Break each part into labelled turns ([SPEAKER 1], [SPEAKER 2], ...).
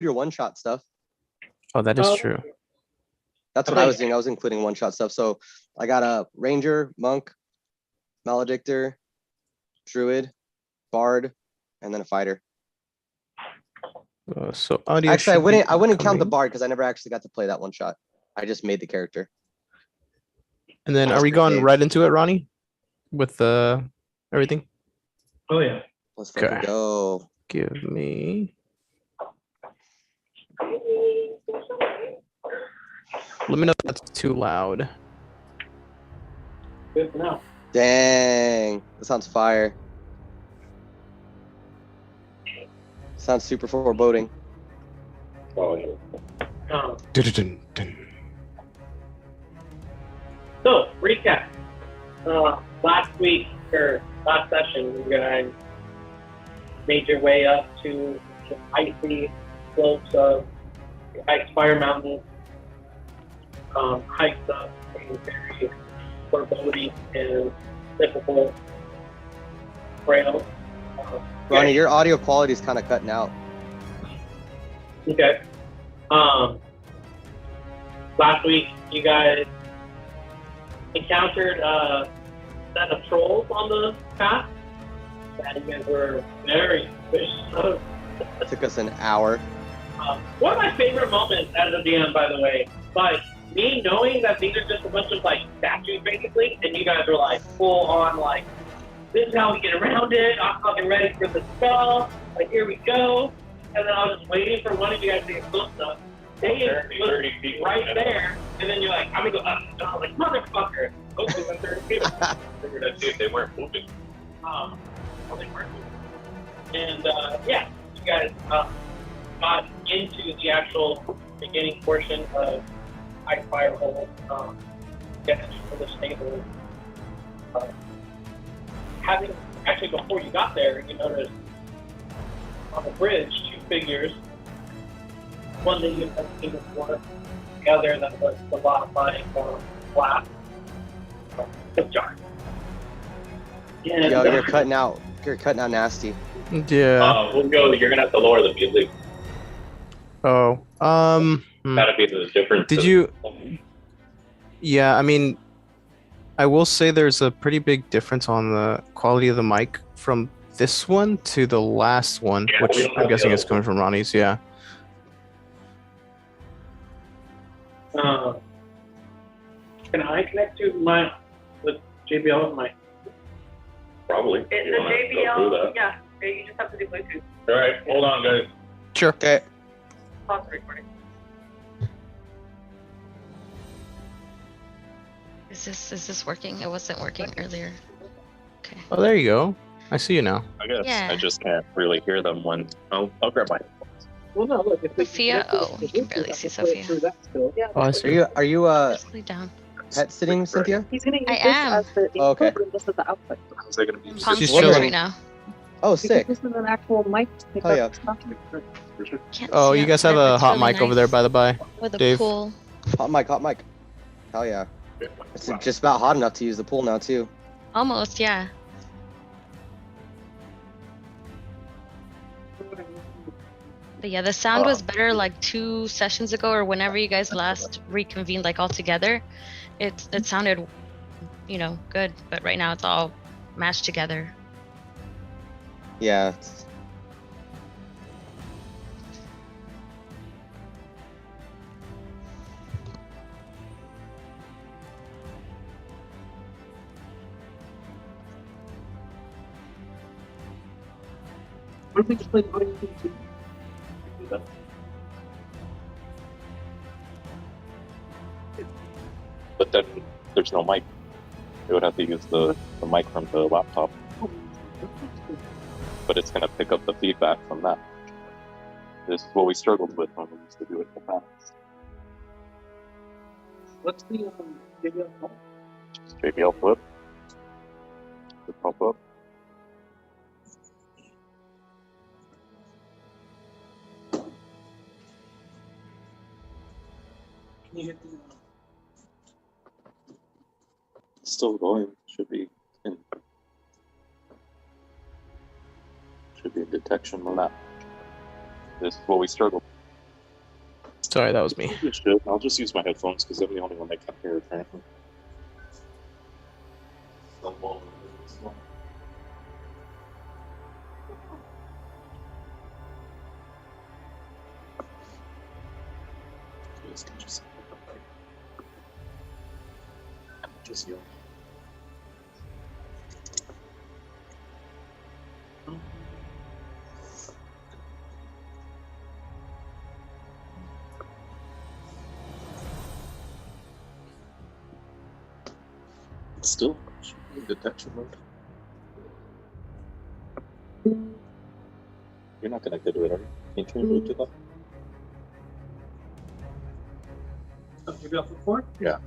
[SPEAKER 1] your one-shot stuff.
[SPEAKER 2] Oh, that is true.
[SPEAKER 1] That's what I was doing. I was including one-shot stuff. So I got a ranger, monk, maledictor, druid, bard, and then a fighter.
[SPEAKER 2] So audio.
[SPEAKER 1] Actually, I wouldn't count the
[SPEAKER 2] coming.
[SPEAKER 1] bard because I never actually got to play that one shot. I just made the character.
[SPEAKER 2] And then are we going right into it, Ronnie? With everything?
[SPEAKER 3] Oh yeah.
[SPEAKER 1] Let's fucking go.
[SPEAKER 2] Give me. Let me know if that's too loud.
[SPEAKER 3] Good for now.
[SPEAKER 1] Dang, that sounds fire. Sounds super foreboding.
[SPEAKER 3] Oh yeah.
[SPEAKER 2] Dun-dun-dun-dun.
[SPEAKER 3] So recap. Last week or last session, you guys made your way up to the icy slopes of the IceSpire Mountain. Hiked up a very foreboding and difficult trail.
[SPEAKER 1] Ronnie, your audio quality is kind of cutting out.
[SPEAKER 3] Okay. Last week, you guys encountered a set of trolls on the path that you guys were very suspicious of.
[SPEAKER 1] It took us an hour.
[SPEAKER 3] One of my favorite moments as a DM, by the way, like me knowing that these are just a bunch of like statues basically, and you guys were like full on like, this is how we get around it. I'm fucking ready for the spell. Like here we go. And then I was just waiting for one of you guys to get close enough. They was right there, and then you're like, I'm gonna go up. And I was like, motherfucker. Okay, then 30 people. Figured I'd see if they weren't moving. Well, they weren't moving. And yeah, you guys got into the actual beginning portion of IceSpire Hold, getting to the stable. Having actually before you got there, you noticed on the bridge 2 figures. One that you had seen before, the other that was the modified glass. Good jar.
[SPEAKER 1] Yo, you're cutting out. You're cutting out nasty.
[SPEAKER 2] Yeah.
[SPEAKER 4] We'll go. You're gonna have to lower the music.
[SPEAKER 2] Oh.
[SPEAKER 4] Gotta be the difference.
[SPEAKER 2] Did you? Yeah, I mean, I will say there's a pretty big difference on the quality of the mic from this one to the last one,
[SPEAKER 4] Yeah,
[SPEAKER 2] which
[SPEAKER 4] we don't
[SPEAKER 2] I'm
[SPEAKER 4] have
[SPEAKER 2] guessing
[SPEAKER 4] the
[SPEAKER 2] is coming from Ronnie's. Yeah.
[SPEAKER 3] Can I connect to my with JBL with my?
[SPEAKER 4] Probably.
[SPEAKER 5] The JBL, yeah, you just have to do Bluetooth.
[SPEAKER 4] All right, hold on, guys.
[SPEAKER 2] Sure.
[SPEAKER 1] Okay.
[SPEAKER 5] Pause the recording.
[SPEAKER 6] Is this working? It wasn't working earlier. Okay.
[SPEAKER 2] Oh, there you go. I see you now.
[SPEAKER 4] I guess
[SPEAKER 6] Yeah.
[SPEAKER 4] I just can't really hear them when. I'll grab my.
[SPEAKER 3] Well, no, look. If
[SPEAKER 6] Sophia? Oh, you can barely see Sophia.
[SPEAKER 5] Yeah.
[SPEAKER 2] Oh, I
[SPEAKER 1] Are
[SPEAKER 2] see.
[SPEAKER 1] you
[SPEAKER 6] Basically down.
[SPEAKER 1] pet sitting, Cynthia?
[SPEAKER 5] He's gonna use
[SPEAKER 6] I
[SPEAKER 5] this
[SPEAKER 6] am.
[SPEAKER 5] as the input,
[SPEAKER 1] Okay.
[SPEAKER 5] and this is the output.
[SPEAKER 4] How's that gonna be?
[SPEAKER 6] I'm palm
[SPEAKER 2] She's
[SPEAKER 6] strings
[SPEAKER 2] chilling.
[SPEAKER 6] right now.
[SPEAKER 1] Oh,
[SPEAKER 5] Because
[SPEAKER 1] sick.
[SPEAKER 5] this is an actual mic to pick
[SPEAKER 1] Oh, yeah.
[SPEAKER 5] up stuff.
[SPEAKER 6] Can't
[SPEAKER 2] Oh,
[SPEAKER 6] see
[SPEAKER 2] you guys have
[SPEAKER 6] outside, but
[SPEAKER 2] a
[SPEAKER 6] it's
[SPEAKER 2] hot
[SPEAKER 6] really
[SPEAKER 2] mic over there,
[SPEAKER 6] nice.
[SPEAKER 2] by the by.
[SPEAKER 6] With a
[SPEAKER 2] Dave.
[SPEAKER 6] pool.
[SPEAKER 1] Hot mic, hot mic. Hell yeah. It's just about hot enough to use the pool now, too.
[SPEAKER 6] Almost, yeah. But yeah, the sound was better like 2 sessions ago or whenever you guys last reconvened like all together. It sounded, good, but right now it's all mashed together.
[SPEAKER 1] Yeah.
[SPEAKER 5] What if we just play the audio too?
[SPEAKER 4] But then there's no mic. You would have to use the mic from the laptop. But it's gonna pick up the feedback from that. This is what we struggled with when we used to do it in the past.
[SPEAKER 3] What's the JBL called?
[SPEAKER 4] Just JBL flip. Just pop up.
[SPEAKER 3] Can you get the?
[SPEAKER 4] Still going. Should be in detection on that. This is what we struggled.
[SPEAKER 2] Sorry, that was me.
[SPEAKER 4] You should. I'll just use my headphones because I'm the only one that can hear apparently. Just you. Still in detection mode. You're not connected to it, are you? Can you turn Bluetooth to that?
[SPEAKER 3] You'll be up before?
[SPEAKER 4] Yeah.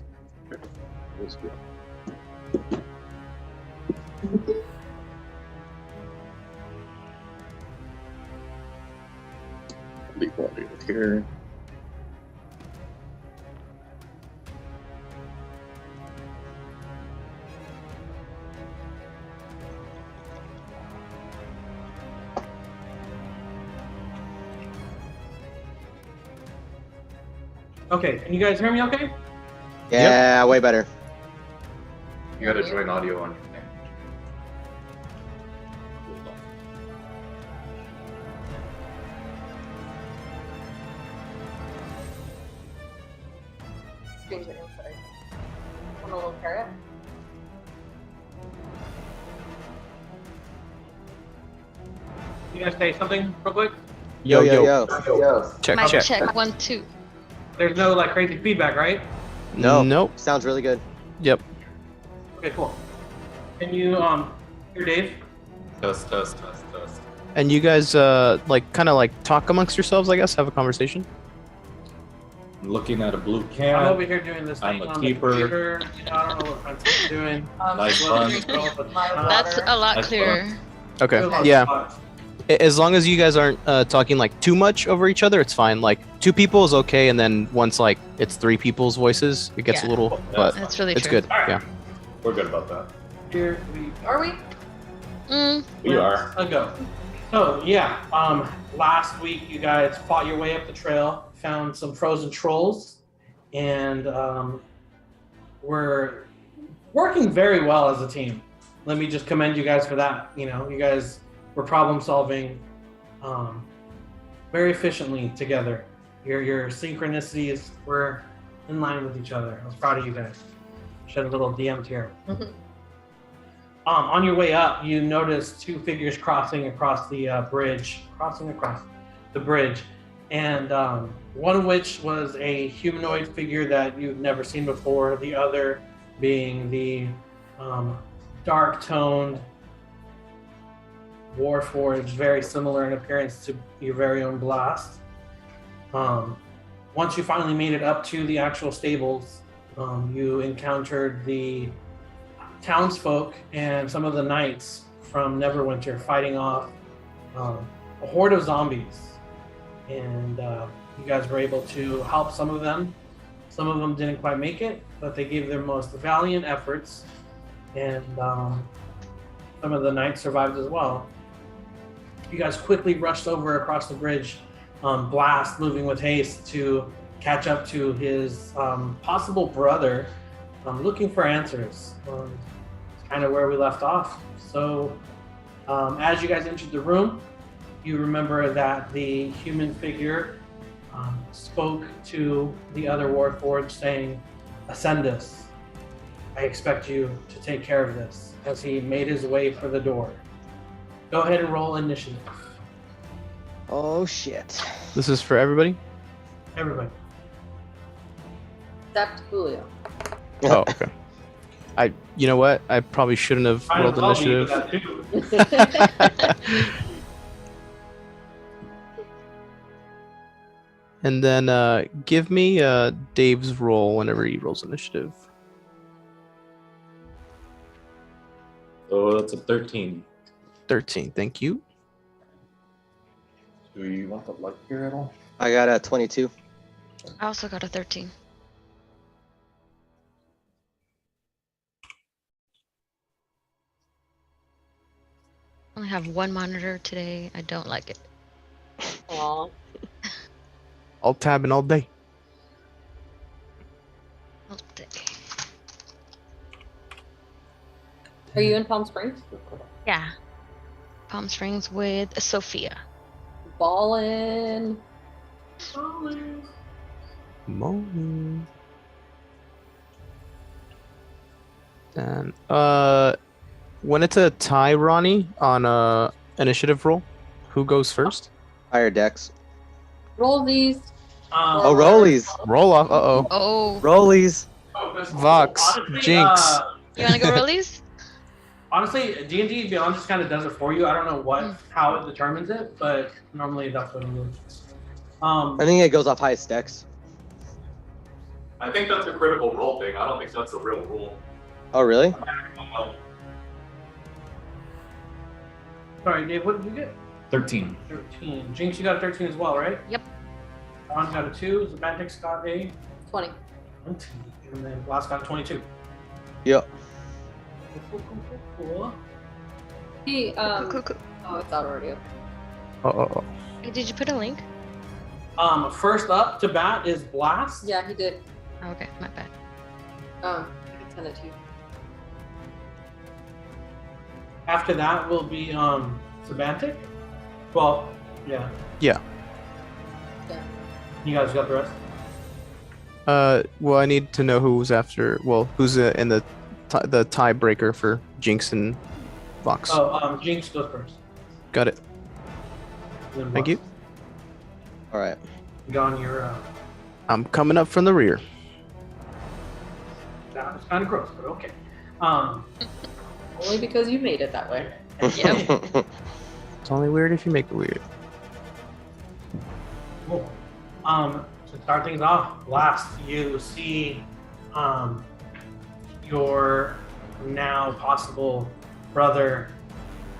[SPEAKER 4] That's good. Leave audio here.
[SPEAKER 3] Okay, can you guys hear me okay?
[SPEAKER 1] Yeah, way better.
[SPEAKER 7] You gotta join audio on your thing.
[SPEAKER 5] Change the inside. Want a little carrot?
[SPEAKER 3] You guys say something real quick?
[SPEAKER 1] Yo, yo, yo.
[SPEAKER 2] Check,
[SPEAKER 6] Mic
[SPEAKER 2] check.
[SPEAKER 6] check 1 2.
[SPEAKER 3] There's no like crazy feedback, right?
[SPEAKER 1] No.
[SPEAKER 2] Nope.
[SPEAKER 1] Sounds really good.
[SPEAKER 2] Yep.
[SPEAKER 3] Okay, cool. Can you hear Dave?
[SPEAKER 7] Test.
[SPEAKER 2] And you guys like kind of like talk amongst yourselves, I guess, have a conversation.
[SPEAKER 7] I'm looking at a blue
[SPEAKER 3] I'm
[SPEAKER 7] can.
[SPEAKER 3] over here doing this
[SPEAKER 7] I'm
[SPEAKER 3] thing
[SPEAKER 7] a
[SPEAKER 3] on
[SPEAKER 7] keeper.
[SPEAKER 3] the computer. I don't know what Francis is doing.
[SPEAKER 7] Nice
[SPEAKER 3] Well,
[SPEAKER 7] fun.
[SPEAKER 6] That's a lot
[SPEAKER 7] That's
[SPEAKER 6] clearer.
[SPEAKER 2] Okay.
[SPEAKER 3] Good luck.
[SPEAKER 2] Yeah. As long as you guys aren't talking like too much over each other, it's fine. Like 2 people is okay, and then once like it's 3 people's voices, it gets a
[SPEAKER 6] Yeah.
[SPEAKER 2] little. But
[SPEAKER 6] That's really
[SPEAKER 2] it's
[SPEAKER 6] true.
[SPEAKER 2] good.
[SPEAKER 3] Alright.
[SPEAKER 2] Yeah.
[SPEAKER 7] We're good about that.
[SPEAKER 3] Here we
[SPEAKER 5] Are we?
[SPEAKER 7] We are.
[SPEAKER 3] ago. So yeah, last week you guys fought your way up the trail, found some frozen trolls, and were working very well as a team. Let me just commend you guys for that. You know, you guys were problem solving very efficiently together. Your synchronicities were in line with each other. I was proud of you guys. Shed a little DM tear. On your way up, you notice 2 figures crossing across the bridge, and one of which was a humanoid figure that you've never seen before. The other being the dark-toned Warforged, very similar in appearance to your very own Blast. Once you finally made it up to the actual stables, you encountered the townsfolk and some of the knights from Neverwinter fighting off a horde of zombies. And you guys were able to help some of them. Some of them didn't quite make it, but they gave their most valiant efforts. And some of the knights survived as well. You guys quickly rushed over across the bridge, Blast moving with haste to catch up to his possible brother, looking for answers. It's kind of where we left off. So as you guys entered the room, you remember that the human figure spoke to the other Warforged saying, Ascendus, I expect you to take care of this, as he made his way for the door. Go ahead and roll initiative.
[SPEAKER 1] Oh shit.
[SPEAKER 2] This is for everybody.
[SPEAKER 3] Everybody.
[SPEAKER 5] Except Julio.
[SPEAKER 2] Oh, okay. You know what? I probably shouldn't have
[SPEAKER 3] Trying
[SPEAKER 2] rolled
[SPEAKER 3] to help you
[SPEAKER 2] initiative.
[SPEAKER 3] with that too.
[SPEAKER 2] And then give me Dave's roll whenever he rolls initiative.
[SPEAKER 7] Oh, that's a 13.
[SPEAKER 2] 13. Thank you.
[SPEAKER 7] Do you want the light here at all?
[SPEAKER 1] I got a 22.
[SPEAKER 6] I also got a 13. I only have 1 monitor today. I don't like it.
[SPEAKER 5] Aw.
[SPEAKER 2] All tabbing all day.
[SPEAKER 5] Are you in Palm Springs?
[SPEAKER 6] Yeah. Palm Springs with Sophia.
[SPEAKER 5] Ballin'.
[SPEAKER 2] Morning. And when it's a tie, Ronnie, on a initiative roll, who goes first?
[SPEAKER 1] Higher decks.
[SPEAKER 5] Roll these.
[SPEAKER 1] Oh, rollies.
[SPEAKER 2] Roll off. Uh-oh.
[SPEAKER 6] Oh,
[SPEAKER 1] Rollies.
[SPEAKER 2] Vox.
[SPEAKER 3] Honestly,
[SPEAKER 2] Jinx.
[SPEAKER 6] you want to go rollies?
[SPEAKER 3] Honestly, D&D Beyond just kind of does it for you. I don't know how it determines it, but normally that's what it is.
[SPEAKER 1] I think it goes off highest decks.
[SPEAKER 7] I think that's a critical role thing. I don't think that's a real rule.
[SPEAKER 1] Oh, really?
[SPEAKER 3] Sorry, Dave, what did you get?
[SPEAKER 7] 13.
[SPEAKER 3] 13. Jinx, you got a 13 as well, right?
[SPEAKER 6] Yep.
[SPEAKER 3] Ron got a 2. Semantics got a
[SPEAKER 5] 20.
[SPEAKER 3] 20. And then Blast got a 22.
[SPEAKER 1] Yep.
[SPEAKER 3] Cool.
[SPEAKER 5] He,
[SPEAKER 6] Cool.
[SPEAKER 5] oh, it's out already.
[SPEAKER 2] Uh-oh.
[SPEAKER 6] Hey, did you put a link?
[SPEAKER 3] First up to bat is Blast.
[SPEAKER 5] Yeah, he did.
[SPEAKER 6] Oh, okay, my bad.
[SPEAKER 5] I can send it to you.
[SPEAKER 3] After that will be Semantic. Well, yeah.
[SPEAKER 2] Yeah.
[SPEAKER 5] Yeah.
[SPEAKER 3] You guys got the rest?
[SPEAKER 2] Well, I need to know who's after. Well, who's in the tiebreaker for Jinx and Vox.
[SPEAKER 3] Oh, Jinx goes first.
[SPEAKER 2] Got it.
[SPEAKER 3] And then
[SPEAKER 2] Thank
[SPEAKER 3] Vox.
[SPEAKER 2] you.
[SPEAKER 1] All right.
[SPEAKER 3] You got on your.
[SPEAKER 2] I'm coming up from the rear.
[SPEAKER 3] That was kind of gross, but okay.
[SPEAKER 5] Only because you made it that way.
[SPEAKER 6] Yep.
[SPEAKER 2] It's only weird if you make it weird.
[SPEAKER 3] Cool. To start things off, Blast, you see your now possible brother.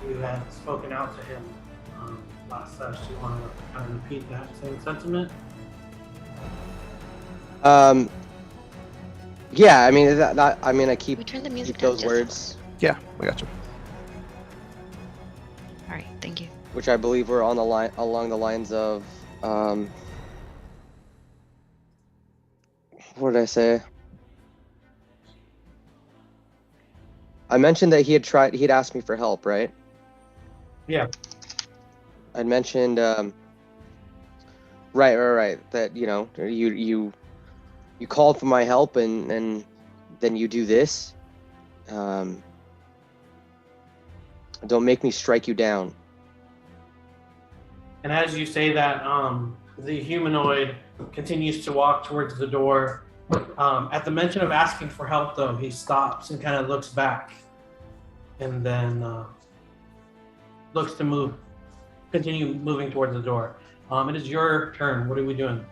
[SPEAKER 3] You had spoken out to him last session. You want to kind of repeat that same sentiment?
[SPEAKER 1] Yeah, I mean, I keep,
[SPEAKER 6] We turned the music
[SPEAKER 1] keep
[SPEAKER 6] down
[SPEAKER 1] those
[SPEAKER 6] just a
[SPEAKER 1] words,
[SPEAKER 2] Yeah, I got you.
[SPEAKER 6] All right, thank you.
[SPEAKER 1] which I believe were on the line, along the lines of, what did I say? I mentioned that he'd asked me for help, right?
[SPEAKER 3] Yeah.
[SPEAKER 1] I'd mentioned, right, that, you called for my help and then you do this. Don't make me strike you down.
[SPEAKER 3] And as you say that, the humanoid continues to walk towards the door. At the mention of asking for help, though, he stops and kind of looks back, and then looks to continue moving towards the door. It is your turn. What are we doing?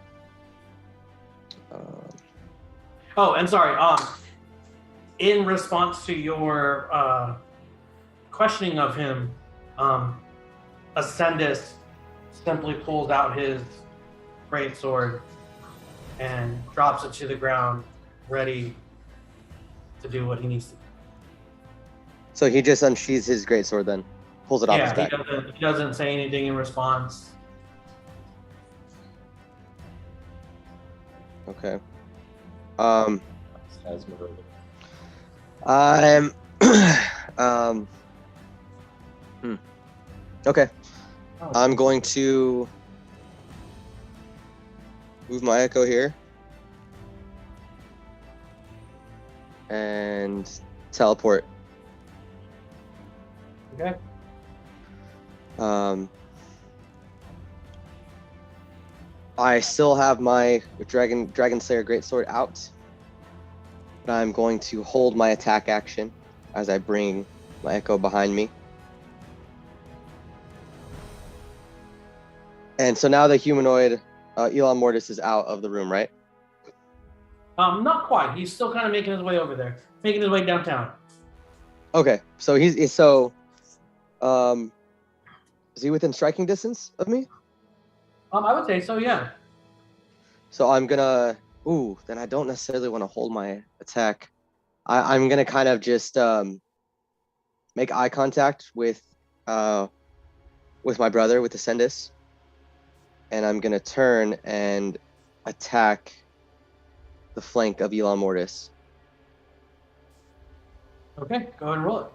[SPEAKER 3] Oh, and sorry. In response to your questioning of him, Ascendus simply pulls out his greatsword and drops it to the ground, ready to do what he needs to do.
[SPEAKER 1] So he just unsheathes his greatsword then, pulls it off his
[SPEAKER 3] Yeah,
[SPEAKER 1] back.
[SPEAKER 3] he doesn't say anything in response.
[SPEAKER 1] Okay.
[SPEAKER 7] Esmeralda.
[SPEAKER 1] I'm okay. I'm going to move my echo here and teleport.
[SPEAKER 3] Okay.
[SPEAKER 1] I still have my Dragon Slayer Greatsword out, but I'm going to hold my attack action as I bring my echo behind me. And so now the humanoid Elon Mortis is out of the room, right?
[SPEAKER 3] Not quite. He's still kind of making his way over there, making his way downtown.
[SPEAKER 1] Okay, so is he within striking distance of me?
[SPEAKER 3] I would say so, yeah.
[SPEAKER 1] So I'm gonna, then I don't necessarily want to hold my attack. I'm gonna kind of just make eye contact with my brother, with Ascendus, and I'm gonna turn and attack the flank of Elon Mortis.
[SPEAKER 3] Okay, go ahead and roll it.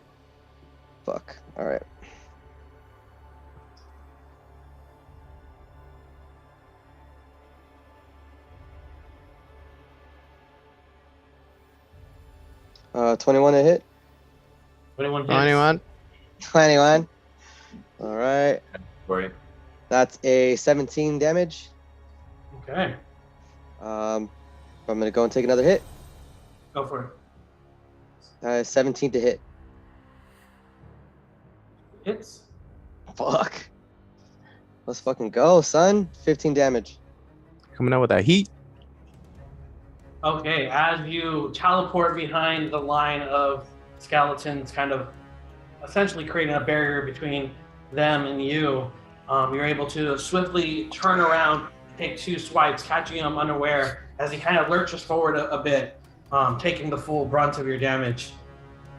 [SPEAKER 1] Fuck. All right. Uh, 21 to hit.
[SPEAKER 8] 21 hits.
[SPEAKER 2] Anyone?
[SPEAKER 1] 21. All right.
[SPEAKER 7] Sorry.
[SPEAKER 1] That's a 17 damage.
[SPEAKER 8] Okay.
[SPEAKER 1] I'm gonna go and take another hit.
[SPEAKER 8] Go for it.
[SPEAKER 1] 17 to hit.
[SPEAKER 8] Hits.
[SPEAKER 1] Fuck. Let's fucking go, son. 15 damage.
[SPEAKER 2] Coming out with that heat.
[SPEAKER 8] Okay, as you teleport behind the line of skeletons, kind of essentially creating a barrier between them and you, you're able to swiftly turn around, take 2 swipes, catching him unaware as he kind of lurches forward a bit, taking the full brunt of your damage.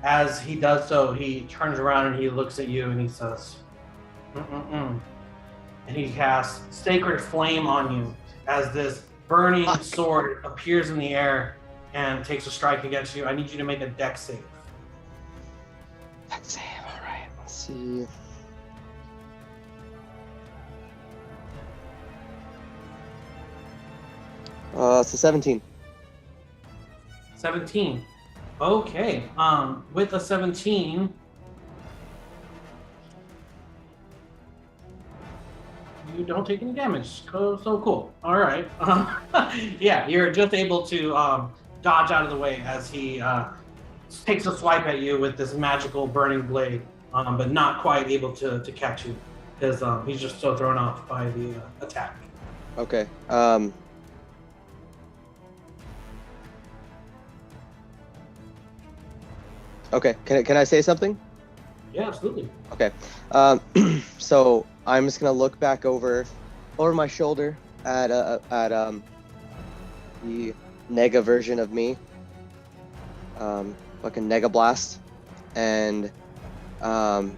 [SPEAKER 8] As he does so, he turns around and he looks at you and he says, "Mm-mm-mm." And he casts Sacred Flame on you as this burning sword appears in the air and takes a strike against you. I need you to make a dex save.
[SPEAKER 1] Dex save. All right. Let's see. It's a 17.
[SPEAKER 8] 17. Okay. With a 17, you don't take any damage. So cool. All right. Yeah, you're just able to dodge out of the way as he takes a swipe at you with this magical burning blade, but not quite able to catch you because he's just so thrown off by the attack.
[SPEAKER 1] Okay. Okay. Can I say something?
[SPEAKER 8] Yeah, absolutely.
[SPEAKER 1] Okay. So I'm just gonna look back over my shoulder at the Nega version of me. Fucking Nega Blast, and I'm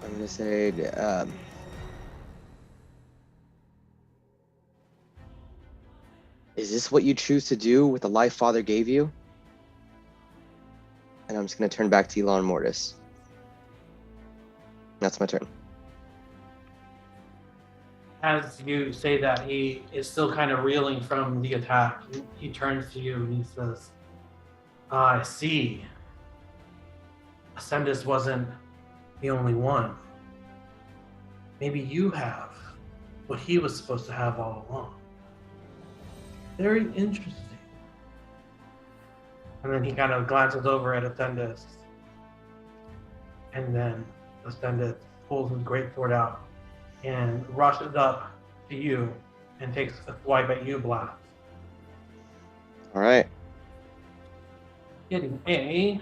[SPEAKER 1] gonna say is this what you choose to do with the life Father gave you? And I'm just gonna turn back to Elon Mortis. That's my turn.
[SPEAKER 8] As you say that, he is still kind of reeling from the attack. He turns to you and he says, I see. Ascendus wasn't the only one. Maybe you have what he was supposed to have all along. Very interesting. And then he kind of glances over at Ascendus. And then Ascendus pulls his greatsword out and rushes up to you and takes a swipe at you, Blast.
[SPEAKER 1] All right.
[SPEAKER 8] Getting a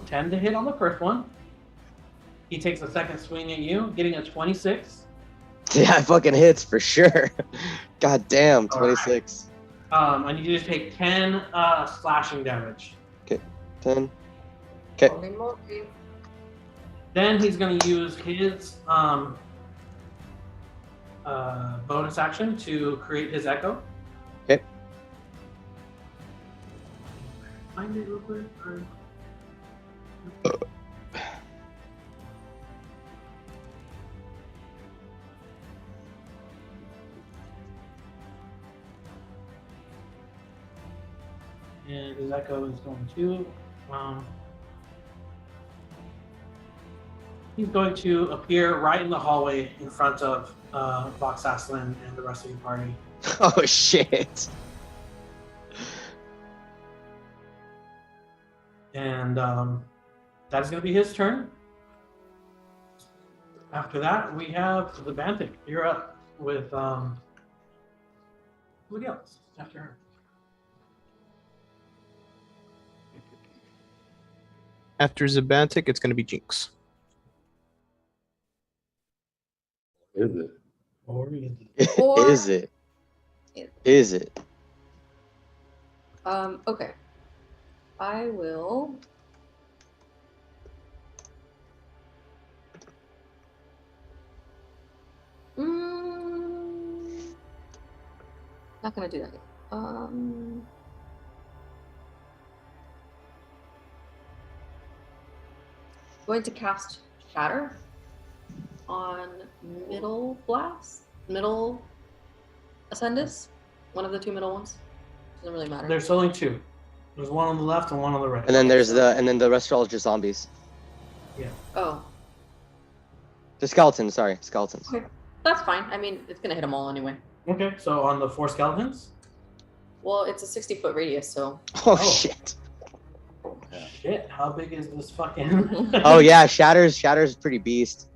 [SPEAKER 8] 10 to hit on the first one. He takes a second swing at you, getting a 26.
[SPEAKER 1] Yeah, it fucking hits for sure. God damn, 26.
[SPEAKER 8] I need you to take 10 slashing damage.
[SPEAKER 1] 10. Okay.
[SPEAKER 5] Holy moly.
[SPEAKER 8] Then he's going to use his bonus action to create his echo.
[SPEAKER 1] Okay.
[SPEAKER 8] Find it real quick. And his echo is going to he's going to appear right in the hallway in front of Vox Aslin and the rest of your party.
[SPEAKER 1] Oh shit.
[SPEAKER 8] And that's going to be his turn. After that, we have the Bantic. You're up with somebody else after her.
[SPEAKER 2] After Zabantic, it's going to be Jinx.
[SPEAKER 4] Is it?
[SPEAKER 8] Or is
[SPEAKER 5] Or-
[SPEAKER 1] Is it? Is it?
[SPEAKER 5] Okay. I will. can I do that? Going to cast Shatter on middle Ascendus, one of the two middle ones. Doesn't really matter.
[SPEAKER 8] There's only two. There's one on the left and one on the right.
[SPEAKER 1] And then the rest are all just zombies.
[SPEAKER 8] Yeah.
[SPEAKER 5] Oh,
[SPEAKER 1] The skeletons, sorry, skeletons.
[SPEAKER 5] okay. That's fine. I mean, it's gonna hit them all anyway.
[SPEAKER 8] Okay, so on the 4 skeletons.
[SPEAKER 5] Well, it's a 60-foot radius, so.
[SPEAKER 1] Oh shit.
[SPEAKER 8] Shit, how big is this fucking?
[SPEAKER 1] Oh yeah, Shatter's pretty beast.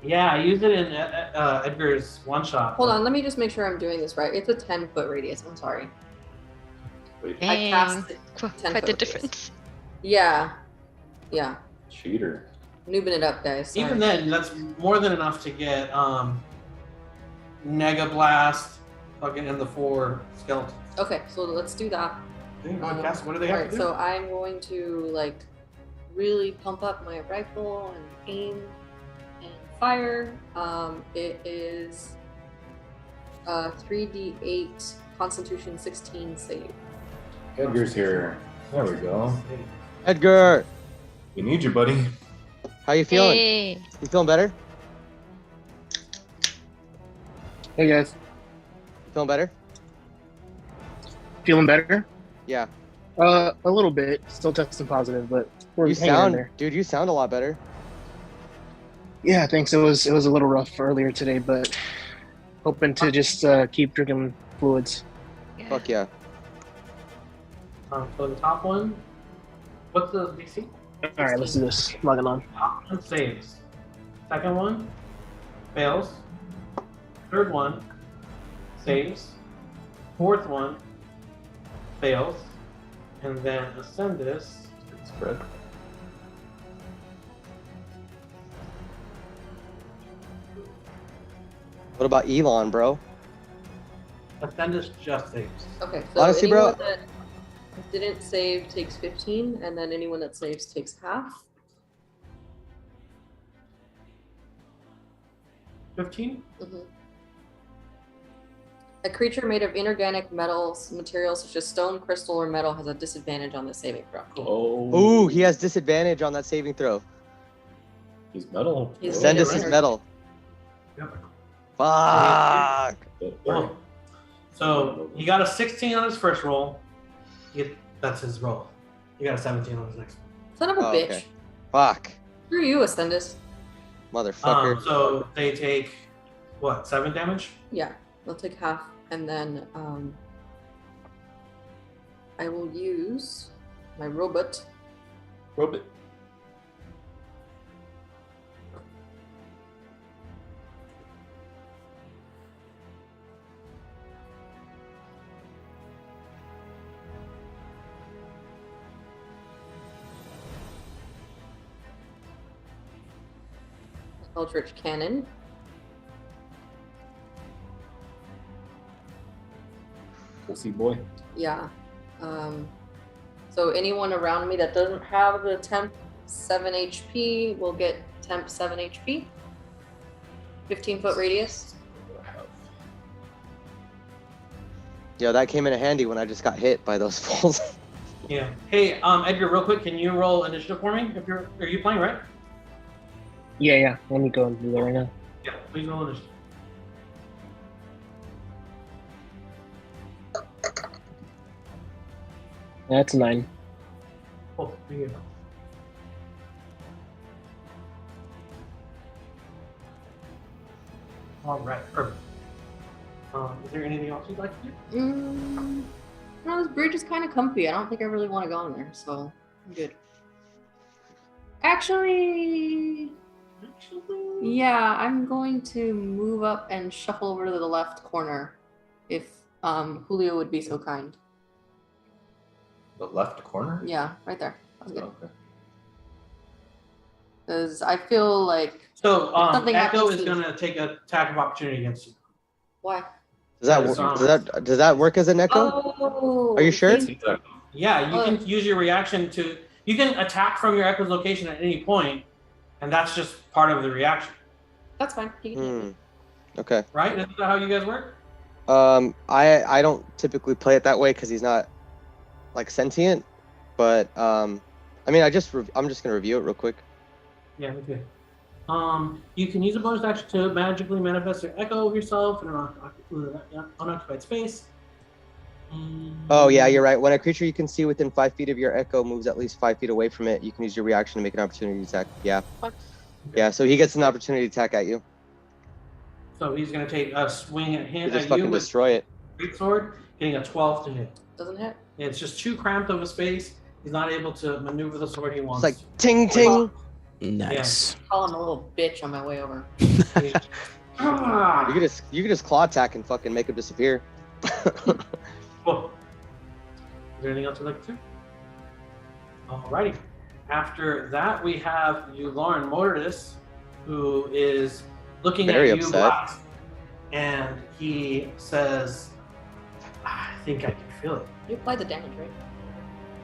[SPEAKER 8] Yeah, I used it in Edgar's one shot.
[SPEAKER 5] Hold on, let me just make sure I'm doing this right. It's a 10-foot radius. I'm sorry.
[SPEAKER 4] Wait,
[SPEAKER 5] I cast it
[SPEAKER 6] Quite
[SPEAKER 5] 10
[SPEAKER 6] the
[SPEAKER 5] foot
[SPEAKER 6] difference.
[SPEAKER 5] Yeah.
[SPEAKER 4] cheater.
[SPEAKER 5] Noobing it up, guys. Sorry.
[SPEAKER 8] Even then, that's more than enough to get Nega Blast fucking in the 4 skeletons.
[SPEAKER 5] Okay, so let's do that.
[SPEAKER 8] Okay, go ahead, cast. What do they have
[SPEAKER 5] Alright,
[SPEAKER 8] to do?
[SPEAKER 5] so I'm going to like really pump up my rifle and aim and fire. It is 3d8 Constitution 16 save.
[SPEAKER 7] Edgar's here. There we go.
[SPEAKER 1] Edgar,
[SPEAKER 7] We need you, buddy.
[SPEAKER 1] how you feeling?
[SPEAKER 6] Hey.
[SPEAKER 1] You feeling better?
[SPEAKER 9] Hey guys,
[SPEAKER 1] You feeling better?
[SPEAKER 9] feeling better?
[SPEAKER 1] Yeah.
[SPEAKER 9] A little bit. Still testing positive, but we're
[SPEAKER 1] You
[SPEAKER 9] hanging in
[SPEAKER 1] sound,
[SPEAKER 9] there.
[SPEAKER 1] dude. You sound a lot better.
[SPEAKER 9] Yeah, thanks. It was a little rough earlier today, but hoping to just keep drinking fluids.
[SPEAKER 6] Yeah.
[SPEAKER 1] Fuck yeah.
[SPEAKER 8] So the top one, what's the DC?
[SPEAKER 9] All right, let's do this. Logging on.
[SPEAKER 8] Top one saves. Second one fails. Third one saves. Fourth one fails. And then Ascendus.
[SPEAKER 4] Spread.
[SPEAKER 1] What about Elon, bro?
[SPEAKER 8] Ascendus just saves.
[SPEAKER 5] Okay, so
[SPEAKER 1] Honestly, bro-
[SPEAKER 5] anyone that didn't save takes 15, and then anyone that saves takes half.
[SPEAKER 8] 15?
[SPEAKER 5] Mhm. A creature made of inorganic materials such as stone, crystal, or metal has a disadvantage on the saving throw.
[SPEAKER 4] Oh.
[SPEAKER 1] Ooh, he has disadvantage on that saving throw.
[SPEAKER 4] He's metal.
[SPEAKER 5] He's
[SPEAKER 1] Send
[SPEAKER 5] made
[SPEAKER 1] us
[SPEAKER 5] of
[SPEAKER 1] his metal.
[SPEAKER 8] Yep.
[SPEAKER 1] Fuck.
[SPEAKER 8] Oh. So he got a 16 on his first roll. That's his roll. He got a 17 on his next
[SPEAKER 5] Son of a
[SPEAKER 1] Oh,
[SPEAKER 5] bitch.
[SPEAKER 1] okay. Fuck.
[SPEAKER 5] Screw you, Ascendus.
[SPEAKER 1] Motherfucker.
[SPEAKER 8] one. So they take, what, 7 damage?
[SPEAKER 5] Yeah, they'll take half, and then I will use my robot.
[SPEAKER 4] Robot.
[SPEAKER 5] Eldritch Cannon.
[SPEAKER 4] Pussy boy.
[SPEAKER 5] Yeah. So anyone around me that doesn't have the temp 7 HP will get temp 7 HP. 15-foot radius.
[SPEAKER 1] Yo, that came in handy when I just got hit by those fools.
[SPEAKER 8] Yeah. Hey, Edgar, real quick, can you roll initiative for me? Are you playing, right?
[SPEAKER 9] Yeah. Let me go and do that right now.
[SPEAKER 8] Yeah, please roll initiative.
[SPEAKER 9] That's 9.
[SPEAKER 8] Oh, thank you. All right, perfect. Is there anything else you'd like to do?
[SPEAKER 5] No, this bridge is kind of comfy. I don't think I really want to go in there, so I'm good. Actually, yeah, I'm going to move up and shuffle over to the left corner, if Julio would be so kind.
[SPEAKER 7] The left corner?
[SPEAKER 5] Yeah, right there. That was good.
[SPEAKER 7] Okay.
[SPEAKER 5] Because I feel like
[SPEAKER 8] So,
[SPEAKER 5] something
[SPEAKER 8] Echo
[SPEAKER 5] happens
[SPEAKER 8] is
[SPEAKER 5] to-
[SPEAKER 8] going to take an attack of opportunity against you.
[SPEAKER 5] why?
[SPEAKER 1] Does that work as an echo?
[SPEAKER 5] Oh,
[SPEAKER 1] Are you sure?
[SPEAKER 5] see?
[SPEAKER 8] Yeah, you can use your reaction to. You can attack from your Echo's location at any point, and that's just part of the reaction,
[SPEAKER 5] That's fine. You can-
[SPEAKER 1] Okay.
[SPEAKER 8] right? Isn't that how you guys work?
[SPEAKER 1] I don't typically play it that way because he's not like sentient, but I mean I'm just gonna review it real quick.
[SPEAKER 8] Yeah, okay. You can use a bonus action to magically manifest your echo of yourself in an unoccupied space.
[SPEAKER 1] Oh yeah, you're right. When a creature you can see within 5 feet of your echo moves at least 5 feet away from it, you can use your reaction to make an opportunity attack. Yeah.
[SPEAKER 5] Fuck.
[SPEAKER 1] Yeah, so he gets an opportunity attack at you.
[SPEAKER 8] So he's going to take a swing at him
[SPEAKER 1] You just
[SPEAKER 8] at
[SPEAKER 1] fucking
[SPEAKER 8] you with
[SPEAKER 1] destroy it.
[SPEAKER 8] greatsword, getting a 12 to hit.
[SPEAKER 5] Doesn't hit.
[SPEAKER 8] It's just too cramped of a space. He's not able to maneuver the sword he
[SPEAKER 1] It's
[SPEAKER 8] wants.
[SPEAKER 1] like ting ting.
[SPEAKER 2] Nice.
[SPEAKER 5] Call him a little bitch on my way over.
[SPEAKER 8] Ah!
[SPEAKER 1] You could just claw attack and fucking make him disappear.
[SPEAKER 8] Cool. Is there anything else you'd like to do? Alrighty. After that, we have you, Lauren Mortis, who is looking
[SPEAKER 1] Very
[SPEAKER 8] at you,
[SPEAKER 1] upset.
[SPEAKER 8] Blast, and he says, I think I can feel it.
[SPEAKER 5] You applied the damage, right?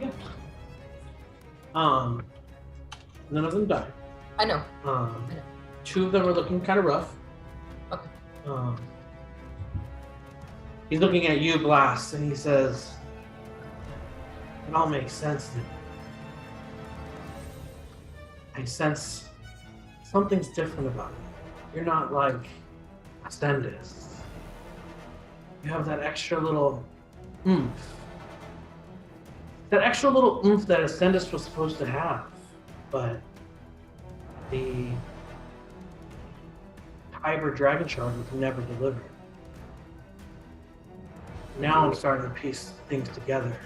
[SPEAKER 8] Yeah. None of them died.
[SPEAKER 5] I know.
[SPEAKER 8] Two of them are looking kind of rough.
[SPEAKER 5] Okay.
[SPEAKER 8] He's looking at you, Blast, and he says, it all makes sense to me. I sense something's different about you. You're not like Ascendus. You have that extra little oomph. That extra little oomph that Ascendus was supposed to have. But the Kyber Dragon Shard was never delivered. Now I'm starting to piece things together.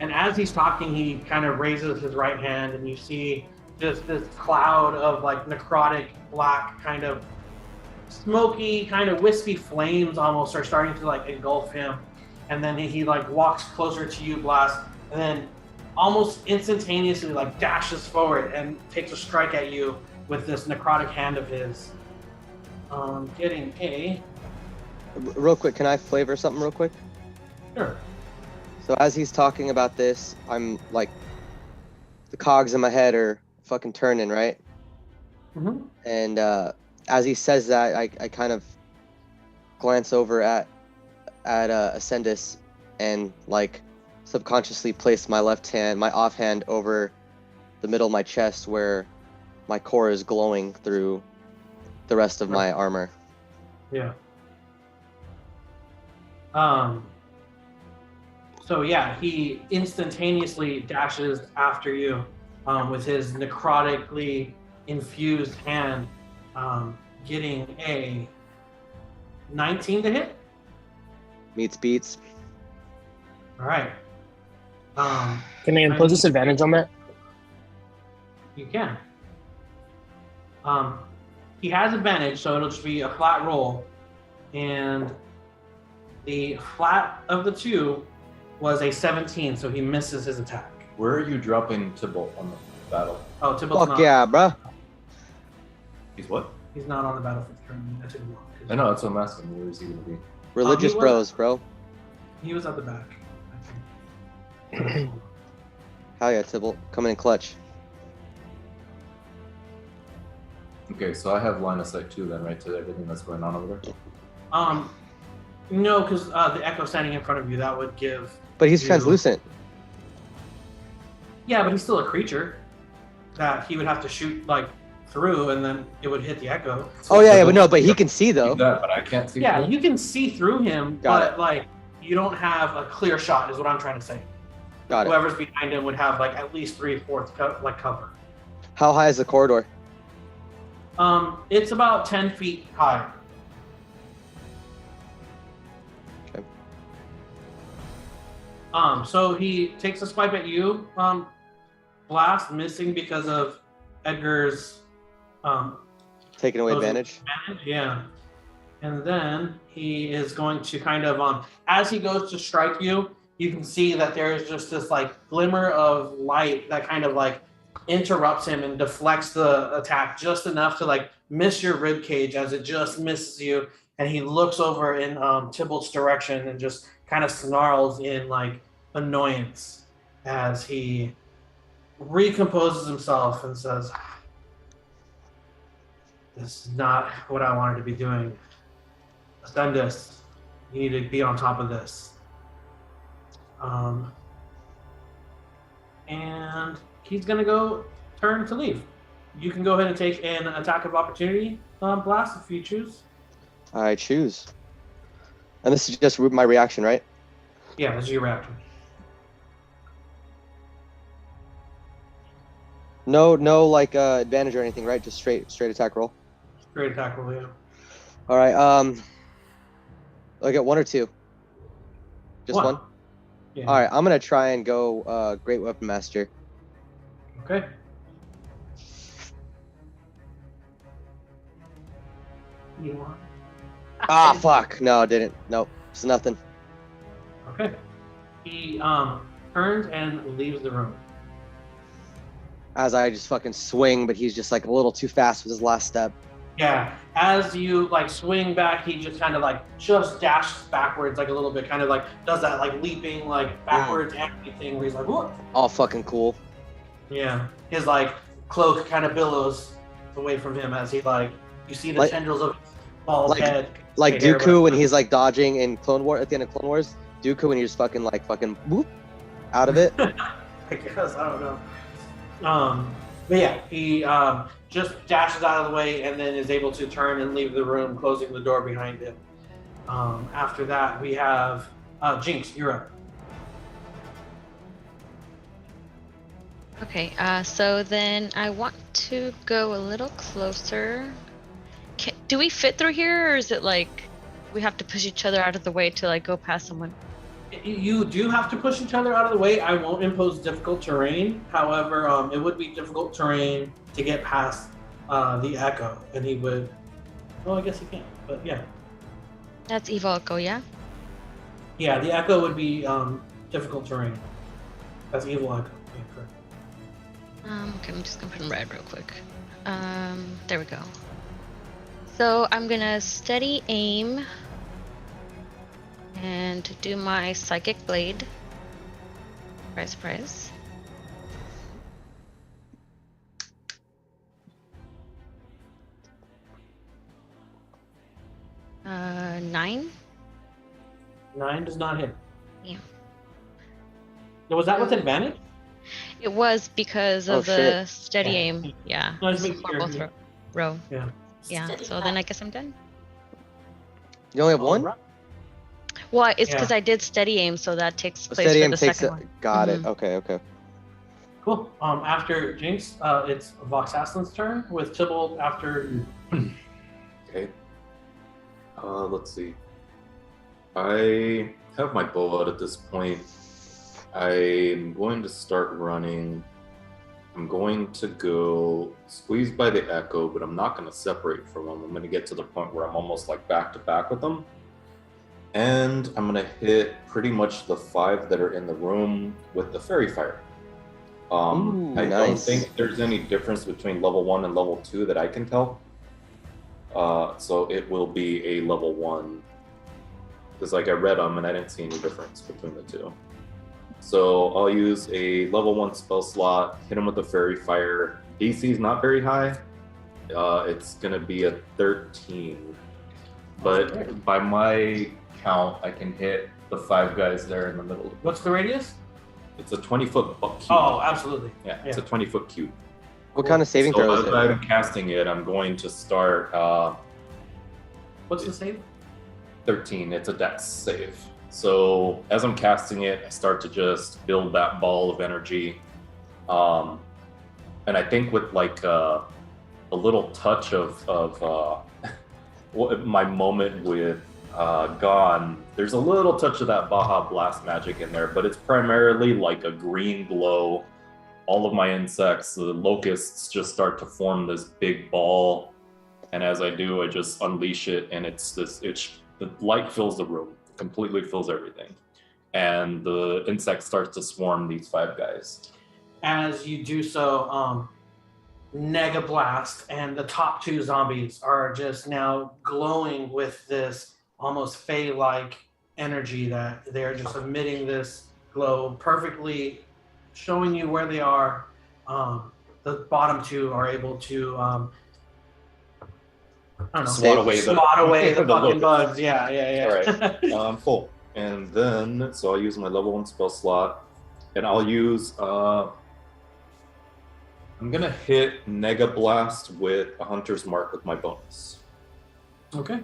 [SPEAKER 8] And as he's talking, he kind of raises his right hand, and you see just this cloud of like necrotic black kind of smoky, kind of wispy flames almost are starting to like engulf him. And then he like walks closer to you, Blast, and then almost instantaneously like dashes forward and takes a strike at you with this necrotic hand of his. Getting a...
[SPEAKER 1] Real quick, can I flavor something real quick?
[SPEAKER 8] Sure.
[SPEAKER 1] So as he's talking about this, I'm like, the cogs in my head are fucking turning, right?
[SPEAKER 8] Mm-hmm.
[SPEAKER 1] And as he says that, I kind of glance over at Ascendus and like subconsciously place my left hand, my offhand, over the middle of my chest where my core is glowing through the rest of my armor.
[SPEAKER 8] Yeah. So yeah, he instantaneously dashes after you with his necrotically infused hand, getting a 19 to hit.
[SPEAKER 1] Meets beats.
[SPEAKER 8] All right.
[SPEAKER 9] Can I impose disadvantage on that?
[SPEAKER 8] You can. He has advantage, so it'll just be a flat roll, and the flat of the two was a 17, so he misses his attack.
[SPEAKER 7] Where are you dropping Tybalt on the battle?
[SPEAKER 8] Oh, Tybalt's
[SPEAKER 1] Fuck
[SPEAKER 8] not.
[SPEAKER 1] yeah, bruh.
[SPEAKER 7] He's what?
[SPEAKER 8] He's not on the battlefield currently. I took him off.
[SPEAKER 7] I know, that's what I'm asking. Where is he going to be?
[SPEAKER 1] Religious
[SPEAKER 8] was-
[SPEAKER 1] bros, bro.
[SPEAKER 8] He was at the back.
[SPEAKER 1] Hell yeah, Tybalt. Coming in clutch.
[SPEAKER 7] Okay, so I have line of sight too then, right, to everything that's going on over there?
[SPEAKER 8] No, because the echo standing in front of you, that would give...
[SPEAKER 1] But he's
[SPEAKER 8] you-
[SPEAKER 1] translucent.
[SPEAKER 8] Yeah, but he's still a creature that he would have to shoot, like, through, and then it would hit the echo.
[SPEAKER 1] Oh yeah, but no, but he can see though.
[SPEAKER 7] That, but I can't see.
[SPEAKER 8] Yeah,
[SPEAKER 7] him.
[SPEAKER 8] you can see through him,
[SPEAKER 1] Got
[SPEAKER 8] but, like, you don't have a clear shot, is what I'm trying to say.
[SPEAKER 1] Got it.
[SPEAKER 8] Whoever's behind him would have, like, at least 3/4 cover.
[SPEAKER 1] How high is the corridor?
[SPEAKER 8] It's about 10 feet high.
[SPEAKER 1] Okay.
[SPEAKER 8] So he takes a swipe at you, Blast, missing because of Edgar's
[SPEAKER 1] Taking away
[SPEAKER 8] Those-
[SPEAKER 1] advantage.
[SPEAKER 8] advantage. Yeah. And then he is going to kind of as he goes to strike you, you can see that there is just this like glimmer of light that kind of like interrupts him and deflects the attack just enough to like miss your rib cage as it just misses you, and he looks over in Tybalt's direction and just kind of snarls in like annoyance as he recomposes himself and says, "This is not what I wanted to be doing. Ascendus, You need to be on top of this. And he's gonna go turn to leave. You can go ahead and take an attack of opportunity blast if you choose.
[SPEAKER 1] I choose. And this is just my reaction, right?
[SPEAKER 8] Yeah, this is your reaction.
[SPEAKER 1] No, like advantage or anything, right? Just straight attack roll.
[SPEAKER 8] Straight attack roll, yeah.
[SPEAKER 1] All right. I get 1 or 2. Just one.
[SPEAKER 8] Yeah.
[SPEAKER 1] All right. I'm gonna try and go Great Weapon Master.
[SPEAKER 8] Okay. You want?
[SPEAKER 1] Ah, fuck. No, I didn't. Nope. It's nothing.
[SPEAKER 8] Okay. He turns and leaves the room.
[SPEAKER 1] As I just fucking swing, but he's just like a little too fast with his last step.
[SPEAKER 8] Yeah. As you like swing back, he just kind of like just dashes backwards like a little bit, kind of like does that like leaping like backwards thing where he's like, whoa.
[SPEAKER 1] All fucking cool.
[SPEAKER 8] Yeah. His like cloak kind of billows away from him as he like you see the tendrils of his bald head.
[SPEAKER 1] Like Dooku when he's like dodging in Clone War at the end of Clone Wars. Dooku when you're just fucking whoop out of it.
[SPEAKER 8] I guess I don't know. But yeah, he just dashes out of the way and then is able to turn and leave the room, closing the door behind him. After that, we have Jinx. You're up.
[SPEAKER 6] Okay, so then I want to go a little closer. Do we fit through here, or is it like we have to push each other out of the way to like go past someone?
[SPEAKER 8] You do have to push each other out of the way. I won't impose difficult terrain. However, it would be difficult terrain to get past the Echo, and he would. Well, I guess he can't, but yeah.
[SPEAKER 6] That's Evil Echo, yeah?
[SPEAKER 8] Yeah, the Echo would be difficult terrain. That's Evil Echo. Yeah, correct.
[SPEAKER 6] Okay, I'm just gonna put in red real quick. There we go. So I'm gonna steady aim and do my Psychic Blade. Surprise. 9.
[SPEAKER 8] 9 does not hit.
[SPEAKER 6] Yeah.
[SPEAKER 8] Now, was that with advantage?
[SPEAKER 6] It was because of the steady
[SPEAKER 8] Yeah.
[SPEAKER 6] aim. Yeah.
[SPEAKER 8] No, just
[SPEAKER 6] It's a
[SPEAKER 8] make sure.
[SPEAKER 6] horrible row.
[SPEAKER 8] Yeah.
[SPEAKER 6] Yeah. So then I guess I'm done.
[SPEAKER 1] You only have one?
[SPEAKER 8] Alright.
[SPEAKER 6] Well, it's because
[SPEAKER 8] Yeah.
[SPEAKER 6] I did steady aim, so that takes place
[SPEAKER 1] Steady
[SPEAKER 6] for
[SPEAKER 1] aim
[SPEAKER 6] the
[SPEAKER 1] takes
[SPEAKER 6] second
[SPEAKER 1] it.
[SPEAKER 6] one.
[SPEAKER 1] Got
[SPEAKER 6] Mhm.
[SPEAKER 1] it. Okay.
[SPEAKER 8] Cool. After Jinx, it's Vox Aslan's turn with Tybalt after.
[SPEAKER 4] Okay. Let's see. I have my bow out at this point. I'm going to start running. I'm going to go squeeze by the Echo, but I'm not going to separate from them. I'm going to get to the point where I'm almost like back to back with them. And I'm going to hit pretty much the 5 that are in the room with the Fairy Fire.
[SPEAKER 1] Ooh,
[SPEAKER 4] I don't
[SPEAKER 1] nice.
[SPEAKER 4] think there's any difference between level 1 and level 2 that I can tell. So it will be a level 1. Because like I read them and I didn't see any difference between the two. So I'll use a level 1 spell slot, hit him with the Fairy Fire. DC is not very high. It's going to be a 13. But by my count, I can hit the 5 guys there in the middle.
[SPEAKER 8] What's the radius?
[SPEAKER 4] It's a 20-foot cube.
[SPEAKER 8] Oh, absolutely.
[SPEAKER 4] Yeah, it's a 20-foot cube.
[SPEAKER 1] What kind of saving throw is
[SPEAKER 4] So
[SPEAKER 1] it?
[SPEAKER 4] as I'm casting it, I'm going to start
[SPEAKER 8] What's the save?
[SPEAKER 4] 13. It's a dex save. So as I'm casting it, I start to just build that ball of energy. And I think with like a little touch of my moment with Gone, there's a little touch of that Baja Blast magic in there, but it's primarily like a green glow. All of my insects, the locusts, just start to form this big ball. And as I do, I just unleash it, and the light fills the room, completely fills everything. And the insect starts to swarm these 5 guys.
[SPEAKER 8] As you do so, Nega Blast and the top 2 zombies are just now glowing with this almost Fey-like energy that they're just emitting this glow, perfectly showing you where they are. The bottom 2 are able to I don't know.
[SPEAKER 4] Swat away the
[SPEAKER 8] Swat away the
[SPEAKER 4] the
[SPEAKER 8] fucking
[SPEAKER 4] locusts.
[SPEAKER 8] bugs. Yeah.
[SPEAKER 4] All right. Cool. And then, so I'll use my level 1 spell slot, and I'll use. I'm gonna hit Nega Blast with a Hunter's Mark with my bonus.
[SPEAKER 8] Okay.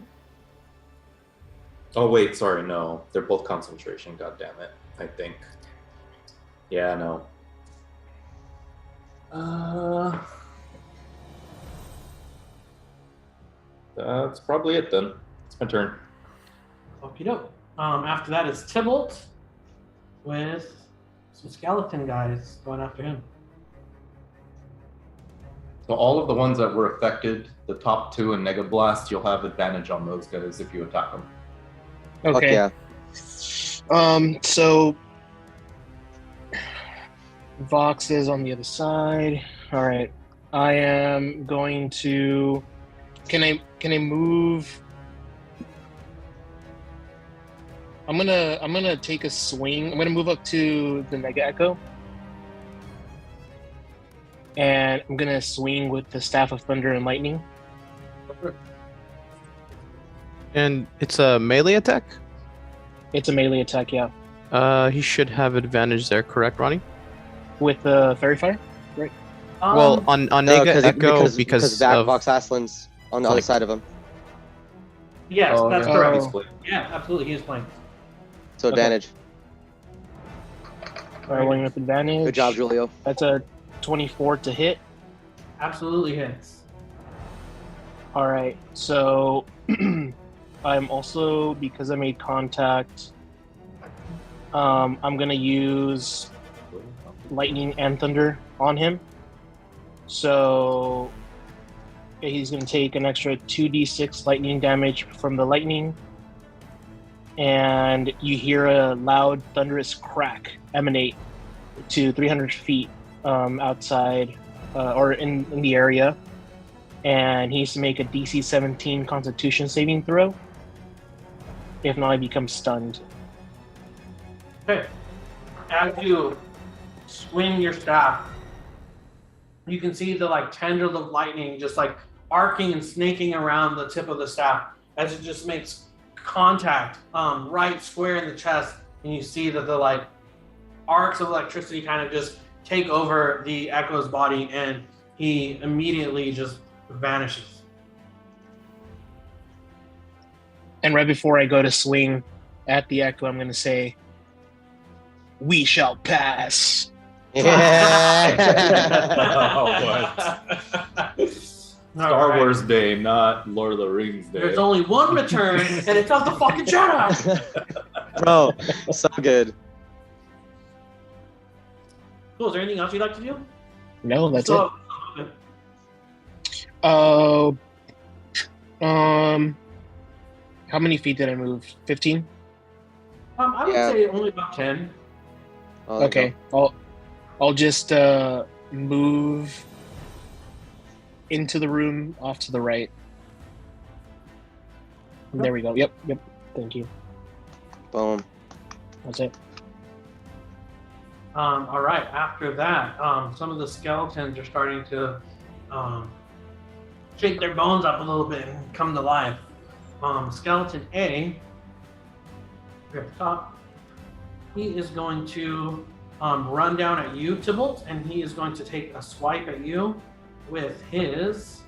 [SPEAKER 4] Oh wait, sorry, no, they're both concentration. God damn it, I think. Yeah, no. That's probably it then. It's my turn.
[SPEAKER 8] Okie doke. After that is Tybalt with some skeleton guys going after him.
[SPEAKER 4] So all of the ones that were affected, the top 2 and Nega Blast, you'll have advantage on those guys if you attack them.
[SPEAKER 1] Fuck
[SPEAKER 9] Okay.
[SPEAKER 1] yeah.
[SPEAKER 9] So Vox is on the other side. All right. I am going to. Can I move? I'm gonna take a swing. I'm gonna move up to the Mega Echo, and I'm gonna swing with the Staff of Thunder and Lightning.
[SPEAKER 2] And it's a melee attack?
[SPEAKER 9] It's a melee attack, yeah.
[SPEAKER 2] He should have advantage there, correct, Ronnie?
[SPEAKER 9] With the Fairy Fire.
[SPEAKER 2] Well, on
[SPEAKER 1] No,
[SPEAKER 2] Nega Echo
[SPEAKER 1] because
[SPEAKER 2] of
[SPEAKER 1] Vox Aslan's on the other side of him.
[SPEAKER 8] Yes,
[SPEAKER 4] Oh,
[SPEAKER 8] that's
[SPEAKER 4] yeah.
[SPEAKER 8] correct.
[SPEAKER 4] He's split.
[SPEAKER 8] Yeah, absolutely. He is playing.
[SPEAKER 1] So advantage.
[SPEAKER 9] Rolling with advantage.
[SPEAKER 1] Good job, Julio.
[SPEAKER 9] That's a 24 to hit.
[SPEAKER 8] Absolutely hits.
[SPEAKER 9] All right. So I'm also, because I made contact, I'm gonna use lightning and thunder on him. So he's gonna take an extra 2d6 lightning damage from the lightning, and you hear a loud thunderous crack emanate to 300 feet outside or in the area, and he needs to make a DC 17 Constitution saving throw. If not, he becomes stunned.
[SPEAKER 8] Okay. As you swing your staff, you can see the tendrils of lightning just arcing and snaking around the tip of the staff as it just makes contact right square in the chest, and you see that the arcs of electricity kind of just take over the Echo's body, and he immediately just vanishes.
[SPEAKER 9] And right before I go to swing at the Echo, I'm going to say, "We shall pass."
[SPEAKER 1] Yeah.
[SPEAKER 4] Star Wars Day, not Lord of the Rings Day.
[SPEAKER 8] There's only one return, and it's not the fucking Jedi.
[SPEAKER 1] Bro, so good.
[SPEAKER 8] Cool. Is there anything else you'd like to do?
[SPEAKER 9] No, that's
[SPEAKER 8] So-
[SPEAKER 9] it. How many feet did I move? 15?
[SPEAKER 8] I would
[SPEAKER 1] Yeah.
[SPEAKER 8] say only about 10.
[SPEAKER 1] Oh, there you
[SPEAKER 9] Okay. I'll just move into the room off to the right. There we go. Yep. Thank you.
[SPEAKER 1] go. Boom.
[SPEAKER 9] That's it.
[SPEAKER 8] All right. After that, some of the skeletons are starting to shake their bones up a little bit and come to life. Skeleton A, here at the top, he is going to run down at you, Tybalt, and he is going to take a swipe at you with his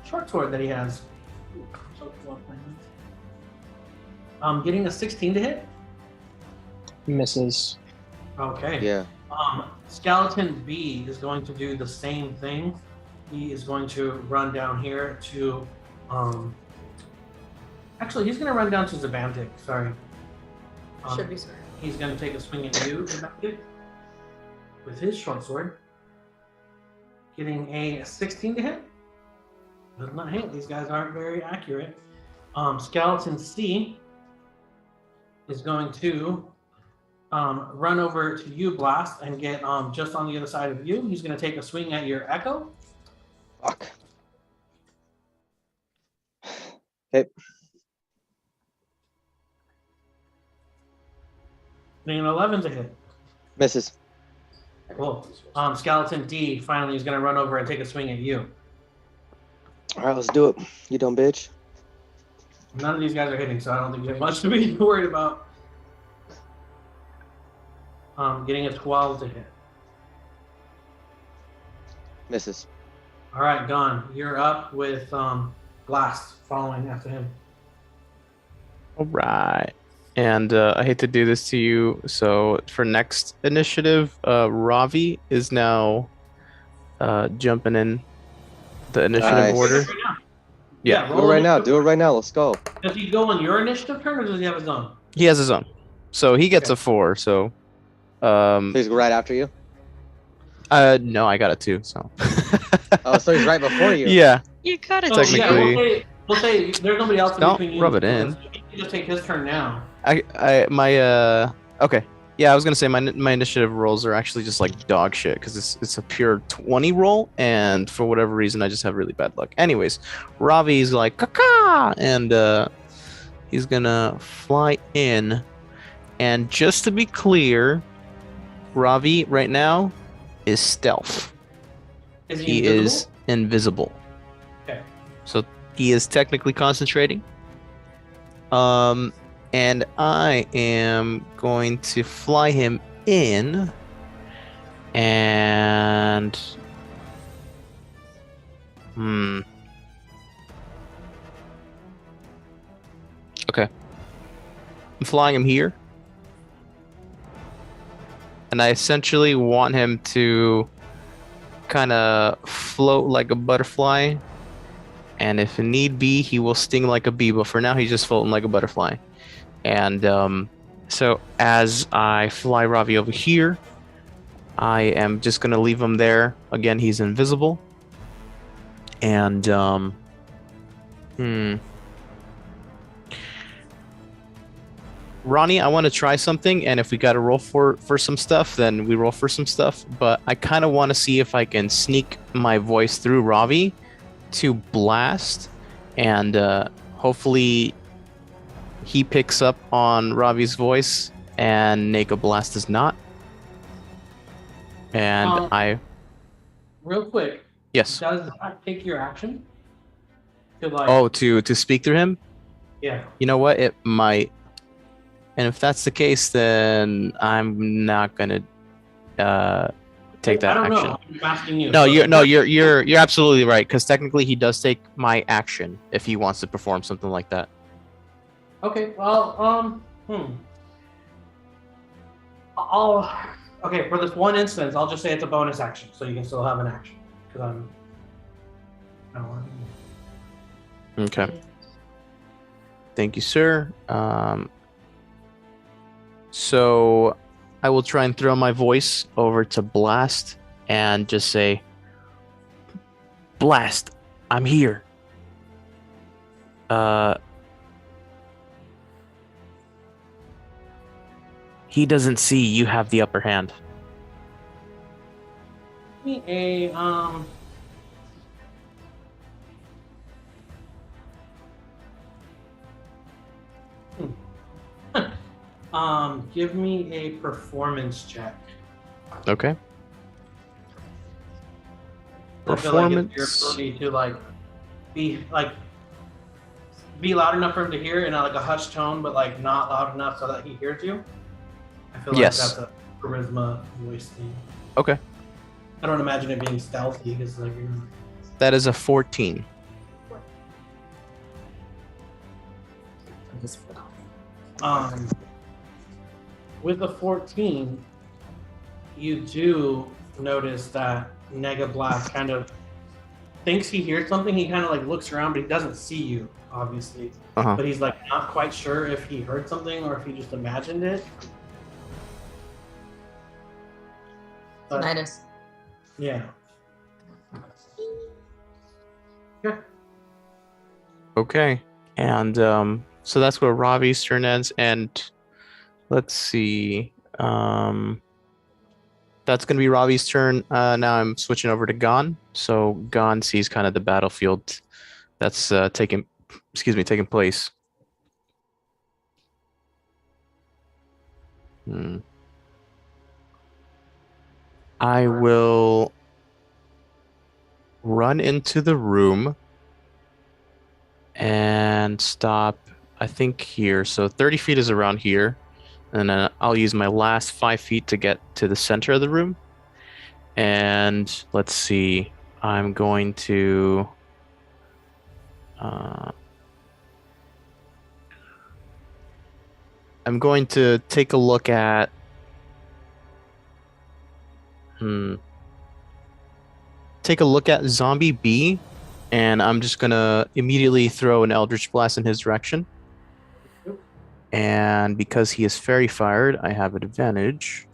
[SPEAKER 8] short sword that he has. Getting a 16 to hit.
[SPEAKER 9] Misses.
[SPEAKER 8] Okay.
[SPEAKER 1] Yeah.
[SPEAKER 8] Skeleton B is going to do the same thing. He is going to run down here to actually he's going to run down to Zabantik. Sorry.
[SPEAKER 5] Should be smart.
[SPEAKER 8] He's going to take a swing at you, Zabantik, with his short sword. Getting a 16 to hit. Does not hit. These guys aren't very accurate. Skeleton C is going to run over to you, Blast, and get just on the other side of you. He's going to take a swing at your Echo.
[SPEAKER 1] Fuck. Okay.
[SPEAKER 8] Getting an 11 to hit.
[SPEAKER 1] Misses.
[SPEAKER 8] Cool. Skeleton D finally is going to run over and take a swing at you.
[SPEAKER 1] All right, let's do it. You dumb bitch.
[SPEAKER 8] None of these guys are hitting, so I don't think you have much to be worried about. Getting a 12 to hit.
[SPEAKER 1] Misses.
[SPEAKER 8] All right, Gon, you're up with Blast following after him.
[SPEAKER 2] All right. And I hate to do this to you. So for next initiative, Ravi is now jumping in the initiative
[SPEAKER 1] Nice.
[SPEAKER 2] order.
[SPEAKER 8] Right now.
[SPEAKER 2] Yeah.
[SPEAKER 1] Do it
[SPEAKER 8] roll
[SPEAKER 1] right now.
[SPEAKER 8] initiative.
[SPEAKER 1] Do it right now. Let's go.
[SPEAKER 8] Does he go on your initiative turn, or does he have his own?
[SPEAKER 2] He has his own. So he gets
[SPEAKER 8] Okay.
[SPEAKER 2] a 4. So
[SPEAKER 1] So he's right after you.
[SPEAKER 2] no, I got a 2. So
[SPEAKER 1] Oh, so he's right before you.
[SPEAKER 2] yeah.
[SPEAKER 6] You got it.
[SPEAKER 8] So yeah,
[SPEAKER 2] Technically-
[SPEAKER 8] we'll say there's nobody else in
[SPEAKER 2] Don't
[SPEAKER 8] between you.
[SPEAKER 2] rub it
[SPEAKER 8] so
[SPEAKER 2] in.
[SPEAKER 8] He can just take his turn now.
[SPEAKER 2] Okay. Yeah, I was gonna say my initiative rolls are actually just like dog shit because it's a pure 20 roll, and for whatever reason I just have really bad luck. Anyways, Ravi's like caca, and he's gonna fly in, and just to be clear, Ravi right now is stealth.
[SPEAKER 8] Is he
[SPEAKER 2] He
[SPEAKER 8] invisible?
[SPEAKER 2] is invisible.
[SPEAKER 8] Okay.
[SPEAKER 2] So he is technically concentrating. And I am going to fly him in, and okay. I'm flying him here, and I essentially want him to kind of float like a butterfly, and if need be, he will sting like a bee, but for now he's just floating like a butterfly. And so as I fly Ravi over here, I am just going to leave him there. Again, he's invisible. And Ronnie, I want to try something, and if we got to roll for some stuff, then we roll for some stuff. But I kind of want to see if I can sneak my voice through Ravi to Blast, and hopefully he picks up on Ravi's voice, and Nako Blast does not. And
[SPEAKER 8] Real quick.
[SPEAKER 2] Yes.
[SPEAKER 8] Does that take your action? To like,
[SPEAKER 2] Oh, to speak through him?
[SPEAKER 8] Yeah.
[SPEAKER 2] You know what? It might. And if that's the case, then I'm not gonna take that
[SPEAKER 8] I don't
[SPEAKER 2] action.
[SPEAKER 8] know. I'm asking you.
[SPEAKER 2] No,
[SPEAKER 8] So
[SPEAKER 2] you're absolutely right, because technically he does take my action if he wants to perform something like that.
[SPEAKER 8] Okay. Well, okay, for this one instance, I'll just say it's a bonus action, so you can still have an action. Because I don't want to.
[SPEAKER 2] Okay. Thank you, sir. So I will try and throw my voice over to Blast and just say, Blast, I'm here. He doesn't see you have the upper hand.
[SPEAKER 8] Give me give me a performance check.
[SPEAKER 2] Okay.
[SPEAKER 8] I feel like
[SPEAKER 2] Performance.
[SPEAKER 8] it's your ability to be loud enough for him to hear in like a hushed tone, but like not loud enough so that he hears you. I feel like
[SPEAKER 2] Yes.
[SPEAKER 8] that's a charisma voice thing.
[SPEAKER 2] Okay.
[SPEAKER 8] I don't imagine it being stealthy because like you're not.
[SPEAKER 2] That is a 14.
[SPEAKER 8] With a 14, you do notice that Nega Blast kind of thinks he hears something. He kind of like looks around, but he doesn't see you, obviously.
[SPEAKER 2] Uh-huh.
[SPEAKER 8] But he's like not quite sure if he heard something or if he just imagined it. But,
[SPEAKER 5] Tinnitus.
[SPEAKER 8] yeah.
[SPEAKER 2] Okay. And so that's where Ravi's turn ends. And let's see. That's going to be Ravi's turn. Now I'm switching over to Gon. So Gon sees kind of the battlefield that's taking place. I will run into the room and stop, I think, here. So 30 feet is around here. And then I'll use my last 5 feet to get to the center of the room. And let's see. I'm going to... I'm going to take a look at... Take a look at Zombie B, and I'm just going to immediately throw an Eldritch Blast in his direction. And because he is fairy fired, I have an advantage.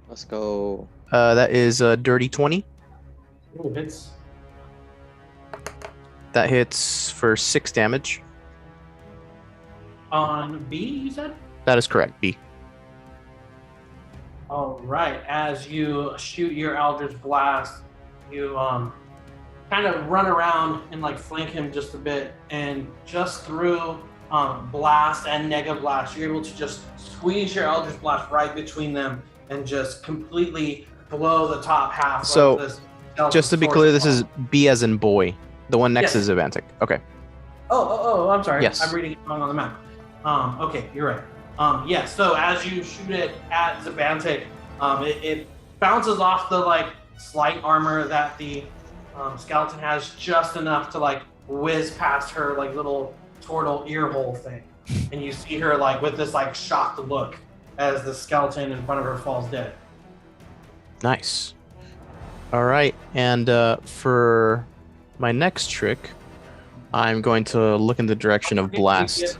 [SPEAKER 1] Let's go.
[SPEAKER 2] That is a dirty 20.
[SPEAKER 8] Ooh, hits.
[SPEAKER 2] That hits for 6 damage.
[SPEAKER 8] On B, you said?
[SPEAKER 2] That is correct, B.
[SPEAKER 8] All right. As you shoot your Eldritch Blast, you kind of run around and like flank him just a bit, and just through Blast and Nega Blast, you're able to just squeeze your Eldritch Blast right between them and just completely blow the top half
[SPEAKER 2] So,
[SPEAKER 8] of this.
[SPEAKER 2] Just to be clear, this is B as in boy. The one next
[SPEAKER 8] Yes.
[SPEAKER 2] is Avantic. Okay.
[SPEAKER 8] Oh, I'm sorry.
[SPEAKER 2] Yes.
[SPEAKER 8] I'm reading it wrong on the map. Okay, you're right. Yeah, so as you shoot it at Zabantic, it bounces off the like slight armor that the skeleton has, just enough to like whiz past her like little turtle ear hole thing. And you see her like with this like shocked look as the skeleton in front of her falls dead.
[SPEAKER 2] Nice. All right. And for my next trick, I'm going to look in the direction of Blast.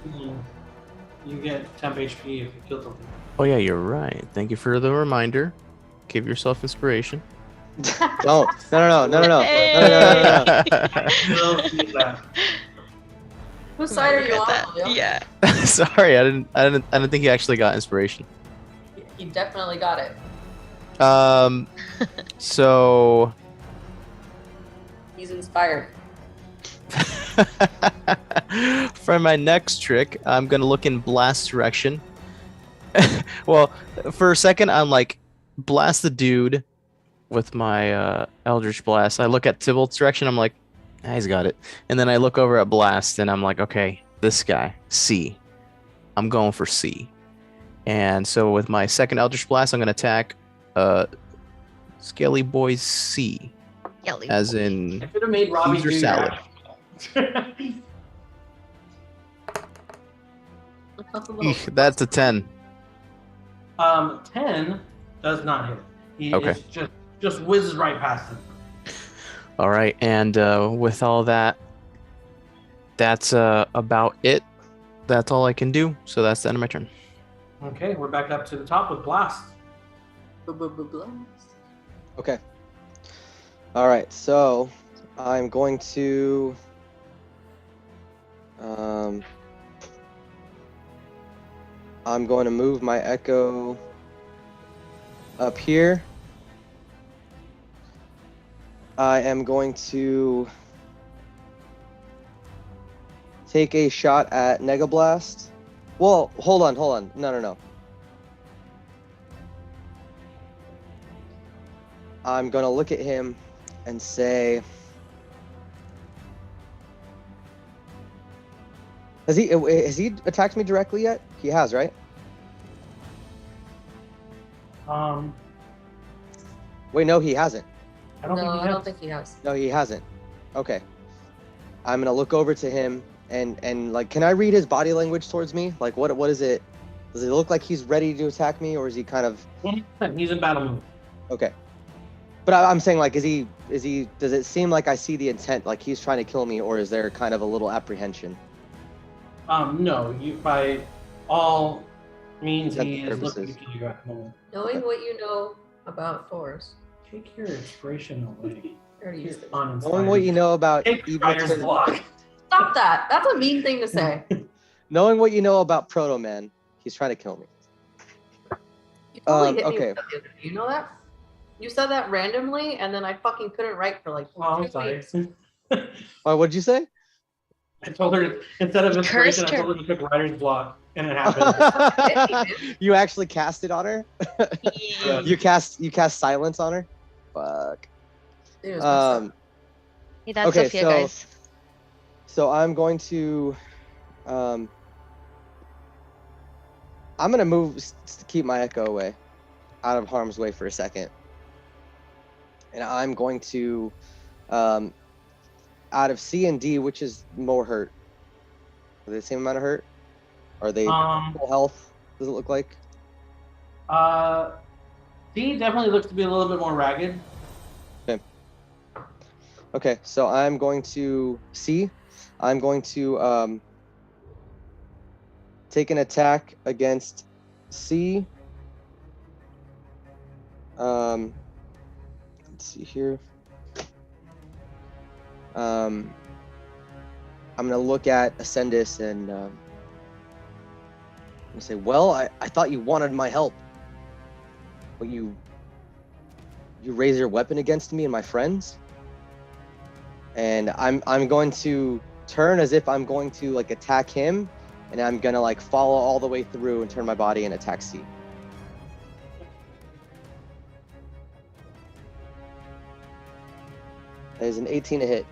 [SPEAKER 8] You get temp HP if you kill something.
[SPEAKER 2] Oh, yeah, you're right. Thank you for the reminder. Give yourself inspiration.
[SPEAKER 1] Don't. No.
[SPEAKER 5] Whose side are you on? Leo?
[SPEAKER 6] Yeah.
[SPEAKER 2] Sorry, I didn't think you actually got inspiration.
[SPEAKER 5] You definitely got it.
[SPEAKER 2] So
[SPEAKER 5] He's inspired.
[SPEAKER 2] for my next trick, I'm gonna look in Blast direction. Well, for a second, I'm like, blast the dude with my Eldritch Blast. I look at Tybalt's direction. I'm like, he's got it. And then I look over at Blast, and I'm like, okay, this guy, C. I'm going for C. And so with my second Eldritch Blast, I'm gonna attack Scaly Boy C.
[SPEAKER 6] Yelly.
[SPEAKER 2] As in
[SPEAKER 8] I should have made Robbie
[SPEAKER 2] Caesar
[SPEAKER 8] do
[SPEAKER 2] salad.
[SPEAKER 8] that.
[SPEAKER 2] Eek, that's a 10.
[SPEAKER 8] 10 does not hit. He
[SPEAKER 2] Okay.
[SPEAKER 8] is just whizzes right past him.
[SPEAKER 2] All right, and with all that, that's about it. That's all I can do. So that's the end of my turn.
[SPEAKER 8] Okay, we're back up to the top with Blast.
[SPEAKER 1] Okay. All right. So I'm going to. I'm going to move my echo up here. I am going to take a shot at Negablast. Well, hold on. No. I'm going to look at him and say, has he attacked me directly yet? He has, right? Wait, no, he hasn't.
[SPEAKER 8] I don't think he
[SPEAKER 5] I
[SPEAKER 8] has.
[SPEAKER 5] don't think he has.
[SPEAKER 1] No, he hasn't. Okay. I'm gonna look over to him and like, can I read his body language towards me? Like, what is it? Does it look like he's ready to attack me, or is he kind of?
[SPEAKER 8] He's in battle mode.
[SPEAKER 1] Okay. But I'm saying, like, is he? Does it seem like I see the intent, like he's trying to kill me, or is there kind of a little apprehension?
[SPEAKER 8] No, you by all means
[SPEAKER 1] That's
[SPEAKER 8] he
[SPEAKER 1] the
[SPEAKER 8] is looking to
[SPEAKER 1] purposes.
[SPEAKER 8] kill you at the moment.
[SPEAKER 5] Knowing what you know about Thors.
[SPEAKER 8] Take your inspiration away.
[SPEAKER 5] I already used it.
[SPEAKER 1] Knowing what you know about
[SPEAKER 8] Take
[SPEAKER 1] evil
[SPEAKER 8] Spider's
[SPEAKER 1] twin-
[SPEAKER 8] block.
[SPEAKER 5] Stop that. That's a mean thing to say.
[SPEAKER 1] knowing what you know about Proto Man, he's trying to kill me.
[SPEAKER 5] You totally hit me
[SPEAKER 1] okay.
[SPEAKER 5] with that the other day. You know that? You said that randomly, and then I fucking couldn't write for like
[SPEAKER 8] Oh, I'm
[SPEAKER 5] 2
[SPEAKER 8] sorry.
[SPEAKER 5] weeks.
[SPEAKER 1] Why? What'd you say?
[SPEAKER 8] I told her instead of inspiration, I
[SPEAKER 6] Cursed
[SPEAKER 8] told her to pick writer's block, and it happened.
[SPEAKER 1] You actually cast it on her?
[SPEAKER 8] Yeah.
[SPEAKER 1] You cast silence on her? Fuck.
[SPEAKER 5] Dude, it was messed up.
[SPEAKER 6] Hey, that's
[SPEAKER 1] Okay,
[SPEAKER 6] Sophia,
[SPEAKER 1] so-
[SPEAKER 6] guys.
[SPEAKER 1] So I'm going to, I'm gonna move to keep my echo away, out of harm's way for a second, and I'm going to, out of C and D, which is more hurt? Are they the same amount of hurt? Are they full health? Does it look like?
[SPEAKER 8] D definitely looks to be a little bit more ragged.
[SPEAKER 1] Okay, so I'm going to C. I'm going to take an attack against C. Let's see here. I'm gonna look at Ascendus and I'm gonna say, well, I thought you wanted my help, but you raise your weapon against me and my friends. And I'm going to turn as if I'm going to like attack him, and I'm gonna like follow all the way through and turn my body and attack C. That is an 18 to hit.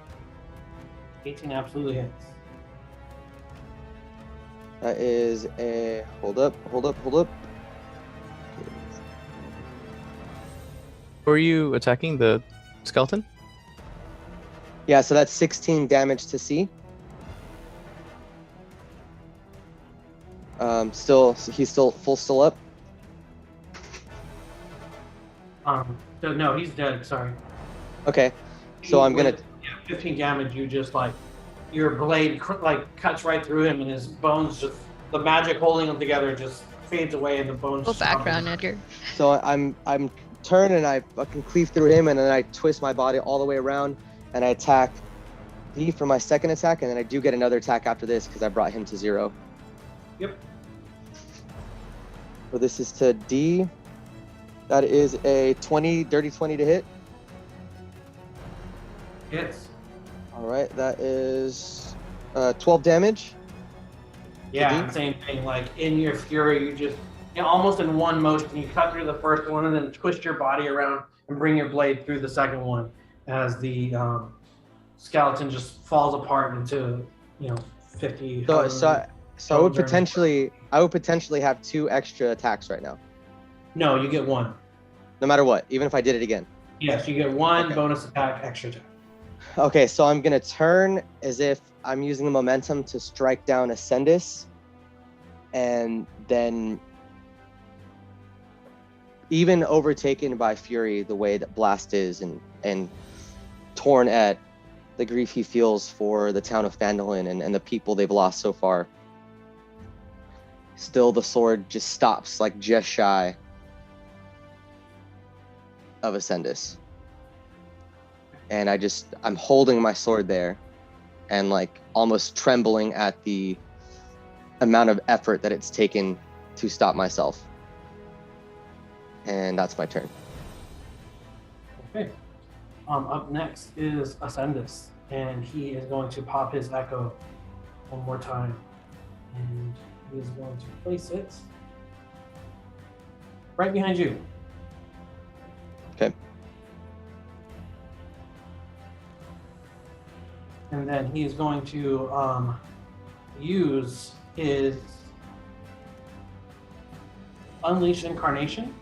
[SPEAKER 8] 18 absolutely hits.
[SPEAKER 1] That is a hold up.
[SPEAKER 2] Who are you attacking? The skeleton?
[SPEAKER 1] Yeah, so that's 16 damage to C. He's still up.
[SPEAKER 8] So no, he's dead. Sorry.
[SPEAKER 1] Okay, so I'm gonna.
[SPEAKER 8] Yeah, 15 damage. You just like your blade cuts right through him, and his bones just the magic holding them together just fades away, and the bones.
[SPEAKER 6] Go background, Edgar.
[SPEAKER 1] So I'm turn and I fucking cleave through him, and then I twist my body all the way around, and I attack D for my second attack, and then I do get another attack after this because I brought him to 0.
[SPEAKER 8] Yep.
[SPEAKER 1] So this is to D. That is a dirty 20 to hit.
[SPEAKER 8] Hits.
[SPEAKER 1] All right, that is 12 damage.
[SPEAKER 8] Yeah, same thing. Like in your fury, you just almost in one motion, you cut through the first one and then twist your body around and bring your blade through the second one as the skeleton just falls apart into 50.
[SPEAKER 1] So I would potentially have 2 extra attacks right now.
[SPEAKER 8] No, you get 1.
[SPEAKER 1] No matter what, even if I did it again.
[SPEAKER 8] Yes, you get 1
[SPEAKER 1] Okay.
[SPEAKER 8] bonus attack, extra attack.
[SPEAKER 1] Okay, so I'm gonna turn as if I'm using the momentum to strike down Ascendus, and then even overtaken by fury the way that Blast is, and torn at the grief he feels for the town of Phandalin and the people they've lost so far. Still, the sword just stops, like just shy of Ascendus. And I'm holding my sword there and like almost trembling at the amount of effort that it's taken to stop myself. And that's my turn.
[SPEAKER 8] Okay. Up next is Ascendus, and he is going to pop his echo one more time. And he is going to place it right behind you.
[SPEAKER 1] Okay.
[SPEAKER 8] And then he is going to use his Unleash Incarnation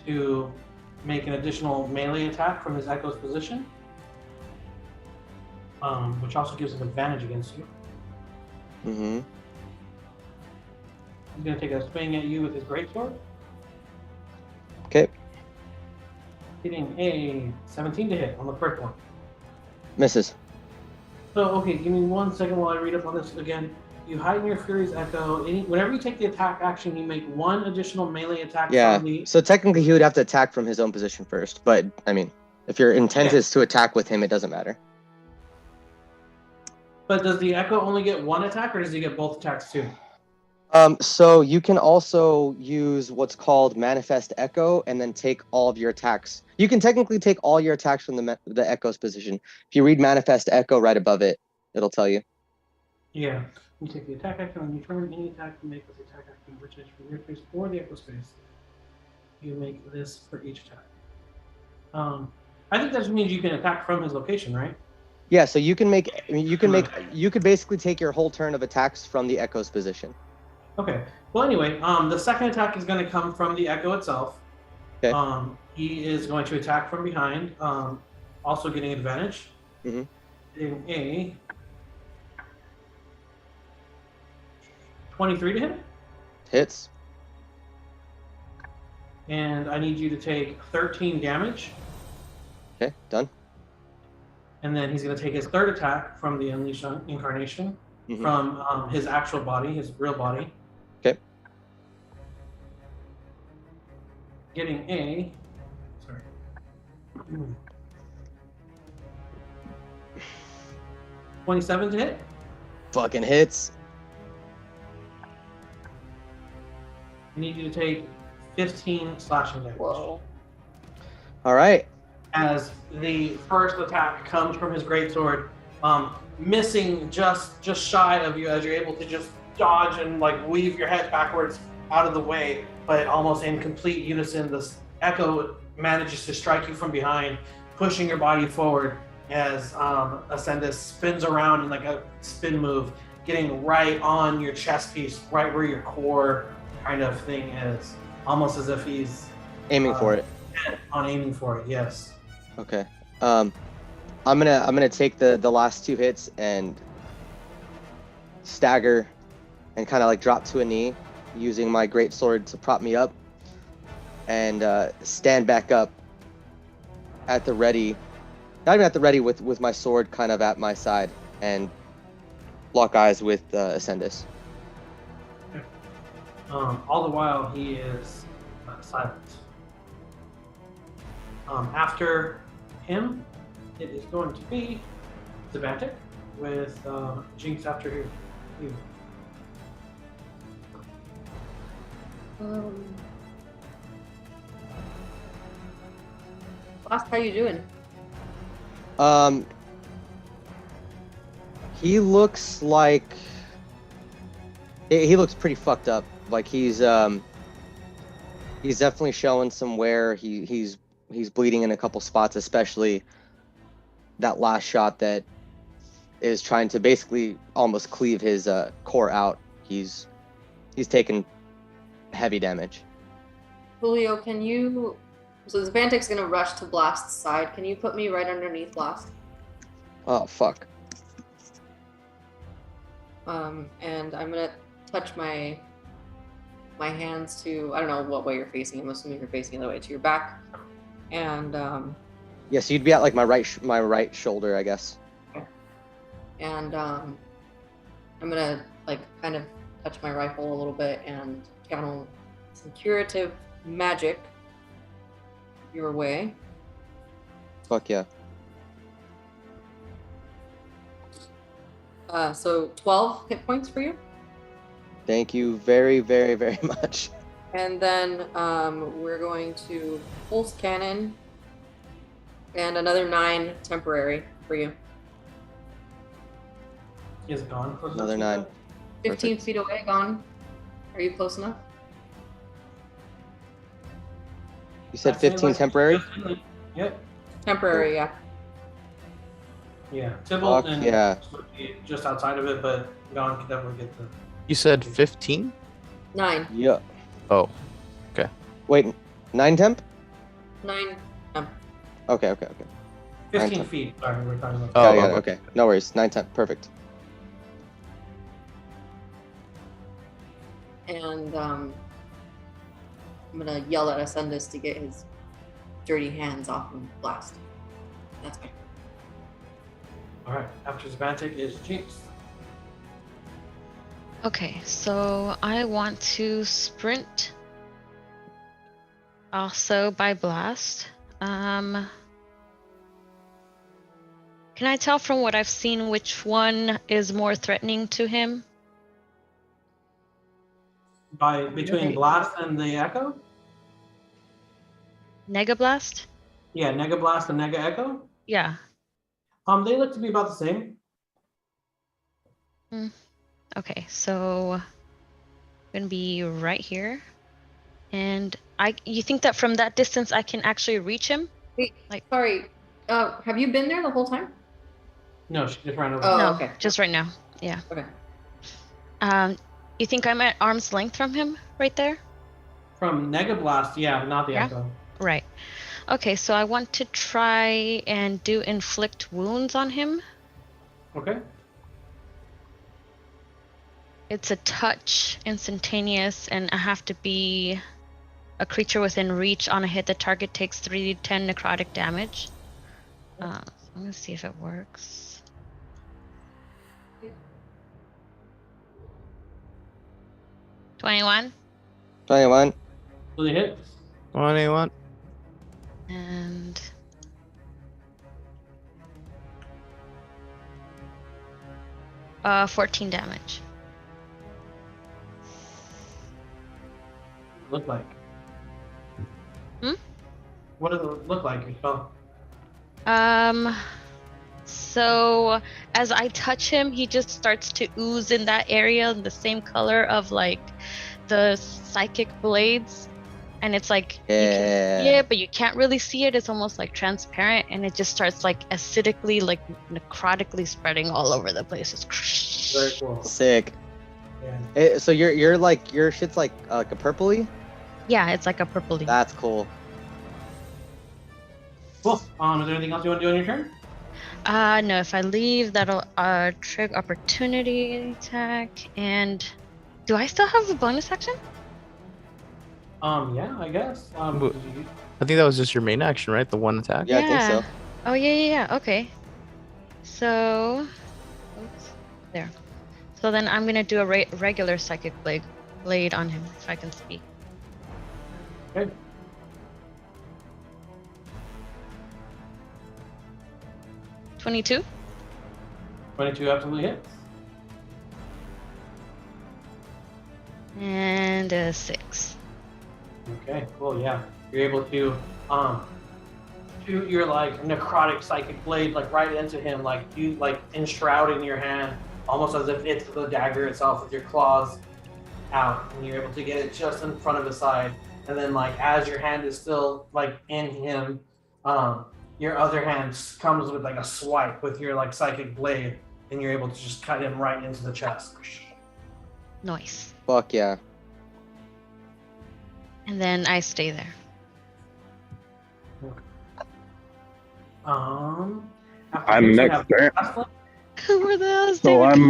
[SPEAKER 8] to make an additional melee attack from his echo's position, which also gives him advantage against you.
[SPEAKER 1] Mm-hmm.
[SPEAKER 8] He's going to take a swing at you with his greatsword.
[SPEAKER 1] Okay.
[SPEAKER 8] Hitting a 17 to hit on the first one.
[SPEAKER 1] Misses.
[SPEAKER 8] So, okay, give me 1 second while I read up on this again. You heighten your Fury's Echo. Whenever you take the attack action, you make 1 additional melee attack
[SPEAKER 1] Yeah.
[SPEAKER 8] from the...
[SPEAKER 1] So technically he would have to attack from his own position first, but I mean, if your intent
[SPEAKER 8] Yeah.
[SPEAKER 1] is to attack with him, it doesn't matter.
[SPEAKER 8] But does the Echo only get 1 attack, or does he get both attacks too?
[SPEAKER 1] So you can also use what's called Manifest Echo and then take all of your attacks. You can technically take all your attacks from the Echo's position. If you read Manifest Echo right above it, it'll tell you.
[SPEAKER 8] Yeah. You take the attack action and you turn any attack you make with the attack action, which is from your space or the Echo space. You make this for each attack. I think that just means you can attack from his location, right?
[SPEAKER 1] Yeah, so you can make, you could basically take your whole turn of attacks from the Echo's position.
[SPEAKER 8] Okay. Well, anyway, the second attack is going to come from the Echo itself.
[SPEAKER 1] Okay.
[SPEAKER 8] He is going to attack from behind, also getting advantage.
[SPEAKER 1] Mm-hmm.
[SPEAKER 8] Getting a 23 to hit.
[SPEAKER 1] Hits.
[SPEAKER 8] And I need you to take 13 damage.
[SPEAKER 1] Okay, done.
[SPEAKER 8] And then he's going to take his third attack from the Unleashed Incarnation, from his actual body, his real body.
[SPEAKER 1] Okay.
[SPEAKER 8] Getting a... Sorry. 27 to hit.
[SPEAKER 1] Fucking hits.
[SPEAKER 8] I need you to take 15 slashing damage.
[SPEAKER 5] Whoa.
[SPEAKER 1] All right.
[SPEAKER 8] As the first attack comes from his greatsword, missing just shy of you as you're able to just dodge and like weave your head backwards out of the way, but almost in complete unison, this Echo manages to strike you from behind, pushing your body forward as Ascendus spins around in like a spin move, getting right on your chest piece, right where your core kind of thing is, almost as if he's
[SPEAKER 1] Aiming for it.
[SPEAKER 8] Aiming for it, yes.
[SPEAKER 1] Okay. I'm gonna take the last two hits and stagger and kind of like drop to a knee, using my greatsword to prop me up, and stand back up at the ready. Not even at the ready, with my sword kind of at my side, and lock eyes with Ascendus.
[SPEAKER 8] All the while he is silent. After him, it is going to be Zavantic with Jinx after you.
[SPEAKER 5] Blast, how you doing?
[SPEAKER 1] He looks like he looks pretty fucked up. Like he's definitely showing some wear. He's bleeding in a couple spots, especially that last shot that is trying to basically almost cleave his core out. He's taken heavy damage.
[SPEAKER 5] Julio, can you... So Zavantic's gonna rush to Blast's side. Can you put me right underneath Blast?
[SPEAKER 1] Oh, fuck.
[SPEAKER 5] And I'm gonna touch my hands to... I don't know what way you're facing. I'm assuming you're facing the other way, to your back. And
[SPEAKER 1] yeah, so you'd be at like my right shoulder, I guess.
[SPEAKER 5] And I'm gonna like kind of touch my rifle a little bit and channel some curative magic your way.
[SPEAKER 1] Fuck yeah.
[SPEAKER 5] So 12 hit points for you.
[SPEAKER 1] Thank you very, very, very much.
[SPEAKER 5] And then we're going to pulse cannon and another 9 temporary for you.
[SPEAKER 8] Is it gone?
[SPEAKER 1] Another 9.
[SPEAKER 5] 15
[SPEAKER 1] Perfect.
[SPEAKER 5] feet away, gone. Are you close enough?
[SPEAKER 1] You said 15 temporary?
[SPEAKER 8] Yep.
[SPEAKER 5] Temporary, yeah.
[SPEAKER 8] Yeah. Tybalt
[SPEAKER 1] Fuck
[SPEAKER 8] and
[SPEAKER 1] yeah.
[SPEAKER 8] just outside of it, but Gone can definitely get the...
[SPEAKER 2] You said 15?
[SPEAKER 5] 9.
[SPEAKER 1] Yeah.
[SPEAKER 2] Oh.
[SPEAKER 1] Wait, 9 temp?
[SPEAKER 5] 9.
[SPEAKER 1] Okay.
[SPEAKER 8] 15
[SPEAKER 1] 9
[SPEAKER 8] feet. Sorry, we're talking about.
[SPEAKER 2] Oh,
[SPEAKER 1] Got it, okay. No worries. 9 temp. Perfect.
[SPEAKER 5] And I'm gonna yell at Ascendus to get his dirty hands off of Blast. That's me.
[SPEAKER 8] All right. After Zavantic is Jinx.
[SPEAKER 6] Okay, so I want to sprint also by Blast. Can I tell from what I've seen which one is more threatening to him?
[SPEAKER 8] Between Blast and the Echo?
[SPEAKER 6] Nega Blast?
[SPEAKER 8] Yeah, Nega Blast and Nega Echo?
[SPEAKER 6] Yeah.
[SPEAKER 8] They look to be about the same.
[SPEAKER 6] Okay, so I'm gonna be right here. And you think that from that distance I can actually reach him?
[SPEAKER 5] Wait,
[SPEAKER 6] Like-
[SPEAKER 5] sorry. Have you been there the whole time?
[SPEAKER 8] No, she just ran over.
[SPEAKER 5] Oh,
[SPEAKER 6] no,
[SPEAKER 5] okay.
[SPEAKER 6] just right now. Yeah.
[SPEAKER 5] Okay.
[SPEAKER 6] You think I'm at arm's length from him right there?
[SPEAKER 8] From Negablast, yeah, not the
[SPEAKER 6] Yeah.
[SPEAKER 8] Echo.
[SPEAKER 6] Right. Okay, so I want to try and do inflict wounds on him.
[SPEAKER 8] Okay.
[SPEAKER 6] It's a touch, instantaneous, and I have to be a creature within reach. On a hit, the target takes 3d10 necrotic damage. I'm gonna see if it works.
[SPEAKER 5] Yeah.
[SPEAKER 6] 21
[SPEAKER 1] 21.
[SPEAKER 8] So they hit.
[SPEAKER 2] 21.
[SPEAKER 6] and 14 damage.
[SPEAKER 8] Look like.
[SPEAKER 6] Hmm?
[SPEAKER 8] What does it look like? You spell?
[SPEAKER 6] So as I touch him, he just starts to ooze in that area, the same color of like the psychic blades, and it's like you can see
[SPEAKER 1] Yeah.
[SPEAKER 6] it, but you can't really see it. It's almost like transparent, and it just starts like acidically, like necrotically spreading all over the place. It's
[SPEAKER 8] Very cool.
[SPEAKER 1] Sick.
[SPEAKER 8] Yeah.
[SPEAKER 1] So you're like your shit's like a purpley.
[SPEAKER 6] yeah, it's like a purpley.
[SPEAKER 1] That's cool.
[SPEAKER 8] Cool. Is there anything else you want to do on your turn?
[SPEAKER 6] No, if I leave, that'll trigger opportunity attack. And do I still have a bonus action?
[SPEAKER 8] Yeah, I guess.
[SPEAKER 2] Wh- I think that was just your main action, right? The one attack.
[SPEAKER 1] Yeah, I think so.
[SPEAKER 6] Oh yeah. Okay. So, oops, there. So then I'm gonna do a regular psychic blade on him if I can speak.
[SPEAKER 8] Okay.
[SPEAKER 6] 22
[SPEAKER 8] 22 absolutely hits.
[SPEAKER 6] and a 6.
[SPEAKER 8] Okay, cool, yeah. You're able to shoot your like necrotic psychic blade like right into him, like you like enshrouding your hand, almost as if it's the dagger itself with your claws out, and you're able to get it just in front of his side. And then like as your hand is still like in him, your other hand comes with like a swipe with your like psychic blade, and you're able to just cut him right into the chest.
[SPEAKER 6] Nice.
[SPEAKER 1] Fuck yeah.
[SPEAKER 6] And then I stay there.
[SPEAKER 8] After
[SPEAKER 10] I'm
[SPEAKER 8] this, we
[SPEAKER 10] next
[SPEAKER 8] have
[SPEAKER 10] turn.
[SPEAKER 8] Aslan.
[SPEAKER 6] Where the hell is
[SPEAKER 10] So
[SPEAKER 6] Derek?
[SPEAKER 10] I'm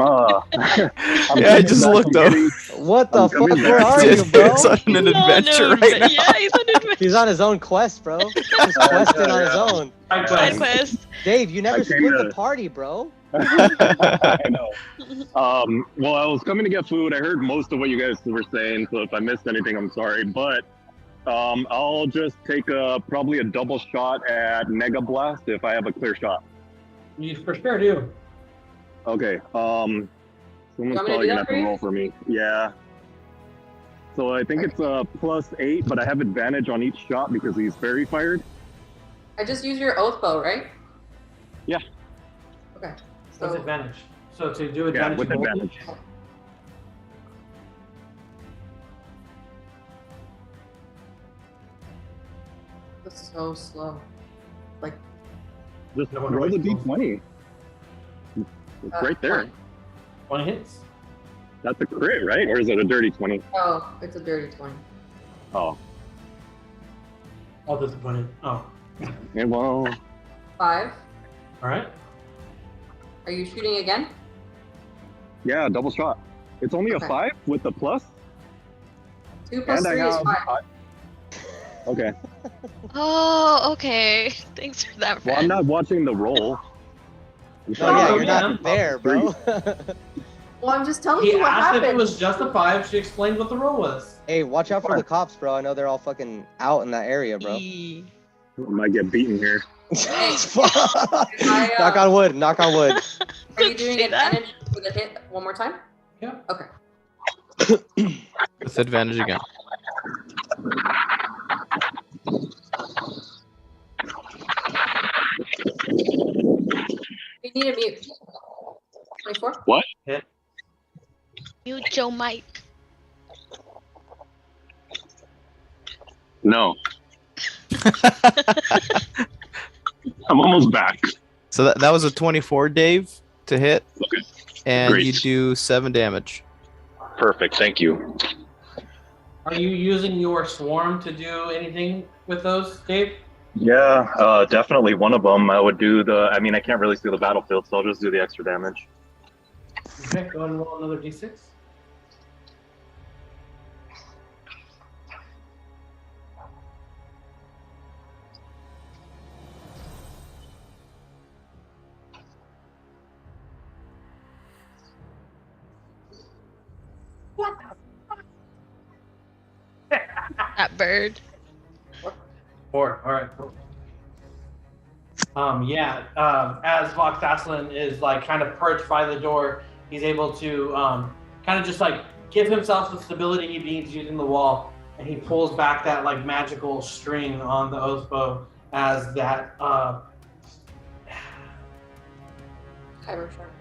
[SPEAKER 2] Yeah, I just looked up.
[SPEAKER 1] What the
[SPEAKER 10] I'm
[SPEAKER 1] fuck?
[SPEAKER 10] coming
[SPEAKER 1] Where
[SPEAKER 10] back.
[SPEAKER 1] are you, bro?
[SPEAKER 2] It's on an adventure right now.
[SPEAKER 6] Yeah, he's on adventure.
[SPEAKER 1] He's on his own quest, bro. He's questing on his own.
[SPEAKER 8] Side
[SPEAKER 6] Side
[SPEAKER 8] quest.
[SPEAKER 6] quest.
[SPEAKER 1] Dave, you never
[SPEAKER 10] I came
[SPEAKER 1] split
[SPEAKER 10] to-
[SPEAKER 1] the party, bro.
[SPEAKER 10] I know. Well, I was coming to get food. I heard most of what you guys were saying, so if I missed anything, I'm sorry. But I'll just take probably a double shot at Mega Blast if I have a clear shot.
[SPEAKER 8] You for sure do.
[SPEAKER 10] Okay. Someone's
[SPEAKER 5] want me to
[SPEAKER 10] probably
[SPEAKER 5] do
[SPEAKER 10] gonna
[SPEAKER 5] that
[SPEAKER 10] have
[SPEAKER 5] for
[SPEAKER 10] to
[SPEAKER 5] you?
[SPEAKER 10] roll for me. Yeah. So I think it's +8, but I have advantage on each shot because he's fairy fired.
[SPEAKER 5] I just use your oath bow, right?
[SPEAKER 10] Yeah.
[SPEAKER 5] Okay.
[SPEAKER 8] With
[SPEAKER 5] So
[SPEAKER 8] advantage. So to do
[SPEAKER 10] Yeah,
[SPEAKER 8] advantage.
[SPEAKER 10] with
[SPEAKER 8] roll-
[SPEAKER 10] advantage.
[SPEAKER 5] this is so slow. Like
[SPEAKER 10] Just
[SPEAKER 8] No wonder
[SPEAKER 10] roll the
[SPEAKER 8] why it's
[SPEAKER 10] d20. It's right there.
[SPEAKER 8] 20 hits.
[SPEAKER 10] That's a crit, right? Or is it a dirty 20?
[SPEAKER 5] Oh, it's a dirty 20.
[SPEAKER 10] Oh.
[SPEAKER 8] All disappointed. Oh.
[SPEAKER 10] Yeah, well,
[SPEAKER 5] 5.
[SPEAKER 8] All right.
[SPEAKER 5] Are you shooting again?
[SPEAKER 10] yeah, double shot. It's only
[SPEAKER 5] Okay.
[SPEAKER 10] a 5 with the plus.
[SPEAKER 5] 2 plus
[SPEAKER 10] And I
[SPEAKER 5] 3 is
[SPEAKER 10] have.
[SPEAKER 5] 5.
[SPEAKER 10] Okay.
[SPEAKER 6] Oh, okay. Thanks for that,
[SPEAKER 10] Well, I'm
[SPEAKER 6] friend.
[SPEAKER 10] not watching the roll.
[SPEAKER 1] Oh yeah,
[SPEAKER 8] Oh,
[SPEAKER 1] you're
[SPEAKER 8] yeah.
[SPEAKER 1] not there, bro.
[SPEAKER 5] Well, I'm just telling
[SPEAKER 8] He
[SPEAKER 5] you what
[SPEAKER 8] asked
[SPEAKER 5] happened.
[SPEAKER 8] if it was just a 5. She explained what the roll was.
[SPEAKER 1] Hey, watch out for the cops, bro. I know they're all fucking out in that area, bro.
[SPEAKER 6] E-
[SPEAKER 10] I might get beaten here.
[SPEAKER 1] Fuck.
[SPEAKER 5] I,
[SPEAKER 1] Knock on wood. Knock on wood.
[SPEAKER 5] Are you doing
[SPEAKER 6] Say that?
[SPEAKER 5] advantage for the hit one more time?
[SPEAKER 8] Yeah.
[SPEAKER 5] Okay.
[SPEAKER 2] With advantage again.
[SPEAKER 5] You need a mute. 24?
[SPEAKER 6] Mute Joe Mike.
[SPEAKER 10] No. I'm almost back.
[SPEAKER 2] So that was a 24, Dave, to hit.
[SPEAKER 10] Okay.
[SPEAKER 2] And
[SPEAKER 10] Great.
[SPEAKER 2] you do 7 damage.
[SPEAKER 10] Perfect. Thank you.
[SPEAKER 8] Are you using your swarm to do anything with those, Dave?
[SPEAKER 10] Yeah, definitely one of them. I would do the. I mean, I can't really see the battlefield, so I'll just do the extra damage.
[SPEAKER 8] Okay, go ahead and roll another d6.
[SPEAKER 6] That bird.
[SPEAKER 8] 4. All right. Cool. As Vox Aslan is like kind of perched by the door, he's able to kind of just like give himself the stability he needs using the wall, and he pulls back that like magical string on the oath bow as that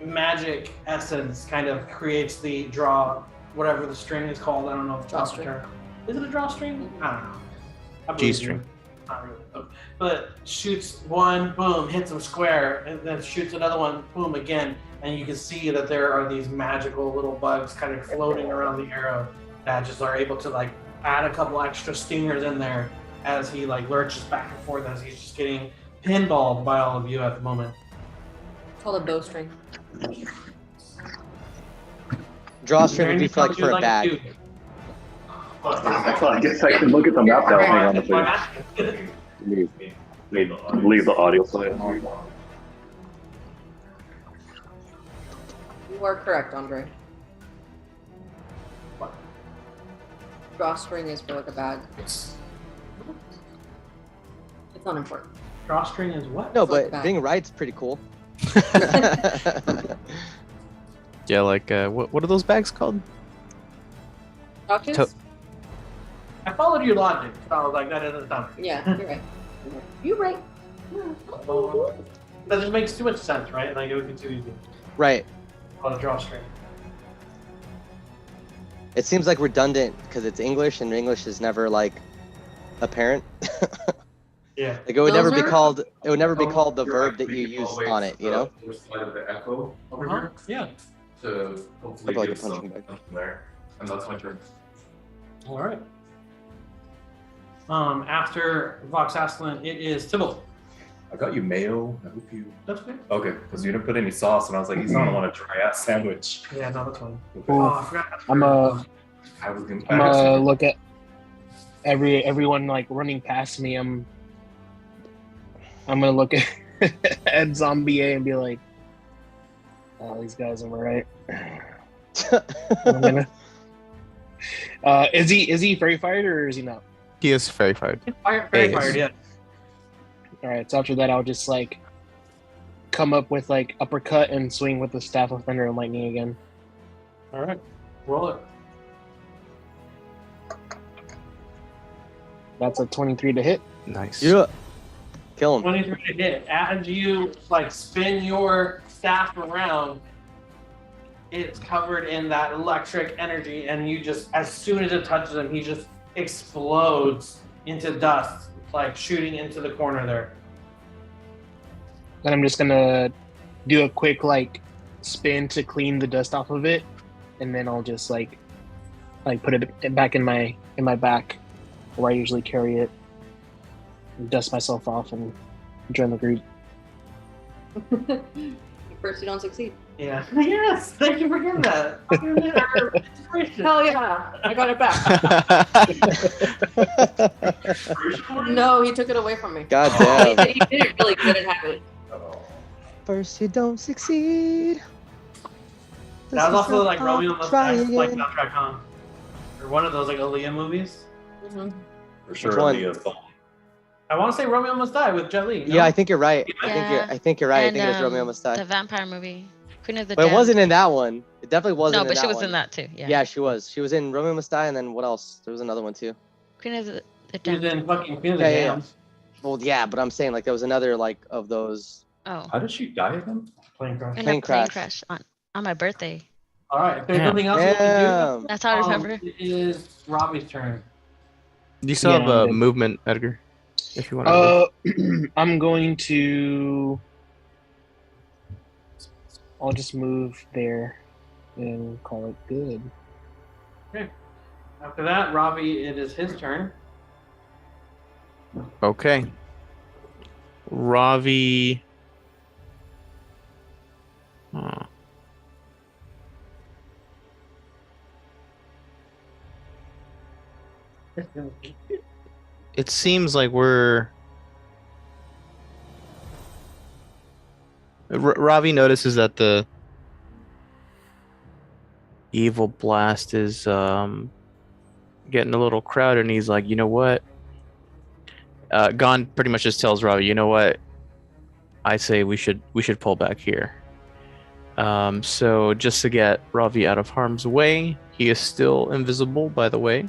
[SPEAKER 8] magic essence kind of creates the draw, whatever the string is called. I don't know if it's
[SPEAKER 5] Drawstring.
[SPEAKER 8] term. Is it a drawstring? I don't know. I believe
[SPEAKER 2] G-string.
[SPEAKER 8] you. Not really. But shoots one, boom, hits him square, and then shoots another one, boom, again. And you can see that there are these magical little bugs kind of floating around the arrow that just are able to like add a couple extra stingers in there as he like lurches back and forth as he's just getting pinballed by all of you at the moment.
[SPEAKER 5] It's called a bowstring.
[SPEAKER 1] Drawstring would be for like for a bag.
[SPEAKER 10] I guess I can look at the map now. Hang on a second. Leave the audio play.
[SPEAKER 5] You are correct, Andre.
[SPEAKER 8] What?
[SPEAKER 5] Drawstring is for like a bag. It's unimportant.
[SPEAKER 8] Drawstring is what?
[SPEAKER 1] No,
[SPEAKER 5] It's like
[SPEAKER 1] but
[SPEAKER 5] that.
[SPEAKER 1] being right's pretty cool.
[SPEAKER 2] Yeah, like, what are those bags called?
[SPEAKER 5] Doctors?
[SPEAKER 2] To-
[SPEAKER 8] I followed your logic, so I was like, that doesn't sound right.
[SPEAKER 5] Yeah, you're right. You're right.
[SPEAKER 8] That just makes too much sense, right? Like, it would be too easy.
[SPEAKER 1] Right.
[SPEAKER 8] On a drawstring.
[SPEAKER 1] It seems like redundant because it's English, and English is never like apparent.
[SPEAKER 8] Yeah.
[SPEAKER 1] Like it would never be
[SPEAKER 5] Those are-
[SPEAKER 1] called. It would never be
[SPEAKER 7] Oh,
[SPEAKER 1] called the
[SPEAKER 7] you're
[SPEAKER 1] verb that
[SPEAKER 7] actually
[SPEAKER 1] you use
[SPEAKER 7] always
[SPEAKER 1] on it. You know.
[SPEAKER 7] the first side of the echo over
[SPEAKER 8] Uh-huh.
[SPEAKER 7] here
[SPEAKER 8] Yeah.
[SPEAKER 7] to hopefully
[SPEAKER 1] Like a
[SPEAKER 7] get some
[SPEAKER 1] punching bag.
[SPEAKER 7] from there. And that's my turn.
[SPEAKER 8] All right. After Vox Aslan, it is Tybalt.
[SPEAKER 7] I got you mayo. I hope you.
[SPEAKER 8] That's okay.
[SPEAKER 7] Okay, because you didn't put any sauce, and I was like, he's not gonna want a dry ass sandwich.
[SPEAKER 8] Yeah, no, that's fine.
[SPEAKER 7] Okay.
[SPEAKER 8] Oh, I forgot.
[SPEAKER 9] I'm
[SPEAKER 7] I was gonna.
[SPEAKER 9] gonna look at everyone like running past me. I'm gonna look at at Zombie A and be like, "Oh, these guys, am I right?" I'm gonna, is he fairy fired or is he not?
[SPEAKER 2] He is very fired.
[SPEAKER 8] Very
[SPEAKER 2] Yes.
[SPEAKER 8] fired, yeah.
[SPEAKER 9] All right, so after that, I'll just like come up with like uppercut and swing with the staff of thunder and lightning again.
[SPEAKER 8] All right. Roll it.
[SPEAKER 9] That's a 23 to hit.
[SPEAKER 2] Nice.
[SPEAKER 1] Yeah. Kill him.
[SPEAKER 8] 23 to hit. As you like spin your staff around, it's covered in that electric energy, and you just, as soon as it touches him, he just explodes into dust, like shooting into the corner there.
[SPEAKER 9] Then I'm just gonna do a quick like spin to clean the dust off of it, and then I'll just like put it back in my back where I usually carry it, and dust myself off and join the group.
[SPEAKER 5] First, you don't succeed.
[SPEAKER 8] Yeah. Yes. Thank you for giving that. Inspiration.
[SPEAKER 5] Hell yeah! I got it back. No, he took it away from me.
[SPEAKER 1] God
[SPEAKER 5] He
[SPEAKER 1] damn.
[SPEAKER 5] did it really good at habit.
[SPEAKER 1] First you don't succeed.
[SPEAKER 8] That was also like
[SPEAKER 1] I'll
[SPEAKER 8] Romeo Must
[SPEAKER 1] try
[SPEAKER 8] Die, like
[SPEAKER 1] again.
[SPEAKER 8] soundtrack, huh? Or one of those like Aaliyah movies.
[SPEAKER 5] Mm-hmm.
[SPEAKER 7] For sure,
[SPEAKER 1] one?
[SPEAKER 7] Leah's gone.
[SPEAKER 8] I want to say Romeo Must Die with Jet Li. No?
[SPEAKER 1] Yeah, I think you're right.
[SPEAKER 6] Yeah.
[SPEAKER 1] I think you're right. I
[SPEAKER 6] And,
[SPEAKER 1] think it was Romeo Must Die.
[SPEAKER 6] The vampire movie, Queen of the
[SPEAKER 1] But it
[SPEAKER 6] Damned.
[SPEAKER 1] wasn't in that one. It definitely wasn't.
[SPEAKER 6] No,
[SPEAKER 1] in
[SPEAKER 6] but she
[SPEAKER 1] that
[SPEAKER 6] was
[SPEAKER 1] one.
[SPEAKER 6] in that too. Yeah.
[SPEAKER 1] Yeah, she was. She was in Romeo Must Die, and then what else? There was another one too.
[SPEAKER 6] Queen of the
[SPEAKER 8] He was
[SPEAKER 6] Damned.
[SPEAKER 8] in fucking Queen of the
[SPEAKER 1] Yeah, yeah, yeah.
[SPEAKER 8] Damned.
[SPEAKER 1] Well, yeah, but I'm saying like there was another like of those.
[SPEAKER 6] Oh,
[SPEAKER 7] How did she die again?
[SPEAKER 8] Plane crash.
[SPEAKER 6] in
[SPEAKER 1] Plane
[SPEAKER 6] a plane
[SPEAKER 1] crash.
[SPEAKER 6] crash on my birthday.
[SPEAKER 8] All right. If there's
[SPEAKER 2] Yeah.
[SPEAKER 8] nothing else you want to
[SPEAKER 1] Damn.
[SPEAKER 6] That's how I
[SPEAKER 8] do,
[SPEAKER 6] remember.
[SPEAKER 8] it is Robbie's turn.
[SPEAKER 2] You still
[SPEAKER 9] Yeah,
[SPEAKER 2] have
[SPEAKER 9] I'm good.
[SPEAKER 2] movement, Edgar. If you want to.
[SPEAKER 9] I'm going to. I'll just move there and call it good.
[SPEAKER 8] Okay. After that, Ravi, it is his turn.
[SPEAKER 2] Okay. Ravi. Huh. It seems like we're. Ravi notices that the evil blast is getting a little crowded, and he's like, you know what? Gon pretty much just tells Ravi, you know what? I say we should pull back here. So just to get Ravi out of harm's way, he is still invisible, by the way.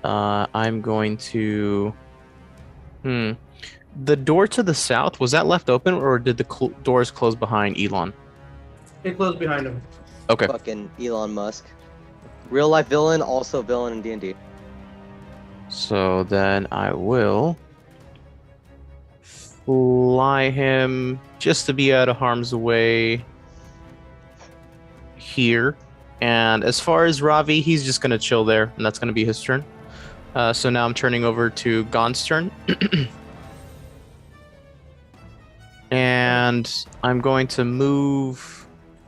[SPEAKER 2] I'm going to. The door to the south, was that left open, or did the doors close behind Elon?
[SPEAKER 8] It closed behind him.
[SPEAKER 2] Okay.
[SPEAKER 1] Fucking Elon Musk. Real life villain, also villain in D&D.
[SPEAKER 2] So then I will fly him just to be out of harm's way here. And as far as Ravi, he's just going to chill there, and that's going to be his turn. So now I'm turning over to Gon's turn. And I'm going to move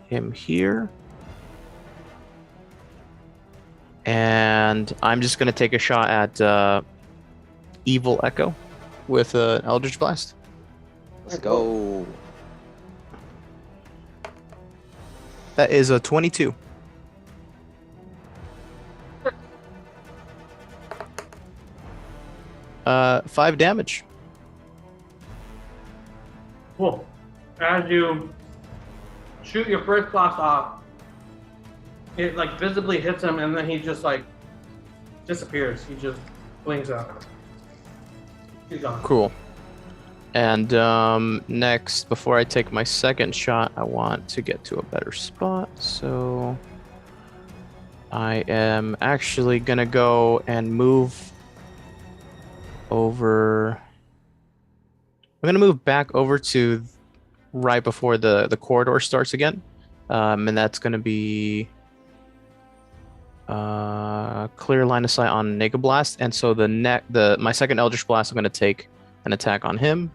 [SPEAKER 2] him here. And I'm just going to take a shot at Evil Echo with an Eldritch Blast.
[SPEAKER 1] Let's go.
[SPEAKER 2] That is a 22. Uh, 5 damage.
[SPEAKER 8] Cool. As you shoot your first blast off, it like visibly hits him, and then he just like disappears. He just blinks out. He's gone.
[SPEAKER 2] Cool. And next, before I take my second shot, I want to get to a better spot. So I am actually gonna go and move over. I'm gonna move back over to right before the corridor starts again, and that's gonna be clear line of sight on Naked Blast. And so my second Eldritch Blast, I'm gonna take an attack on him,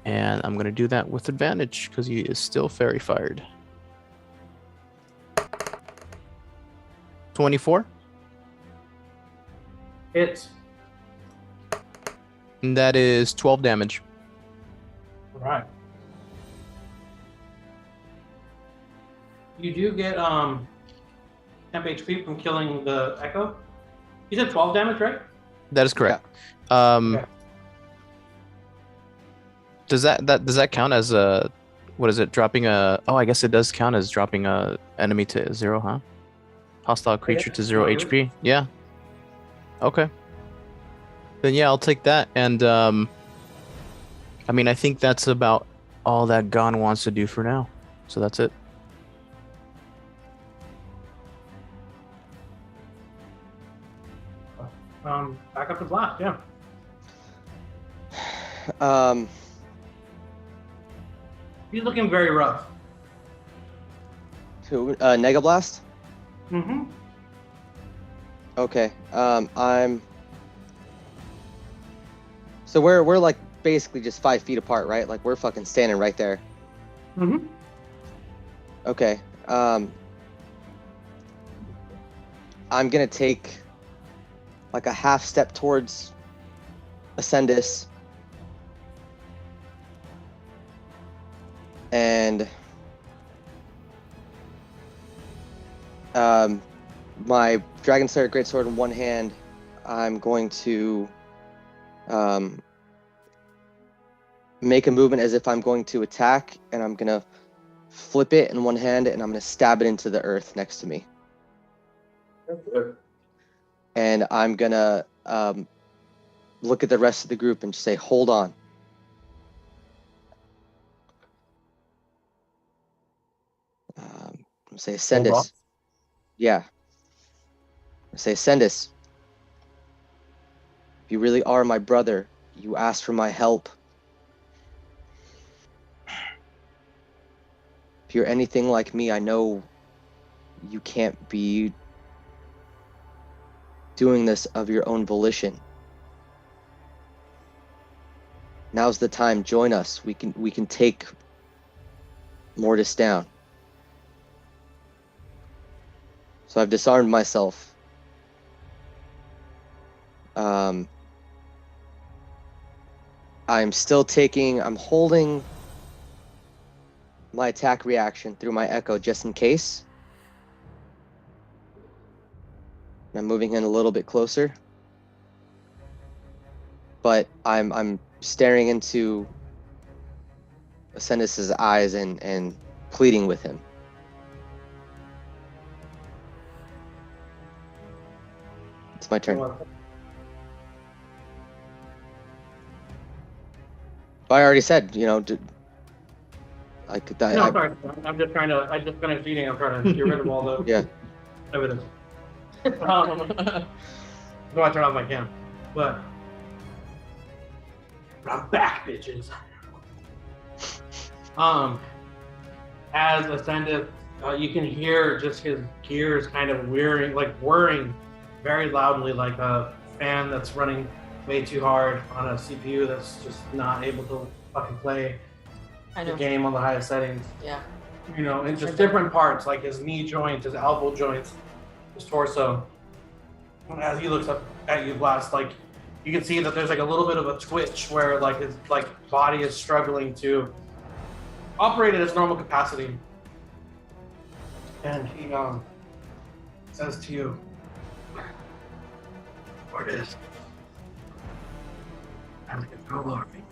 [SPEAKER 2] and I'm gonna do that with advantage because he is still fairy fired. 24.
[SPEAKER 8] Hits.
[SPEAKER 2] And that is 12 damage.
[SPEAKER 8] All right. You do get temp HP from killing the Echo. You said 12 damage, right?
[SPEAKER 2] That is correct.
[SPEAKER 8] Okay.
[SPEAKER 2] Does that count as a, what is it, dropping a, oh, I guess it does count as dropping a enemy to 0, huh? Hostile creature to 0 HP. Yeah. Okay. Then yeah, I'll take that. And I mean, I think that's about all that Gon wants to do for now. So that's it.
[SPEAKER 8] Back up to blast, yeah. He's looking very rough.
[SPEAKER 1] To Nega Blast?
[SPEAKER 8] Mm-hmm.
[SPEAKER 1] Okay. So we're like basically just 5 feet apart, right? Like we're fucking standing right there.
[SPEAKER 8] Mm-hmm.
[SPEAKER 1] Okay. I'm gonna take like a half step towards Ascendus. And my Dragon Slayer Greatsword in one hand, I'm going to make a movement as if I'm going to attack, and I'm gonna flip it in one hand, and I'm gonna stab it into the earth next to me. And I'm gonna look at the rest of the group and just say, "Hold on." Say Ascendus. Yeah. Say Ascendus. If you really are my brother, You asked for my help. If you're anything like me, I know you can't be doing this of your own volition. Now's the time. Join us. We can take Mortis down. So I've disarmed myself. I'm holding my attack reaction through my echo just in case. I'm moving in a little bit closer. But I'm staring into Ascendus's eyes and pleading with him. It's my turn. I already said, I could die.
[SPEAKER 8] No, sorry. I'm just trying to. I just finished eating. I'm trying to get rid of all the
[SPEAKER 1] Yeah.
[SPEAKER 8] evidence. So I turn off my cam. But I'm back, bitches. As Ascendus, you can hear just his gears kind of whirring very loudly, like a fan that's running way too hard on a CPU that's just not able to fucking play the game on the highest settings.
[SPEAKER 5] Yeah.
[SPEAKER 8] In just different parts, like his knee joints, his elbow joints, his torso. And as he looks up at you, Blast, like you can see that there's like a little bit of a twitch where like his body is struggling to operate at its normal capacity. And he says to you, Mortis, have control over me.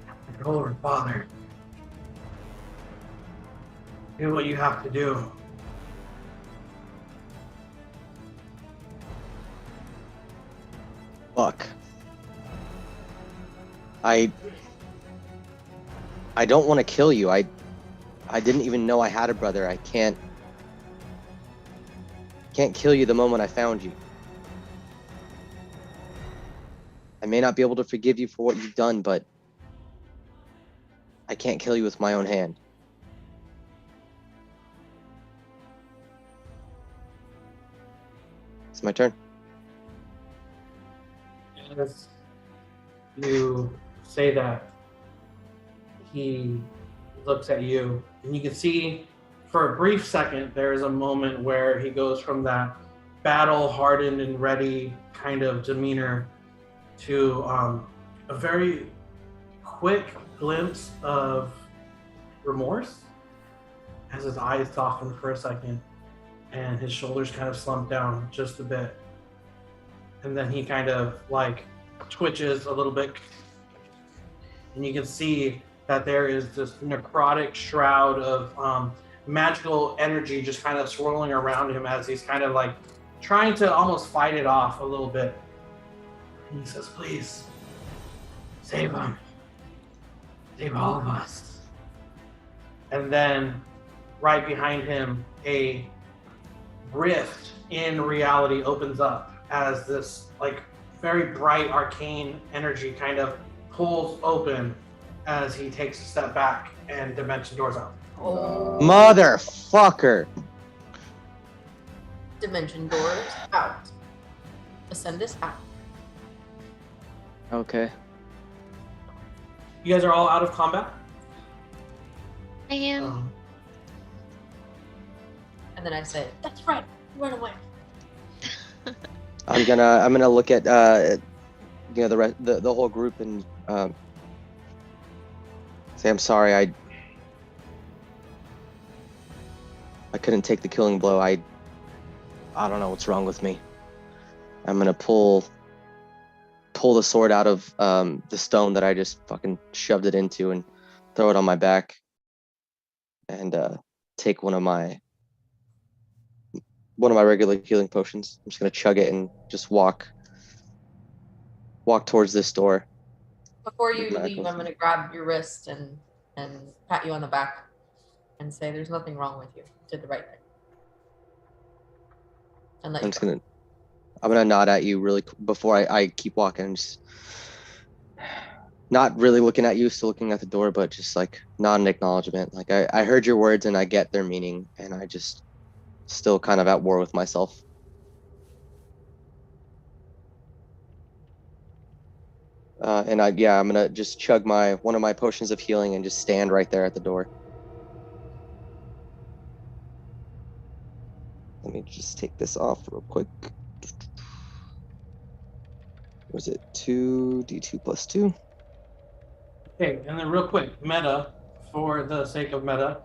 [SPEAKER 8] Have control over Father. Do what you have to do.
[SPEAKER 1] Fuck. I don't want to kill you. I didn't even know I had a brother. I can't kill you the moment I found you. I may not be able to forgive you for what you've done, but I can't kill you with my own hand. It's my turn.
[SPEAKER 8] As you say that, he looks at you, and you can see for a brief second there is a moment where he goes from that battle-hardened and ready kind of demeanor to a very quick glimpse of remorse as his eyes soften for a second and his shoulders kind of slump down just a bit. And then he kind of like twitches a little bit, and you can see that there is this necrotic shroud of magical energy just kind of swirling around him as he's kind of like trying to almost fight it off a little bit. And he says, please, save him. Save all of us. And then right behind him, a rift in reality opens up as this like very bright arcane energy kind of pulls open as he takes a step back and dimension doors out.
[SPEAKER 5] Oh.
[SPEAKER 1] Motherfucker!
[SPEAKER 5] Dimension doors out. Ascendus out.
[SPEAKER 1] Okay.
[SPEAKER 8] You guys are all out of combat?
[SPEAKER 6] I am.
[SPEAKER 5] And then I say, that's right, run away.
[SPEAKER 1] I'm gonna look at the whole group and say I'm sorry. I couldn't take the killing blow. I don't know what's wrong with me. I'm gonna pull the sword out of the stone that I just fucking shoved it into and throw it on my back and take one of my regular healing potions. I'm just gonna chug it and just walk towards this door.
[SPEAKER 5] Before you leave, I'm gonna grab your wrist and pat you on the back and say, "There's nothing wrong with you. You did the right thing." And let
[SPEAKER 1] I'm gonna nod at you really before I keep walking. Just not really looking at you, still looking at the door, but just like not an acknowledgement. Like I heard your words and I get their meaning, and I just still kind of at war with myself. I'm gonna just chug one of my potions of healing and just stand right there at the door. Let me just take this off real quick. Was it 2d2 plus 2?
[SPEAKER 8] Okay, and then real quick, meta, for the sake of meta,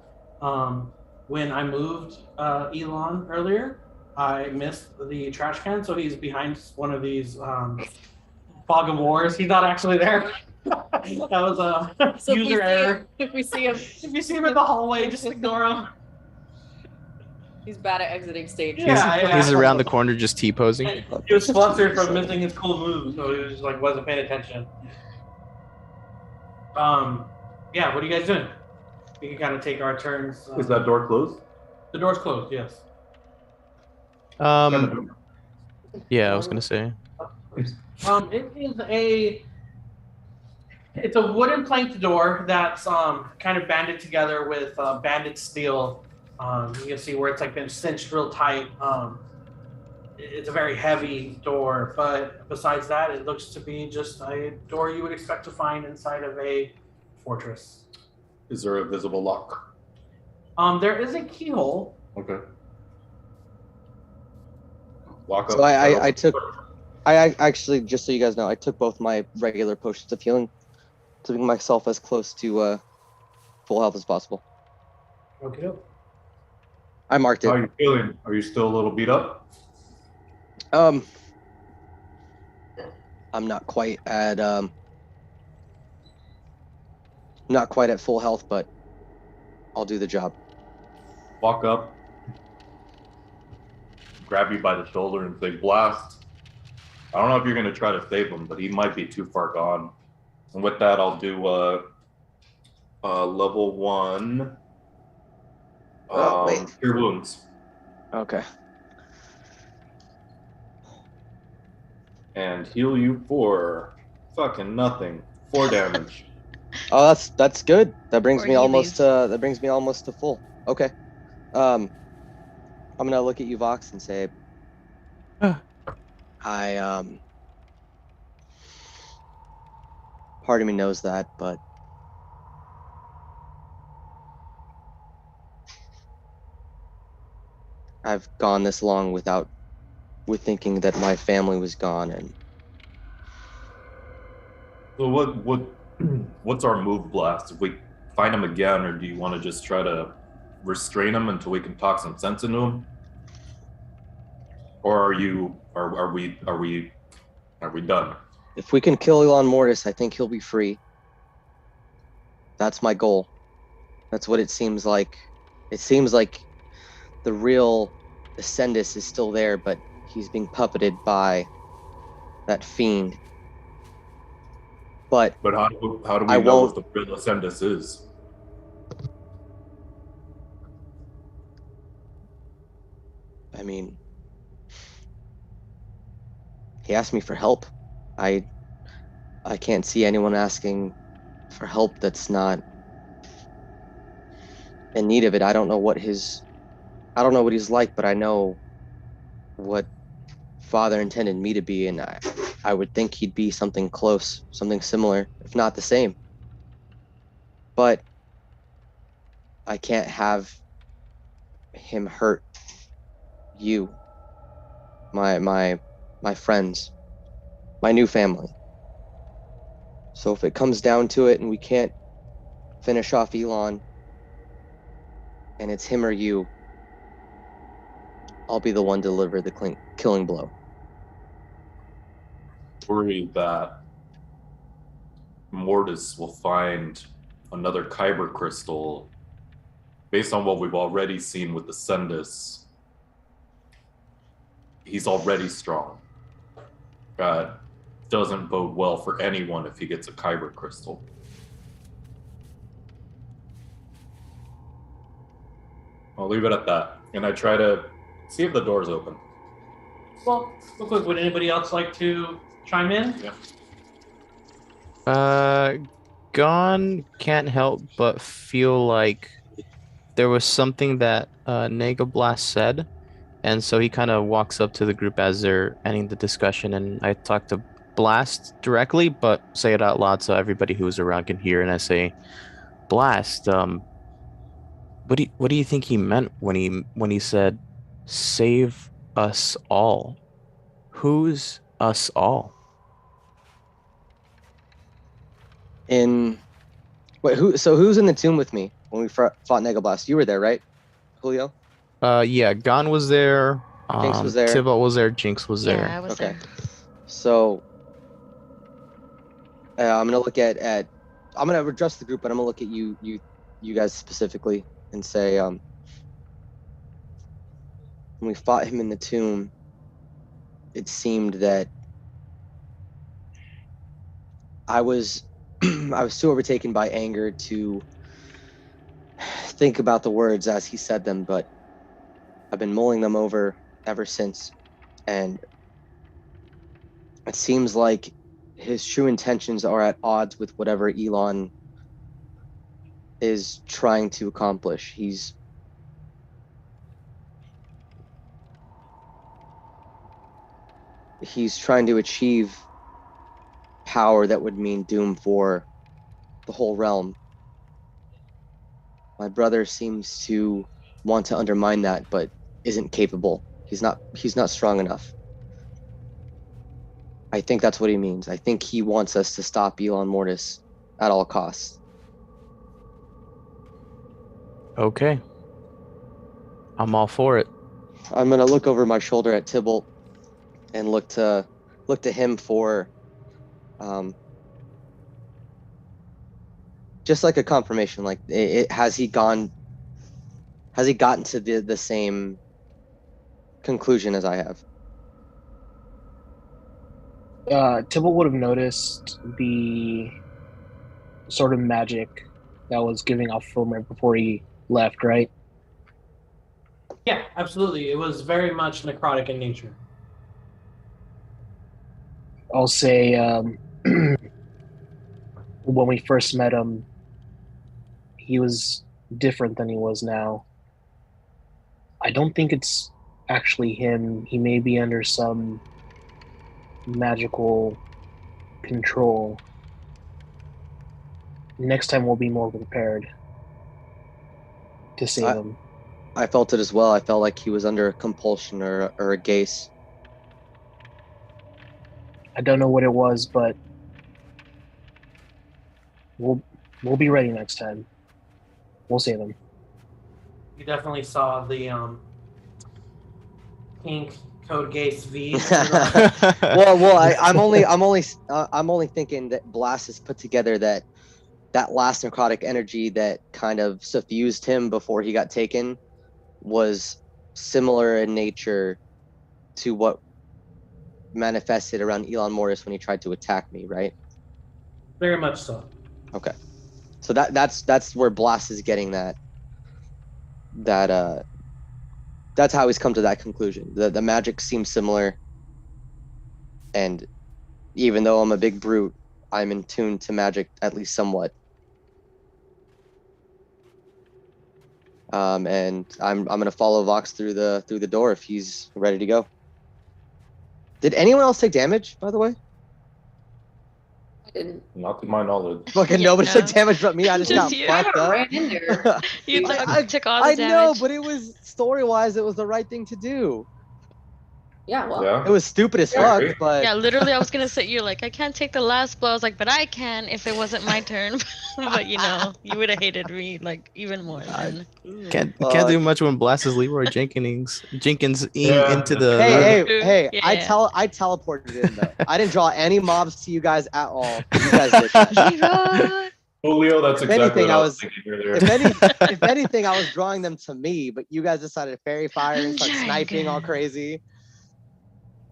[SPEAKER 8] when I moved Elon earlier, I missed the trash can, so he's behind one of these fog of wars. He's not actually there. That was a
[SPEAKER 5] So
[SPEAKER 8] user error.
[SPEAKER 5] If we see him,
[SPEAKER 8] If you see him in the hallway, just ignore him.
[SPEAKER 5] he's bad at exiting stage.
[SPEAKER 2] He's around the corner just T-posing.
[SPEAKER 8] He was flustered from missing his cool move, so he was just like wasn't paying attention. Yeah, what are you guys doing? We can kind of take our turns.
[SPEAKER 4] Is that door closed?
[SPEAKER 8] The door's closed, yes.
[SPEAKER 2] Yeah, I was gonna say.
[SPEAKER 8] It's a wooden planked door that's kind of banded together with banded steel. You can see where it's like been cinched real tight. It's a very heavy door, but besides that, it looks to be just a door you would expect to find inside of a fortress.
[SPEAKER 4] Is there a visible lock?
[SPEAKER 8] There is a keyhole.
[SPEAKER 4] Okay. Walk up.
[SPEAKER 1] So I actually, just so you guys know, I took both my regular potions of healing to bring myself as close to full health as possible.
[SPEAKER 8] Okay.
[SPEAKER 1] I marked it.
[SPEAKER 4] How are you feeling? Are you still a little beat up?
[SPEAKER 1] I'm not quite at full health, but I'll do the job.
[SPEAKER 4] Walk up, grab you by the shoulder and say, blast. I don't know if you're going to try to save him, but he might be too far gone. And with that, I'll do level 1 cure wounds.
[SPEAKER 1] Okay.
[SPEAKER 4] And heal you for fucking nothing. 4 damage.
[SPEAKER 1] Oh, that's good. That brings
[SPEAKER 6] Or
[SPEAKER 1] me almost
[SPEAKER 6] healies.
[SPEAKER 1] to full. Okay. I'm gonna look at you, Vox, and say, part of me knows that, but I've gone this long with thinking that my family was gone, and
[SPEAKER 4] So what's our move, Blast? If we find him again, or do you want to just try to restrain him until we can talk some sense into him? Or are we done?
[SPEAKER 1] if we can kill Elon Mortis, I think he'll be free. That's my goal. That's what it seems like. It seems like the real Ascendus is still there, but he's being puppeted by that fiend. But
[SPEAKER 4] how do we
[SPEAKER 1] I
[SPEAKER 4] know
[SPEAKER 1] won't-
[SPEAKER 4] what the real Ascendus is?
[SPEAKER 1] I mean, he asked me for help. I can't see anyone asking for help that's not in need of it. I don't know what he's like, but I know what Father intended me to be, and I would think he'd be something close, something similar, if not the same. But I can't have him hurt you, my friends, my new family. So if it comes down to it and we can't finish off Elon and it's him or you, I'll be the one to deliver the killing blow.
[SPEAKER 4] Worried that Mortis will find another Kyber crystal based on what we've already seen with the Ascendus. He's already strong. That doesn't bode well for anyone if he gets a Kyber crystal. I'll leave it at that. And I try to see if the door's open.
[SPEAKER 8] Well, real quick, would anybody else like to chime in?
[SPEAKER 2] Gon can't help but feel like there was something that Negablast said, and so he kind of walks up to the group as they're ending the discussion, and I talk to Blast directly, but say it out loud so everybody who's around can hear. And I say, Blast, what do you think he meant when he said, "Save us all"? Who's us all?
[SPEAKER 1] In wait, who's in the tomb with me when we fought Negablast? You were there, right, Julio?
[SPEAKER 2] Yeah, Gon was there.
[SPEAKER 1] Jinx was there.
[SPEAKER 2] Tybalt was there. Jinx was
[SPEAKER 6] Yeah,
[SPEAKER 2] there.
[SPEAKER 6] I was
[SPEAKER 1] Okay.
[SPEAKER 6] there.
[SPEAKER 1] So I'm gonna look at I'm gonna address the group, but I'm gonna look at you guys specifically and say, when we fought him in the tomb, it seemed that I was I was too overtaken by anger to think about the words as he said them, but I've been mulling them over ever since, and it seems like his true intentions are at odds with whatever Elon is trying to accomplish. He's trying to achieve power that would mean doom for the whole realm. My brother seems to want to undermine that, but isn't capable. He's not strong enough. I think that's what he means. I think he wants us to stop Elon Mortis at all costs.
[SPEAKER 2] Okay. I'm all for it.
[SPEAKER 1] I'm gonna look over my shoulder at Tybalt and look to him for just like a confirmation. Like, has he gotten to the same conclusion as I have?
[SPEAKER 9] Tybalt would have noticed the sort of magic that was giving off from right before he left, right?
[SPEAKER 8] Yeah, absolutely. It was very much necrotic in nature.
[SPEAKER 9] I'll say when we first met him, he was different than he was now. I don't think it's actually him. He may be under some magical control. Next time we'll be more prepared to save him.
[SPEAKER 1] I felt it as well. I felt like he was under a compulsion or a gaze.
[SPEAKER 9] I don't know what it was, but we'll be ready next time. We'll save him.
[SPEAKER 8] You definitely saw the pink code gates V.
[SPEAKER 1] I'm only thinking that Blast has put together that last necrotic energy that kind of suffused him before he got taken was similar in nature to what manifested around Elon Mortis when he tried to attack me, right?
[SPEAKER 8] Very much so.
[SPEAKER 1] Okay. So that's where Blast is getting that that's how he's come to that conclusion. The magic seems similar, and even though I'm a big brute, I'm in tune to magic at least somewhat. And I'm gonna follow Vox through the door if he's ready to go. Did anyone else take damage, by the way?
[SPEAKER 5] I didn't.
[SPEAKER 4] Not to my knowledge.
[SPEAKER 1] Fucking
[SPEAKER 6] Yeah,
[SPEAKER 1] nobody
[SPEAKER 6] no.
[SPEAKER 1] took damage but me. I just got
[SPEAKER 6] Just you.
[SPEAKER 1] fucked up.
[SPEAKER 5] Ran in there.
[SPEAKER 6] You
[SPEAKER 1] I
[SPEAKER 6] took all the
[SPEAKER 1] I
[SPEAKER 6] damage.
[SPEAKER 1] know, but it was story-wise, it was the right thing to do.
[SPEAKER 5] Yeah, well,
[SPEAKER 4] Yeah.
[SPEAKER 1] It was stupid as
[SPEAKER 4] I
[SPEAKER 1] fuck,
[SPEAKER 4] agree.
[SPEAKER 1] but
[SPEAKER 6] Yeah, literally, I was gonna say you're like, I can't take the last blow. I was like, but I can if it wasn't my turn. But you would have hated me like even more. Then.
[SPEAKER 2] Can't do
[SPEAKER 1] Fuck.
[SPEAKER 2] much when Blast is Leroy Jenkins
[SPEAKER 4] Yeah.
[SPEAKER 2] into the
[SPEAKER 1] Hey,
[SPEAKER 6] Yeah,
[SPEAKER 1] I
[SPEAKER 6] yeah.
[SPEAKER 1] I teleported in though. I didn't draw any mobs to you guys at all. You guys did that.
[SPEAKER 6] Leroy!
[SPEAKER 4] Julio, that's
[SPEAKER 1] If
[SPEAKER 4] exactly
[SPEAKER 1] anything,
[SPEAKER 4] what
[SPEAKER 1] I
[SPEAKER 4] I was
[SPEAKER 1] was-
[SPEAKER 4] thinking earlier.
[SPEAKER 1] If anything, I was drawing them to me, but you guys decided to fairy fire and start sniping all crazy.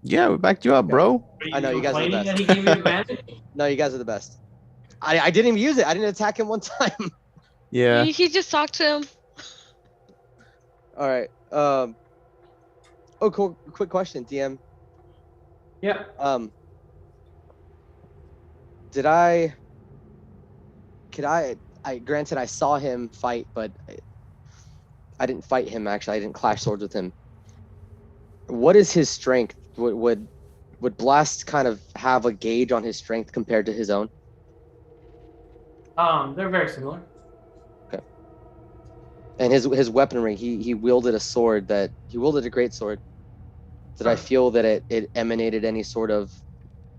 [SPEAKER 2] Yeah, we backed you up, bro.
[SPEAKER 1] I know, you guys are the
[SPEAKER 8] complaining
[SPEAKER 1] best.
[SPEAKER 8] that he gave you advantage?
[SPEAKER 1] No, you guys are the best. I didn't even use it. I didn't attack him one time.
[SPEAKER 2] Yeah.
[SPEAKER 6] He just talked to him.
[SPEAKER 1] All right. Oh, cool. Quick question, DM.
[SPEAKER 8] Yeah.
[SPEAKER 1] Granted, I saw him fight, but I didn't fight him. Actually, I didn't clash swords with him. What is his strength? Would Blast kind of have a gauge on his strength compared to his own?
[SPEAKER 8] They're very similar.
[SPEAKER 1] Okay. And his weaponry, he wielded a great sword. Did I feel that it emanated any sort of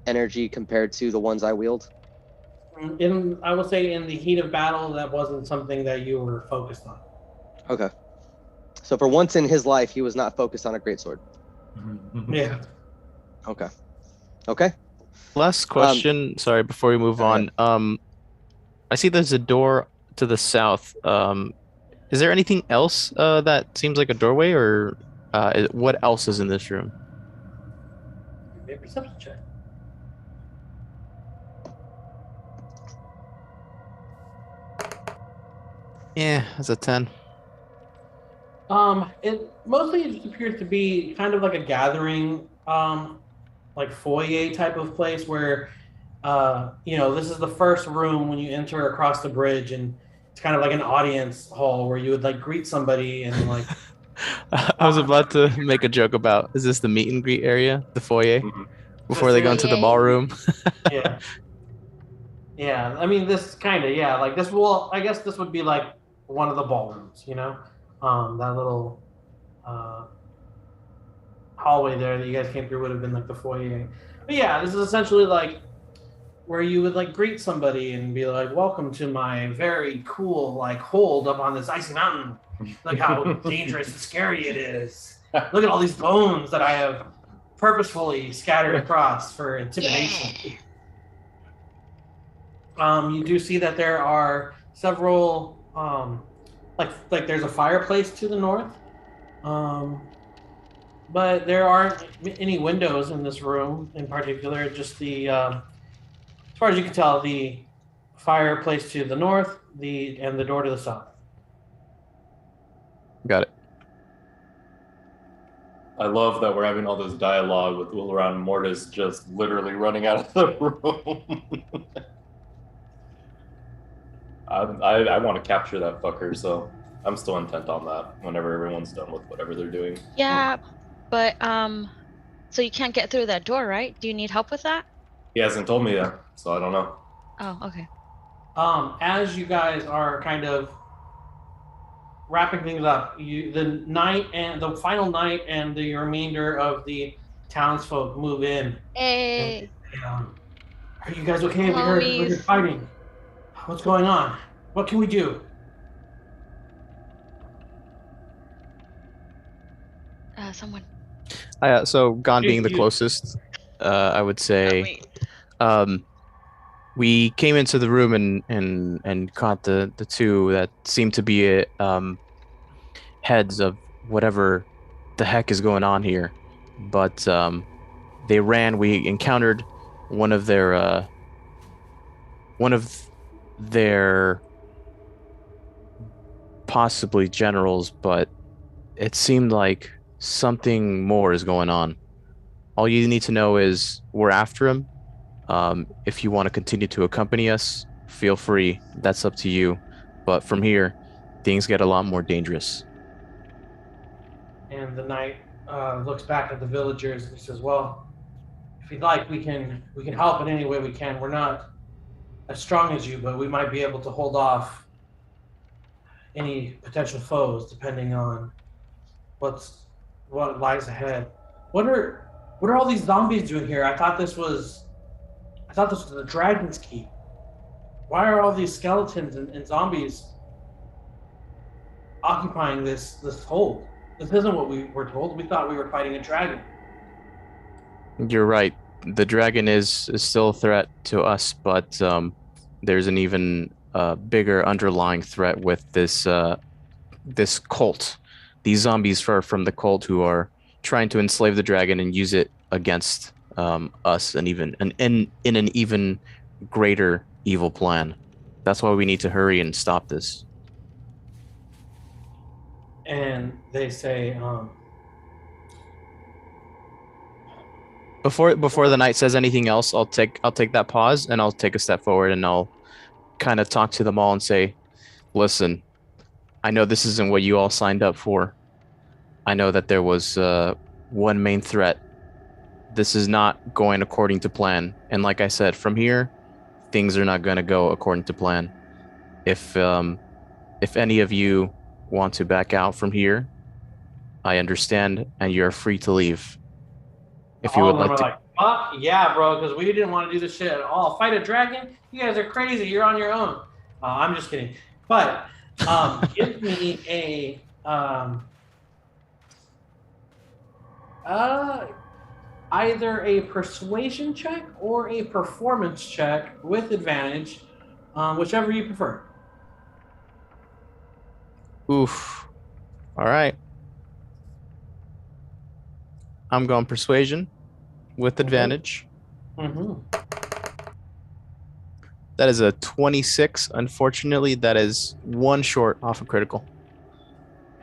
[SPEAKER 1] energy compared to the ones I wield?
[SPEAKER 8] I would say in the heat of battle, that wasn't something that you were focused on.
[SPEAKER 1] Okay. So for once in his life, he was not focused on a greatsword.
[SPEAKER 8] Yeah.
[SPEAKER 1] Okay. Okay.
[SPEAKER 2] Last question. Sorry, before we move on. I see there's a door to the south. Is there anything else that seems like a doorway, or what else is in this room?
[SPEAKER 8] Maybe perception check.
[SPEAKER 2] Yeah, that's a 10.
[SPEAKER 8] It mostly just appears to be kind of like a gathering, like foyer type of place where, this is the first room when you enter across the bridge, and it's kind of like an audience hall where you would like greet somebody and like.
[SPEAKER 2] I was about to make a joke about, is this the meet and greet area, the foyer, before they go into the ballroom?
[SPEAKER 8] Yeah. Yeah, I mean, this kind of, yeah, like this will, I guess this would be like one of the ballrooms, that little hallway there that you guys came through would have been like the foyer. But yeah, this is essentially like where you would like greet somebody and be like, welcome to my very cool like hold up on this icy mountain. Look how dangerous and scary it is. Look at all these bones that I have purposefully scattered across for intimidation. You do see that there are several, like there's a fireplace to the north, but there aren't any windows in this room in particular. Just as far as you can tell, the fireplace to the north, and the door to the south.
[SPEAKER 2] Got it.
[SPEAKER 4] I love that we're having all this dialogue with Ulran and Mortis just literally running out of the room. I want to capture that fucker, so I'm still intent on that whenever everyone's done with whatever they're doing.
[SPEAKER 6] Yeah, but so you can't get through that door, right? Do you need help with that?
[SPEAKER 4] He hasn't told me that, so I don't know.
[SPEAKER 6] Oh, okay.
[SPEAKER 8] As you guys are kind of wrapping things up, the final night and the remainder of the townsfolk move in.
[SPEAKER 6] Hey.
[SPEAKER 8] Are you guys okay? We heard you're fighting. What's going on? What can we do?
[SPEAKER 6] Someone.
[SPEAKER 2] So Gon being the closest, I would say, we came into the room and caught the two that seemed to be heads of whatever the heck is going on here. But they ran. We encountered one of their possibly generals, but it seemed like something more is going on. All you need to know is we're after him. If you want to continue to accompany us, feel free. That's up to you. But from here, things get a lot more dangerous.
[SPEAKER 8] And the knight looks back at the villagers and he says, well, if you'd like, we can help in any way we can. We're not as strong as you, but we might be able to hold off any potential foes depending on what lies ahead. What are all these zombies doing here? I thought this was the Dragon's Keep. Why are all these skeletons and zombies occupying this hold? This isn't what we were told. We thought we were fighting a dragon.
[SPEAKER 2] You're right. The dragon is still a threat to us, but there's an even bigger underlying threat with this cult. These zombies from the cult who are trying to enslave the dragon and use it against us, and even in an even greater evil plan. That's why we need to hurry and stop this.
[SPEAKER 8] And they say,
[SPEAKER 2] Before the knight says anything else, I'll take that pause and I'll take a step forward and I'll kind of talk to them all and say, listen, I know this isn't what you all signed up for. I know that there was one main threat. This is not going according to plan. And like I said, from here, things are not going to go according to plan. If any of you want to back out from here, I understand, and you're free to leave. If you
[SPEAKER 8] All
[SPEAKER 2] would
[SPEAKER 8] of them
[SPEAKER 2] like
[SPEAKER 8] are
[SPEAKER 2] to,
[SPEAKER 8] like, fuck yeah, bro, because we didn't want to do this shit at all. Fight a dragon? You guys are crazy. You're on your own. I'm just kidding. But give me a either a persuasion check or a performance check with advantage, whichever you prefer.
[SPEAKER 2] oof. All right. I'm going persuasion with advantage.
[SPEAKER 8] Mm-hmm.
[SPEAKER 2] That is a 26. Unfortunately, that is one short off a critical.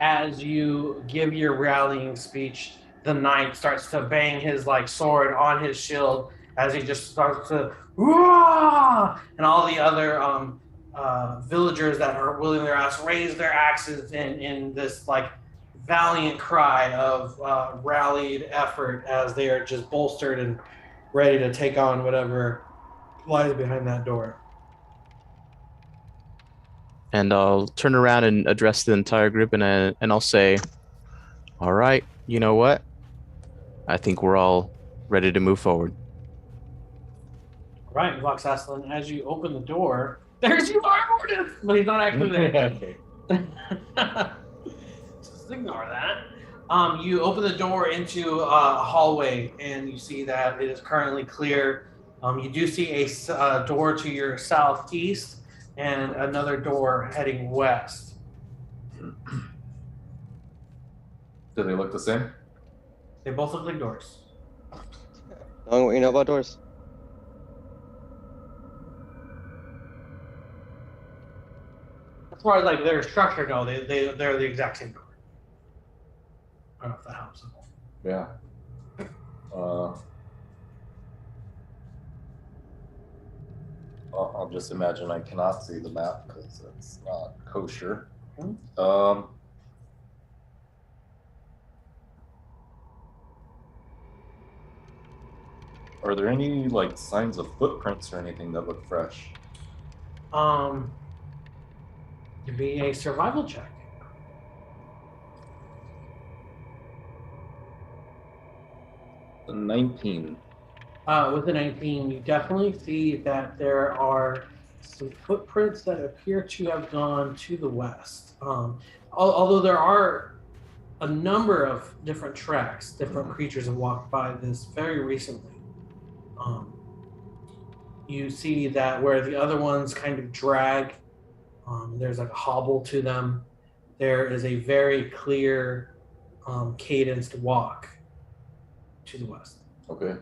[SPEAKER 8] As you give your rallying speech, the knight starts to bang his sword on his shield as he just starts to "Wah!" And all the other villagers that are willing their ass raise their axes in this valiant cry of rallied effort as they are just bolstered and ready to take on whatever lies behind that door.
[SPEAKER 2] And I'll turn around and address the entire group, and I'll say, all right, you know what? I think we're all ready to move forward.
[SPEAKER 8] All right, Vox Aslan, as you open the door, there's you are, Mortis! But he's not actually there. Just ignore that. You open the door into a hallway, and you see that it is currently clear. You do see a door to your southeast and another door heading west.
[SPEAKER 4] Do they look the same?
[SPEAKER 8] They both look like doors.
[SPEAKER 1] Knowing what you know about doors.
[SPEAKER 8] As far as their structure go, they're the exact same door. I don't know if that helps at all.
[SPEAKER 4] Yeah. I'll just imagine I cannot see the map because it's not kosher. Are there any signs of footprints or anything that look fresh?
[SPEAKER 8] It'd be a survival check.
[SPEAKER 4] The 19.
[SPEAKER 8] With the 19, you definitely see that there are some footprints that appear to have gone to the west. Although there are a number of different tracks, different creatures have walked by this very recently. You see that where the other ones kind of drag, there's a hobble to them. There is a very clear cadenced walk to the west.
[SPEAKER 4] Okay.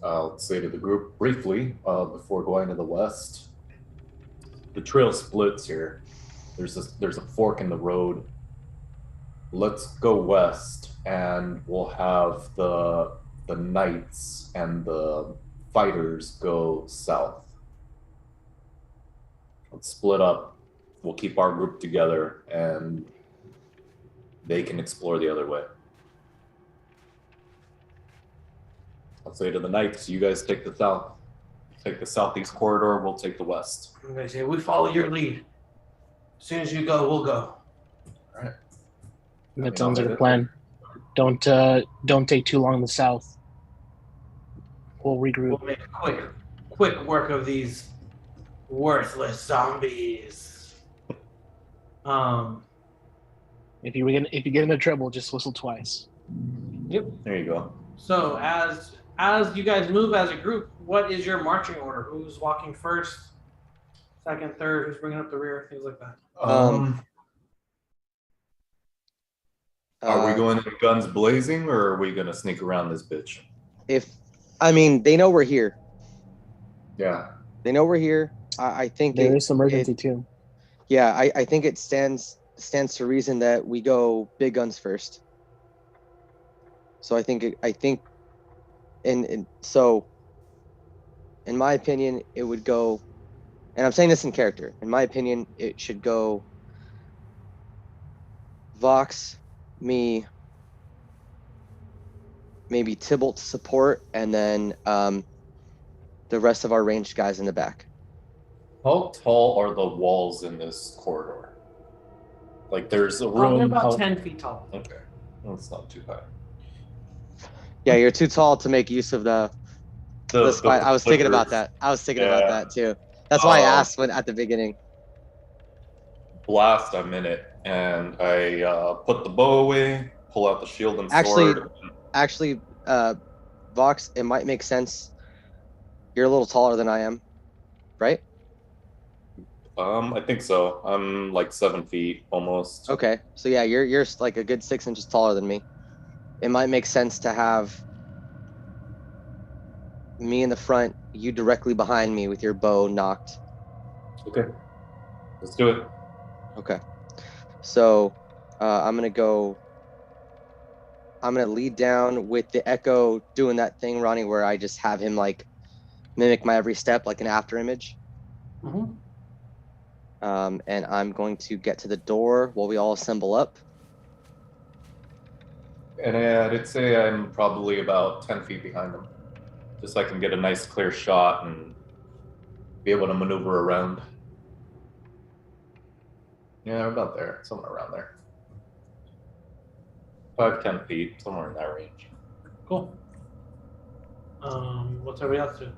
[SPEAKER 4] I'll say to the group briefly before going to the west. The trail splits here. There's a fork in the road. Let's go west, and we'll have the knights and the fighters go south. Let's split up. We'll keep our group together, and they can explore the other way. I'll say to the knights, you guys take the south. Take the southeast corridor, we'll take the west.
[SPEAKER 8] I'm going to say, we follow your lead. As soon as you go, we'll go.
[SPEAKER 4] All right.
[SPEAKER 9] That sounds like a plan. Don't take too long in the south. We'll regroup.
[SPEAKER 8] We'll make quick work of these worthless zombies.
[SPEAKER 9] If you get into trouble, just whistle twice.
[SPEAKER 8] Yep.
[SPEAKER 4] There you go.
[SPEAKER 8] So as you guys move as a group, what is your marching order? Who's walking first, second, third? Who's bringing up the rear? Things like that.
[SPEAKER 4] Are we going in guns blazing, or are we gonna sneak around this bitch?
[SPEAKER 1] They know we're here.
[SPEAKER 4] Yeah.
[SPEAKER 1] They know we're here. I think
[SPEAKER 9] there is emergency too.
[SPEAKER 1] Yeah, I think it stands to reason that we go big guns first. So I think and so, in my opinion, it would go, and I'm saying this in character. In my opinion, it should go Vox, me, maybe Tybalt to support, and then the rest of our ranged guys in the back.
[SPEAKER 4] How tall are the walls in this corridor? Like, there's a
[SPEAKER 8] They're
[SPEAKER 4] room.
[SPEAKER 8] about 10 feet tall.
[SPEAKER 4] Okay, that's not too high.
[SPEAKER 1] Yeah, you're too tall to make use of the spine. I was thinking about that. I was thinking about that too. That's why I asked at the beginning.
[SPEAKER 4] Blast, I'm in it, and I put the bow away, pull out the shield and sword.
[SPEAKER 1] Actually, Vox, it might make sense. You're a little taller than I am, right?
[SPEAKER 4] I think so. I'm like 7 feet almost.
[SPEAKER 1] Okay, so yeah, you're like a good 6 inches taller than me. It might make sense to have me in the front, you directly behind me with your bow knocked.
[SPEAKER 4] Okay, let's do it.
[SPEAKER 1] Okay, so I'm gonna lead down with the echo doing that thing, Ronnie, where I just have him like mimic my every step like an after image.
[SPEAKER 8] Mm-hmm.
[SPEAKER 1] And I'm going to get to the door while we all assemble up.
[SPEAKER 4] And I'd say I'm probably about 10 feet behind them, just so I can get a nice clear shot and be able to maneuver around. Yeah, about there, somewhere around there. 5-10 feet, somewhere in that range.
[SPEAKER 8] Cool. What's everybody else do?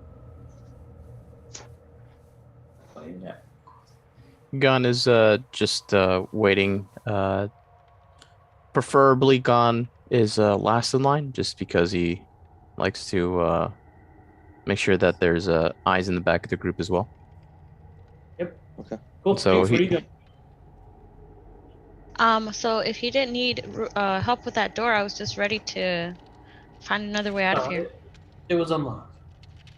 [SPEAKER 4] Yeah.
[SPEAKER 2] Gon is just waiting. Preferably Gon is last in line, just because he likes to make sure that there's eyes in the back of the group as well.
[SPEAKER 8] Yep.
[SPEAKER 1] Okay.
[SPEAKER 8] Cool.
[SPEAKER 2] So
[SPEAKER 8] Jinx, what are you doing?
[SPEAKER 6] So if you didn't need help with that door, I was just ready to find another way out of here.
[SPEAKER 8] It was unlocked.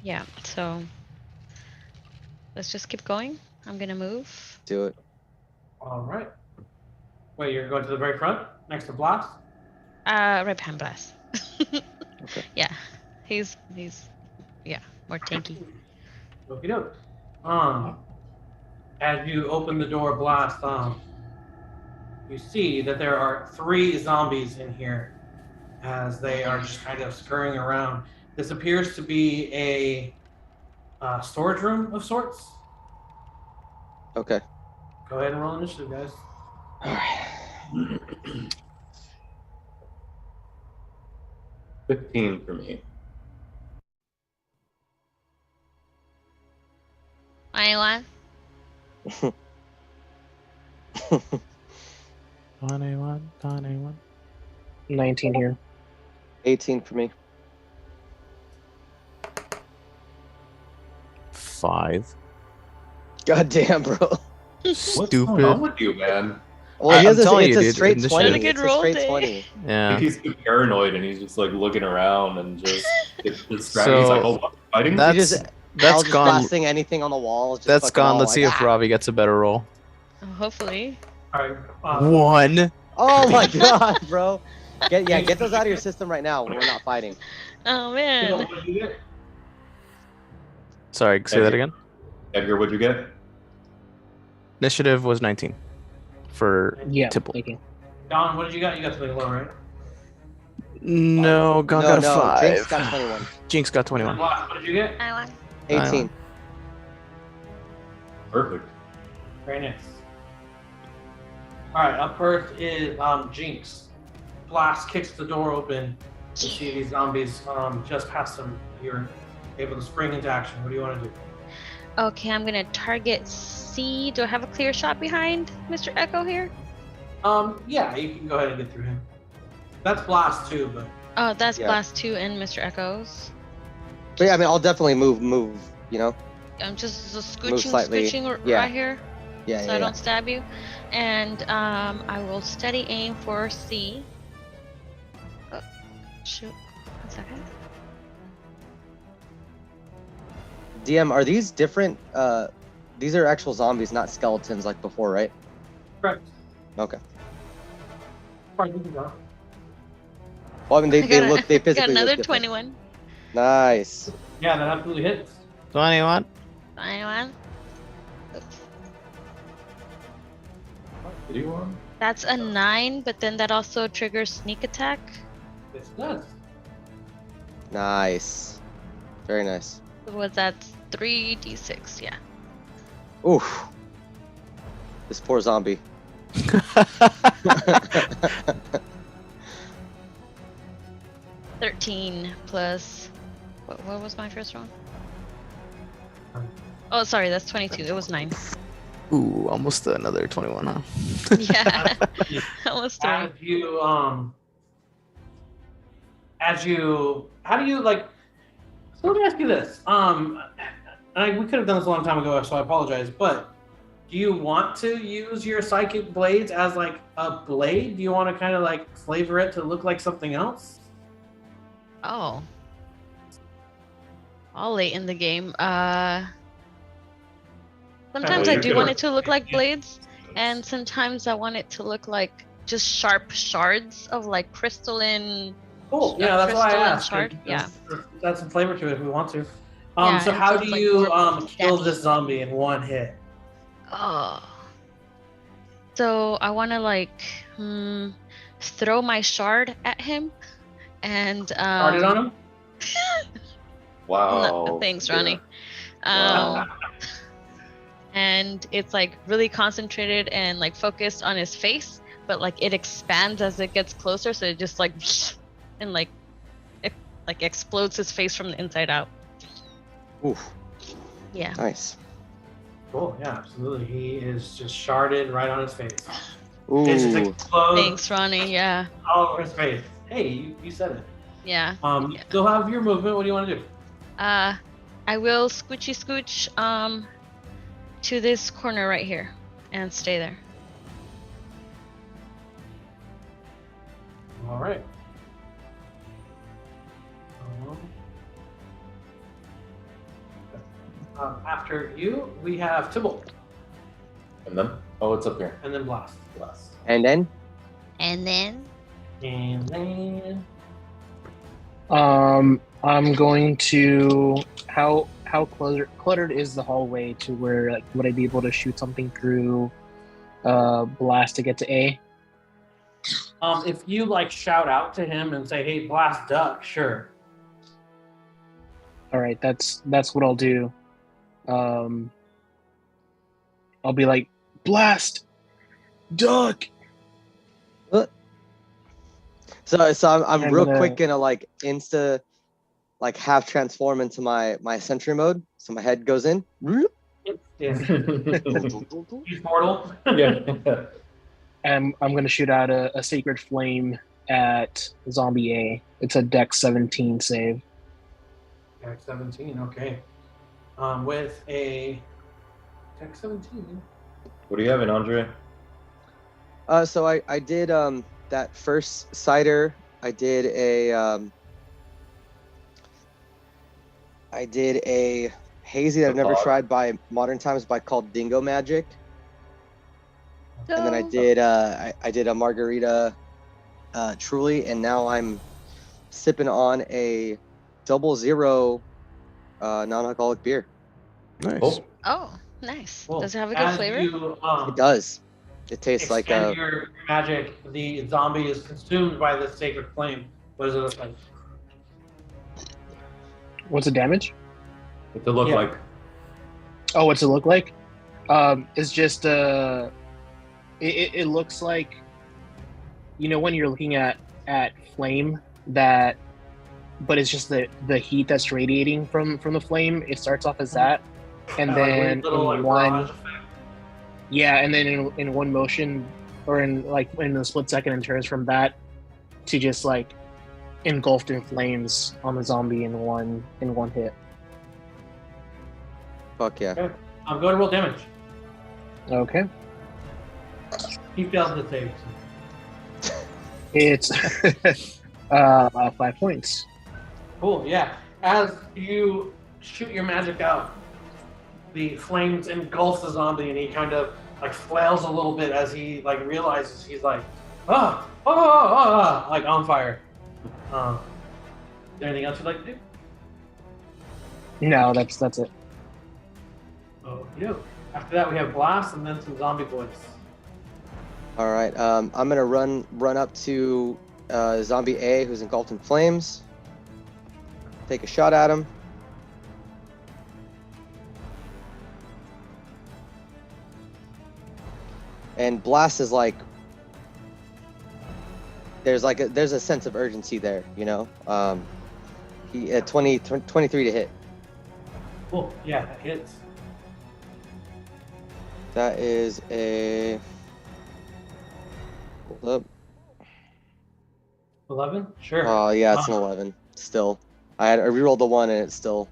[SPEAKER 6] Yeah, so let's just keep going. I'm gonna move.
[SPEAKER 1] Do it.
[SPEAKER 8] All right. Wait, you're going to the very front, next to Blast?
[SPEAKER 6] Right behind Blast.
[SPEAKER 1] Okay.
[SPEAKER 6] Yeah, he's more tanky.
[SPEAKER 8] Okie doke. As you open the door, Blast, you see that there are 3 zombies in here as they are just kind of scurrying around. This appears to be a storage room of sorts.
[SPEAKER 1] Okay.
[SPEAKER 8] Go ahead and roll initiative, guys.
[SPEAKER 1] All right.
[SPEAKER 4] 15 for me.
[SPEAKER 6] Anyone?
[SPEAKER 2] 21.
[SPEAKER 9] 19 here.
[SPEAKER 1] 18 for me.
[SPEAKER 2] 5.
[SPEAKER 1] God damn, bro.
[SPEAKER 4] What's going on
[SPEAKER 2] Stupid.
[SPEAKER 4] with you, man?
[SPEAKER 1] Well, he has
[SPEAKER 2] I'm telling
[SPEAKER 1] it's
[SPEAKER 2] you,
[SPEAKER 1] a
[SPEAKER 2] dude,
[SPEAKER 1] straight
[SPEAKER 2] initiative.
[SPEAKER 1] 20.
[SPEAKER 6] Not a good
[SPEAKER 1] It's a
[SPEAKER 6] roll
[SPEAKER 1] straight
[SPEAKER 6] day.
[SPEAKER 1] 20.
[SPEAKER 4] I
[SPEAKER 2] Yeah.
[SPEAKER 4] think he's too paranoid and he's just like looking around and just it's distracted.
[SPEAKER 2] So,
[SPEAKER 4] He's like, oh, what, fighting?
[SPEAKER 1] He just
[SPEAKER 2] That's
[SPEAKER 1] just
[SPEAKER 2] gone.
[SPEAKER 1] blasting anything on the wall. Just
[SPEAKER 2] That's
[SPEAKER 1] fucking
[SPEAKER 2] gone.
[SPEAKER 1] all
[SPEAKER 2] Let's
[SPEAKER 1] like,
[SPEAKER 2] see if Robbie gets a better roll.
[SPEAKER 6] Hopefully.
[SPEAKER 8] All right.
[SPEAKER 2] 1.
[SPEAKER 1] Oh my god, bro. Get those out of your system right now. We're not fighting.
[SPEAKER 6] Oh
[SPEAKER 8] Phil,
[SPEAKER 6] man.
[SPEAKER 8] what did you get?
[SPEAKER 2] Sorry, say that again.
[SPEAKER 4] Edgar, what'd you get?
[SPEAKER 2] Initiative was 19 for
[SPEAKER 9] Yeah.
[SPEAKER 2] Tipple.
[SPEAKER 9] Thank you.
[SPEAKER 8] Don, what did you got? You got something low, right?
[SPEAKER 2] No, Gon got a 5.
[SPEAKER 1] Jinx got 21.
[SPEAKER 2] Jinx got 21.
[SPEAKER 8] Blast, what did you get?
[SPEAKER 6] I won.
[SPEAKER 1] 18.
[SPEAKER 4] Perfect.
[SPEAKER 8] Very nice. All right, up first is Jinx. Blast kicks the door open. You see these zombies just past him. You're able to spring into action. What do you want to do?
[SPEAKER 6] Okay, I'm gonna target C. Do I have a clear shot behind Mr. Echo here?
[SPEAKER 8] Yeah, you can go ahead and get through him. That's Blast too, but
[SPEAKER 6] Oh, that's
[SPEAKER 1] Yeah.
[SPEAKER 6] Blast 2 and Mr. Echoes.
[SPEAKER 1] But yeah, I mean, I'll definitely move, you know?
[SPEAKER 6] I'm just
[SPEAKER 1] Move slightly.
[SPEAKER 6] scooching
[SPEAKER 1] Yeah.
[SPEAKER 6] right here
[SPEAKER 1] Yeah,
[SPEAKER 6] so
[SPEAKER 1] yeah,
[SPEAKER 6] I
[SPEAKER 1] yeah.
[SPEAKER 6] don't stab you. And I will steady aim for C. Oh, shoot. 1 second.
[SPEAKER 1] DM, are these different? These are actual zombies, not skeletons like before, right?
[SPEAKER 8] correct.
[SPEAKER 1] Okay.
[SPEAKER 8] Fine, you can go.
[SPEAKER 1] Well, I mean, they
[SPEAKER 6] I got
[SPEAKER 1] physically
[SPEAKER 6] got another
[SPEAKER 1] look different.
[SPEAKER 6] 21.
[SPEAKER 1] Nice.
[SPEAKER 8] Yeah, that absolutely hits.
[SPEAKER 2] 21.
[SPEAKER 6] Anyone?
[SPEAKER 4] Did you want?
[SPEAKER 6] That's a 9, but then that also triggers sneak attack.
[SPEAKER 8] This does.
[SPEAKER 1] Nice. Very nice.
[SPEAKER 6] Was that 3d6? Yeah.
[SPEAKER 1] Oof. This poor zombie.
[SPEAKER 6] 13 plus. What was my first roll? Oh, sorry, that's 22. It was 9.
[SPEAKER 2] Ooh, almost another 21, huh?
[SPEAKER 6] Yeah. Almost 3.
[SPEAKER 8] How do you like? So let me ask you this. We could have done this a long time ago, so I apologize. But do you want to use your psychic blades as like a blade? Do you want to kind of like flavor it to look like something else?
[SPEAKER 6] Oh. All late in the game. Sometimes I do want it to look like blades, and sometimes I want it to look like just sharp shards of like crystalline.
[SPEAKER 8] Cool. Yeah, that's why I
[SPEAKER 6] crystalline
[SPEAKER 8] asked.
[SPEAKER 6] shard. Yeah.
[SPEAKER 8] That's some flavor to it if we want to.
[SPEAKER 6] Yeah,
[SPEAKER 8] So
[SPEAKER 6] and
[SPEAKER 8] how
[SPEAKER 6] so
[SPEAKER 8] do
[SPEAKER 6] it's, like,
[SPEAKER 8] you
[SPEAKER 6] more
[SPEAKER 8] kill
[SPEAKER 6] stabby.
[SPEAKER 8] this zombie in one hit?
[SPEAKER 6] Oh. So I want to like throw my shard at him, and
[SPEAKER 8] Start it on him.
[SPEAKER 4] Wow.
[SPEAKER 6] No, thanks,
[SPEAKER 4] Yeah.
[SPEAKER 6] Ronnie.
[SPEAKER 4] Wow.
[SPEAKER 6] And it's like really concentrated and like focused on his face, but like it expands as it gets closer, so it just like and like it like explodes his face from the inside out.
[SPEAKER 1] Oof.
[SPEAKER 6] Yeah.
[SPEAKER 1] Nice.
[SPEAKER 8] Cool. Yeah, absolutely. He is just sharded right on his face.
[SPEAKER 1] Ooh.
[SPEAKER 8] It just explodes
[SPEAKER 6] Thanks, Ronnie. Yeah.
[SPEAKER 8] all over his face. Hey, you said it.
[SPEAKER 6] Yeah.
[SPEAKER 8] You still have your movement. What do you want to do?
[SPEAKER 6] I will scoochy scooch to this corner right here and stay there.
[SPEAKER 8] All right. After you, we have Tybalt,
[SPEAKER 4] And then? Oh, it's up here.
[SPEAKER 8] and then Blast.
[SPEAKER 4] Last.
[SPEAKER 1] And then?
[SPEAKER 6] And then
[SPEAKER 8] And then
[SPEAKER 9] I'm going to how cluttered is the hallway to where like would I be able to shoot something through blast to get to A?
[SPEAKER 8] if you like shout out to him and say, "Hey, Blast, duck," sure.
[SPEAKER 9] All right, that's what I'll do. I'll be like, blast, duck.
[SPEAKER 1] So I'm
[SPEAKER 9] I'm
[SPEAKER 1] real
[SPEAKER 9] gonna-
[SPEAKER 1] quick gonna like like half transform into my sentry mode. So my head goes in.
[SPEAKER 8] Yeah. He's mortal.
[SPEAKER 4] Yeah.
[SPEAKER 9] And I'm gonna shoot out a sacred flame at zombie A. It's a Dex 17 save.
[SPEAKER 8] Dex 17. Okay. With a Dex 17.
[SPEAKER 4] What do you have in Andre?
[SPEAKER 1] So I did that first cider. I did a hazy that I've never
[SPEAKER 4] Hot.
[SPEAKER 1] tried by modern times by called Dingo Magic. And then I
[SPEAKER 6] go.
[SPEAKER 1] did I did a margarita truly, and now I'm sipping on a 00 non-alcoholic beer.
[SPEAKER 2] Nice.
[SPEAKER 4] Oh,
[SPEAKER 6] Oh, nice.
[SPEAKER 8] Cool.
[SPEAKER 6] Does it have a good
[SPEAKER 8] As
[SPEAKER 6] flavor?
[SPEAKER 8] You,
[SPEAKER 1] It does. It tastes like
[SPEAKER 8] extend
[SPEAKER 1] a
[SPEAKER 8] your magic. The zombie is consumed by the sacred flame. What does it look like?
[SPEAKER 9] What's the damage?
[SPEAKER 4] what's it look
[SPEAKER 8] Yeah.
[SPEAKER 4] like?
[SPEAKER 9] Oh, what's it look like? It's just it looks like, you know, when you're looking at flame that, but it's just the heat that's radiating from the flame. It starts off as that, and
[SPEAKER 8] Kinda like
[SPEAKER 9] then
[SPEAKER 8] weird little,
[SPEAKER 9] in
[SPEAKER 8] like,
[SPEAKER 9] one,
[SPEAKER 8] barrage effect.
[SPEAKER 9] yeah, and then in one motion, or in a split second, it turns from that to just like engulfed in flames on the zombie in one hit.
[SPEAKER 1] fuck yeah.
[SPEAKER 8] Go to roll damage.
[SPEAKER 9] Okay,
[SPEAKER 8] He failed the save.
[SPEAKER 9] it's 5 points.
[SPEAKER 8] Cool, yeah. As you shoot your magic out, the flames engulf the zombie, and he kind of like flails a little bit as he like realizes he's like, like on fire. Is there anything else you'd like to do?
[SPEAKER 9] No, that's it.
[SPEAKER 8] Oh, you. After that, we have Blast and then some zombie boys.
[SPEAKER 1] All right. I'm gonna run up to Zombie A, who's engulfed in flames. Take a shot at him. And Blast is like, there's a sense of urgency there, you know. He at 23 to hit.
[SPEAKER 8] Cool. Yeah, that hits.
[SPEAKER 1] That is a. Hold up.
[SPEAKER 8] 11? Sure.
[SPEAKER 1] Oh yeah, it's an 11. Still, I rerolled the 1 and it's still.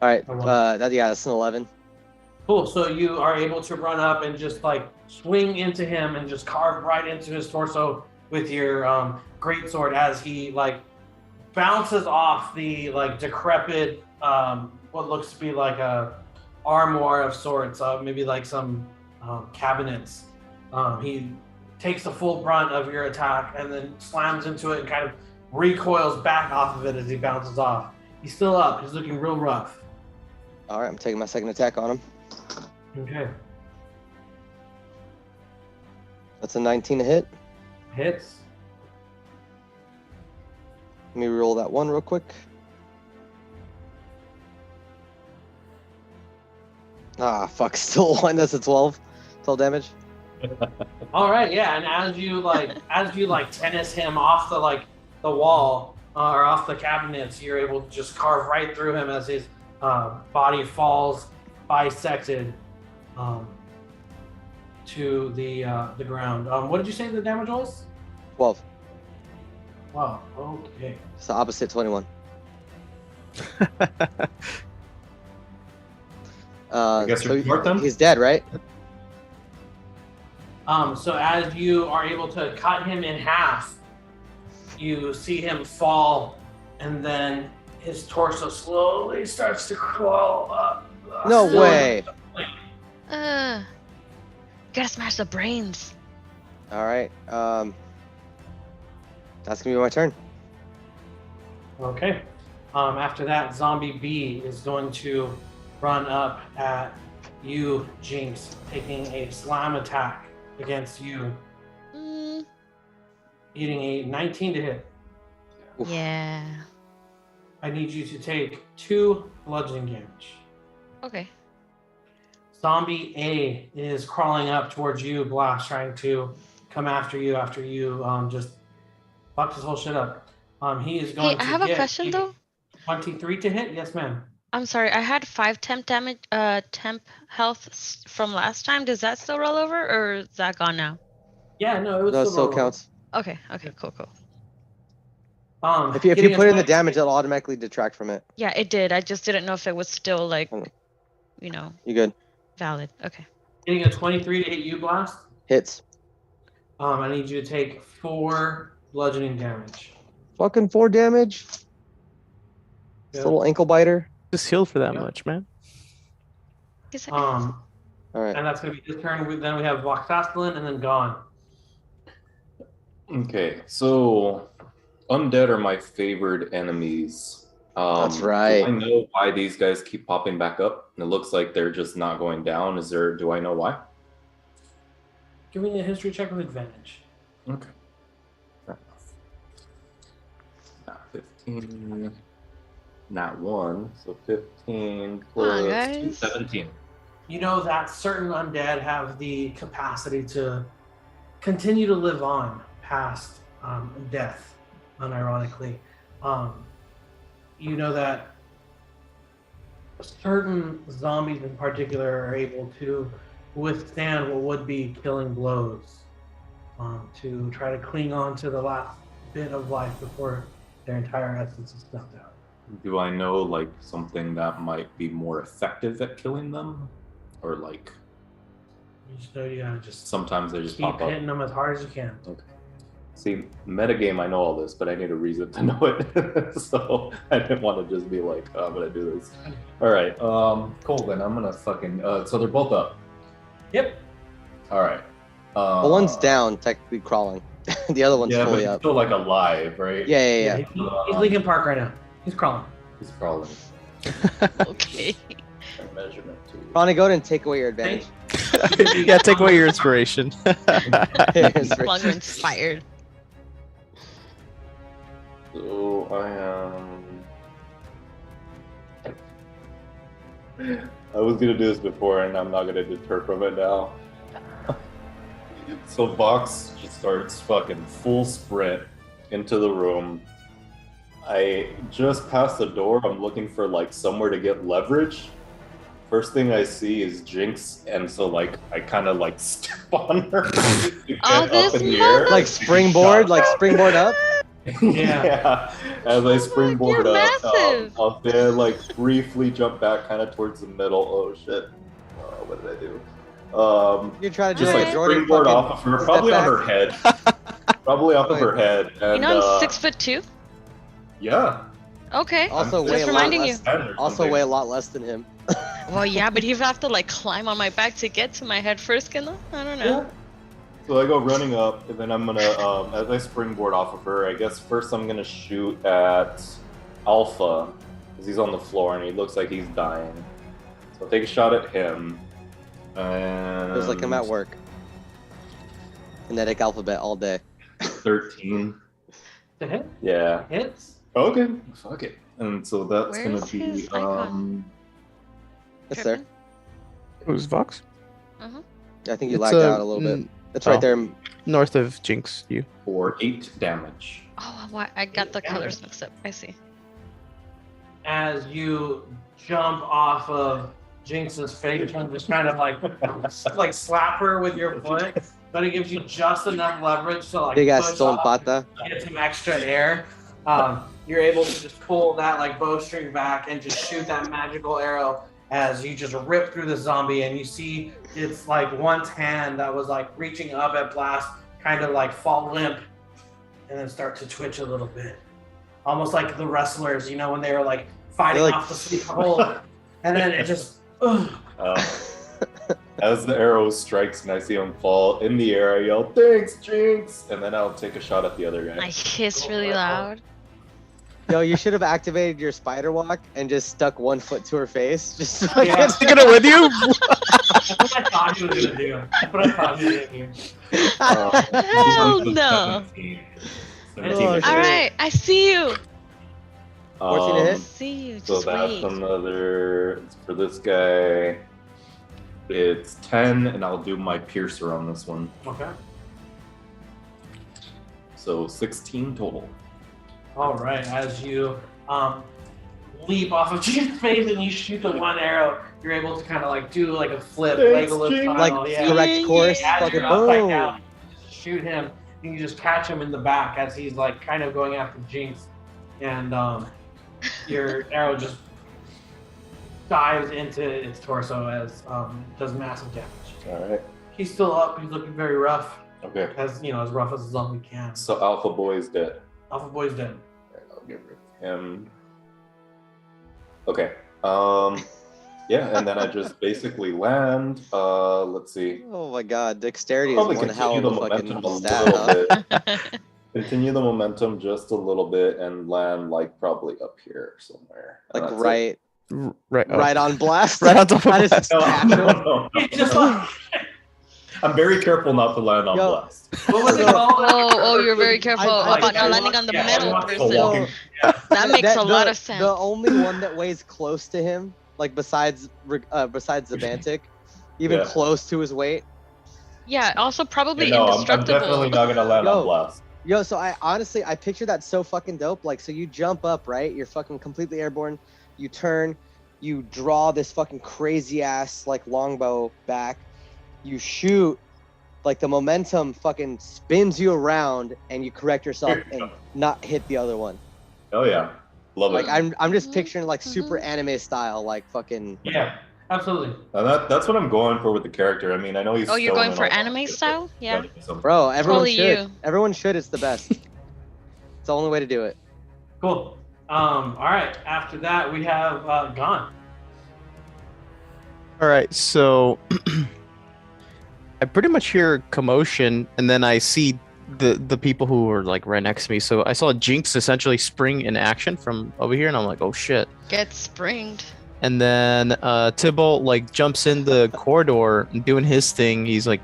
[SPEAKER 1] All right. That's an 11.
[SPEAKER 8] Cool. So you are able to run up and just like swing into him and just carve right into his torso with your greatsword as he like bounces off the like decrepit what looks to be like a armoire of sorts, maybe like some cabinets. He takes the full brunt of your attack and then slams into it and kind of recoils back off of it as he bounces off. He's still up. He's looking real rough.
[SPEAKER 1] All right, I'm taking my second attack on him.
[SPEAKER 8] Okay.
[SPEAKER 1] That's a 19 to hit.
[SPEAKER 8] Hits.
[SPEAKER 1] Let me roll that 1 real quick. Ah, fuck, still 1. That's a 12. 12 damage.
[SPEAKER 8] All right, yeah, and as you tennis him off the wall or off the cabinets, you're able to just carve right through him as his body falls bisected to the ground. What did you say the damage was?
[SPEAKER 1] 12.
[SPEAKER 8] Wow. Okay.
[SPEAKER 1] It's the opposite 21.
[SPEAKER 4] I guess
[SPEAKER 1] so
[SPEAKER 4] you're smart then?
[SPEAKER 1] he's dead, right?
[SPEAKER 8] So as you are able to cut him in half, you see him fall, and then his torso slowly starts to crawl up.
[SPEAKER 1] No way.
[SPEAKER 6] Gotta smash the brains.
[SPEAKER 1] All right. That's gonna be my turn.
[SPEAKER 8] Okay. After that, Zombie B is going to run up at you, Jinx, taking a slam attack against you. Eating a 19 to hit.
[SPEAKER 6] Yeah.
[SPEAKER 8] I need you to take 2 bludgeoning damage.
[SPEAKER 6] Okay.
[SPEAKER 8] Zombie A is crawling up towards you, Blast, trying to come after you just fucked his whole shit up. He is going to
[SPEAKER 6] I have a
[SPEAKER 8] get
[SPEAKER 6] question though.
[SPEAKER 8] 23 to hit? Yes, ma'am.
[SPEAKER 6] I'm sorry, I had 5 temp damage, temp health from last time. Does that still roll over, or is that gone now?
[SPEAKER 8] Yeah, no, it was
[SPEAKER 1] No, it
[SPEAKER 8] still
[SPEAKER 1] still
[SPEAKER 8] roll.
[SPEAKER 1] counts.
[SPEAKER 6] Okay, cool.
[SPEAKER 1] If you put it in the damage, it'll automatically detract from it.
[SPEAKER 6] Yeah, it did. I just didn't know if it was still like,
[SPEAKER 1] You good?
[SPEAKER 6] valid. Okay.
[SPEAKER 8] Getting a 23 to hit you, Blast.
[SPEAKER 1] Hits.
[SPEAKER 8] I need you to take 4 bludgeoning damage.
[SPEAKER 1] Fucking 4 damage. This little ankle biter.
[SPEAKER 2] Just heal for that much, man.
[SPEAKER 1] All right.
[SPEAKER 8] And that's going to be his turn. Then we have Voxastelin and then Gone.
[SPEAKER 4] Okay, so undead are my favored enemies.
[SPEAKER 1] That's right.
[SPEAKER 4] Do I know why these guys keep popping back up? It looks like they're just not going down. Do I know why?
[SPEAKER 8] Give me a history check with advantage.
[SPEAKER 4] Okay. Fair enough. 15. Not 1, so 15 plus 2, 17.
[SPEAKER 8] You know that certain undead have the capacity to continue to live on past death, unironically. You know that certain zombies in particular are able to withstand what would be killing blows, to try to cling on to the last bit of life before their entire essence is snuffed out.
[SPEAKER 4] Do I know like something that might be more effective at killing them, or like?
[SPEAKER 8] You just know you gotta just
[SPEAKER 4] Sometimes they just
[SPEAKER 8] keep
[SPEAKER 4] pop up.
[SPEAKER 8] hitting them as hard as you can.
[SPEAKER 4] Okay. See, metagame, I know all this, but I need a reason to know it. So I didn't want to just be like, oh, I'm gonna do this. All right, cool. Then I'm gonna fucking. So they're both up.
[SPEAKER 8] Yep.
[SPEAKER 4] All right.
[SPEAKER 1] The one's down, technically crawling. The other one's
[SPEAKER 4] Yeah, but
[SPEAKER 1] fully
[SPEAKER 4] he's
[SPEAKER 1] up.
[SPEAKER 4] still like alive, right?
[SPEAKER 1] Yeah.
[SPEAKER 8] He's Lincoln Park right now. He's crawling.
[SPEAKER 4] He's crawling.
[SPEAKER 6] Okay.
[SPEAKER 4] Measurement too.
[SPEAKER 1] Ronnie, go ahead and take away your advantage.
[SPEAKER 2] Yeah, take away your inspiration.
[SPEAKER 6] Longer inspired.
[SPEAKER 4] So I was gonna do this before, and I'm not gonna deter from it now. So Vox just starts fucking full sprint into the room. I just passed the door. I'm looking for like somewhere to get leverage. First thing I see is Jinx, and so like I kind of like step on her to get up in the air.
[SPEAKER 1] Like springboard up.
[SPEAKER 4] Yeah. As I springboard
[SPEAKER 6] You're
[SPEAKER 4] up,
[SPEAKER 6] massive.
[SPEAKER 4] I'll then like briefly jump back kind of towards the middle. Oh shit! What did I do?
[SPEAKER 1] You're trying to
[SPEAKER 4] just
[SPEAKER 1] do
[SPEAKER 4] like
[SPEAKER 1] like Jordan
[SPEAKER 4] springboard
[SPEAKER 1] fucking
[SPEAKER 4] off of her, probably on her head. Probably off of her head. And,
[SPEAKER 6] You know I'm 6'2".
[SPEAKER 4] Yeah.
[SPEAKER 6] Okay.
[SPEAKER 1] Also
[SPEAKER 6] Just
[SPEAKER 1] way a lot
[SPEAKER 6] reminding
[SPEAKER 1] less.
[SPEAKER 6] you.
[SPEAKER 1] Also weigh a lot less than him.
[SPEAKER 6] Well, yeah, but you have to like climb on my back to get to my head first, Kendall. I don't know.
[SPEAKER 4] So I go running up, and then I'm gonna, as I springboard off of her, I guess first I'm gonna shoot at Alpha, because he's on the floor and he looks like he's dying. So I'll take a shot at him. And
[SPEAKER 1] Feels like I'm at work. Phonetic alphabet all day.
[SPEAKER 4] 13.
[SPEAKER 8] To hit?
[SPEAKER 4] Yeah.
[SPEAKER 8] Hits?
[SPEAKER 4] Okay. Fuck it. And so that's
[SPEAKER 6] Where
[SPEAKER 4] gonna
[SPEAKER 6] is
[SPEAKER 4] be
[SPEAKER 6] his icon?
[SPEAKER 1] Yes, sir.
[SPEAKER 2] Who's Vox?
[SPEAKER 1] I think you
[SPEAKER 2] It's,
[SPEAKER 1] lagged out a little bit. It's right there.
[SPEAKER 2] North of Jinx, you.
[SPEAKER 4] for 8 damage.
[SPEAKER 6] Oh, I got the colors mixed up. I see.
[SPEAKER 8] As you jump off of Jinx's face and just kind of like slap her with your foot, but it gives you just enough leverage to like
[SPEAKER 1] Big ass
[SPEAKER 8] push
[SPEAKER 1] stone
[SPEAKER 8] off,
[SPEAKER 1] pata.
[SPEAKER 8] get some extra air. You're able to just pull that like bowstring back and just shoot that magical arrow as you just rip through the zombie, and you see it's like one's hand that was like reaching up at Blast kind of like fall limp and then start to twitch a little bit. Almost like the wrestlers, you know, when they were like fighting
[SPEAKER 1] Like-
[SPEAKER 8] off the sleep hold. And then it just
[SPEAKER 4] As the arrow strikes and I see him fall in the air, I yell, "Thanks, Jinx!" And then I'll take a shot at the other guy.
[SPEAKER 6] I hiss really loud.
[SPEAKER 1] Yo, you should have activated your spider walk and just stuck one foot to her face. Just
[SPEAKER 8] Yeah.
[SPEAKER 2] Taking it with you?
[SPEAKER 8] that's what I thought he was gonna do. That's what I thought he was gonna do.
[SPEAKER 6] Hell no.
[SPEAKER 4] 17.
[SPEAKER 1] Oh,
[SPEAKER 4] 17
[SPEAKER 1] shit.
[SPEAKER 6] All right, I see you.
[SPEAKER 1] 14 to
[SPEAKER 6] I
[SPEAKER 1] hit?
[SPEAKER 6] see you.
[SPEAKER 4] So
[SPEAKER 6] Just
[SPEAKER 4] that's
[SPEAKER 6] wait.
[SPEAKER 4] another, for this guy, it's 10, and I'll do my piercer on this one.
[SPEAKER 8] Okay.
[SPEAKER 4] So 16 total.
[SPEAKER 8] All right. As you leap off of Jinx's face and you shoot the one arrow, you're able to kind of like do like a flip,
[SPEAKER 4] Thanks,
[SPEAKER 8] Legolas
[SPEAKER 4] Jinx.
[SPEAKER 8] style.
[SPEAKER 1] Like
[SPEAKER 8] Yeah.
[SPEAKER 1] correct course,
[SPEAKER 8] As
[SPEAKER 1] fucking
[SPEAKER 8] you're upside
[SPEAKER 1] boom.
[SPEAKER 8] down, you shoot him, and you just catch him in the back as he's like kind of going after Jinx, and your arrow just dives into its torso as does massive damage.
[SPEAKER 4] All right.
[SPEAKER 8] He's still up. He's looking very rough,
[SPEAKER 4] Okay.
[SPEAKER 8] as you know, as rough as a zombie can.
[SPEAKER 4] So Alpha Boy is dead.
[SPEAKER 8] Alpha Boy's dead.
[SPEAKER 4] Alright, I'll get rid of him. Okay. Yeah, and then I just basically land. Let's see.
[SPEAKER 1] Oh my god, dexterity is
[SPEAKER 4] Probably
[SPEAKER 1] one hell
[SPEAKER 4] continue
[SPEAKER 1] of
[SPEAKER 4] the
[SPEAKER 1] a fucking
[SPEAKER 4] momentum a
[SPEAKER 1] stat,
[SPEAKER 4] little
[SPEAKER 1] huh?
[SPEAKER 4] bit. Continue the momentum just a little bit and land like probably up here somewhere. And
[SPEAKER 1] Like
[SPEAKER 4] that's
[SPEAKER 1] right,
[SPEAKER 2] Right. Oh.
[SPEAKER 1] right on blast.
[SPEAKER 2] Right on top of
[SPEAKER 1] That is
[SPEAKER 2] blast.
[SPEAKER 4] it.
[SPEAKER 1] natural.
[SPEAKER 4] No.
[SPEAKER 8] It's just like,
[SPEAKER 4] I'm very careful not to land on
[SPEAKER 1] Yo.
[SPEAKER 4] blast.
[SPEAKER 8] what was it
[SPEAKER 1] So-
[SPEAKER 8] called?
[SPEAKER 6] Oh, you're very careful
[SPEAKER 1] I-
[SPEAKER 6] about not
[SPEAKER 8] I
[SPEAKER 6] landing
[SPEAKER 8] want-
[SPEAKER 6] on the
[SPEAKER 8] yeah, I
[SPEAKER 6] metal
[SPEAKER 8] want to
[SPEAKER 6] person.
[SPEAKER 4] walking-
[SPEAKER 6] That makes a lot
[SPEAKER 1] the,
[SPEAKER 6] of sense.
[SPEAKER 1] The only one that weighs close to him, like besides Zabantic, even
[SPEAKER 4] Yeah.
[SPEAKER 1] close to his weight.
[SPEAKER 6] Yeah, also probably
[SPEAKER 4] No, I'm
[SPEAKER 6] indestructible.
[SPEAKER 4] definitely not gonna land
[SPEAKER 1] Yo.
[SPEAKER 4] on blast.
[SPEAKER 1] Yo, so I honestly, I picture that so fucking dope. Like, so you jump up, right? You're fucking completely airborne. You turn, you draw this fucking crazy ass like longbow back. You shoot, like the momentum fucking spins you around, and you correct yourself and not hit the other one.
[SPEAKER 4] Oh yeah, love
[SPEAKER 1] Like
[SPEAKER 4] it.
[SPEAKER 1] I'm just picturing like super anime style, like fucking.
[SPEAKER 8] Yeah, absolutely.
[SPEAKER 4] And that's what I'm going for with the character. I mean, I know he's.
[SPEAKER 6] Oh, you're
[SPEAKER 4] stone
[SPEAKER 6] going
[SPEAKER 4] and
[SPEAKER 6] for
[SPEAKER 4] all that
[SPEAKER 6] anime
[SPEAKER 4] shit,
[SPEAKER 6] style?
[SPEAKER 4] but
[SPEAKER 6] Yeah.
[SPEAKER 4] gotta do something.
[SPEAKER 1] Bro, everyone
[SPEAKER 6] Totally
[SPEAKER 1] should.
[SPEAKER 6] you.
[SPEAKER 1] Everyone should. It's the best. It's the only way to do it.
[SPEAKER 8] Cool. All right. After that, we have Gone.
[SPEAKER 2] All right, so I pretty much hear commotion, and then I see the people who were like right next to me. So I saw Jinx essentially spring in action from over here, and I'm like, oh shit.
[SPEAKER 6] Get springed.
[SPEAKER 2] And then Tybalt like jumps in the corridor and doing his thing. He's like,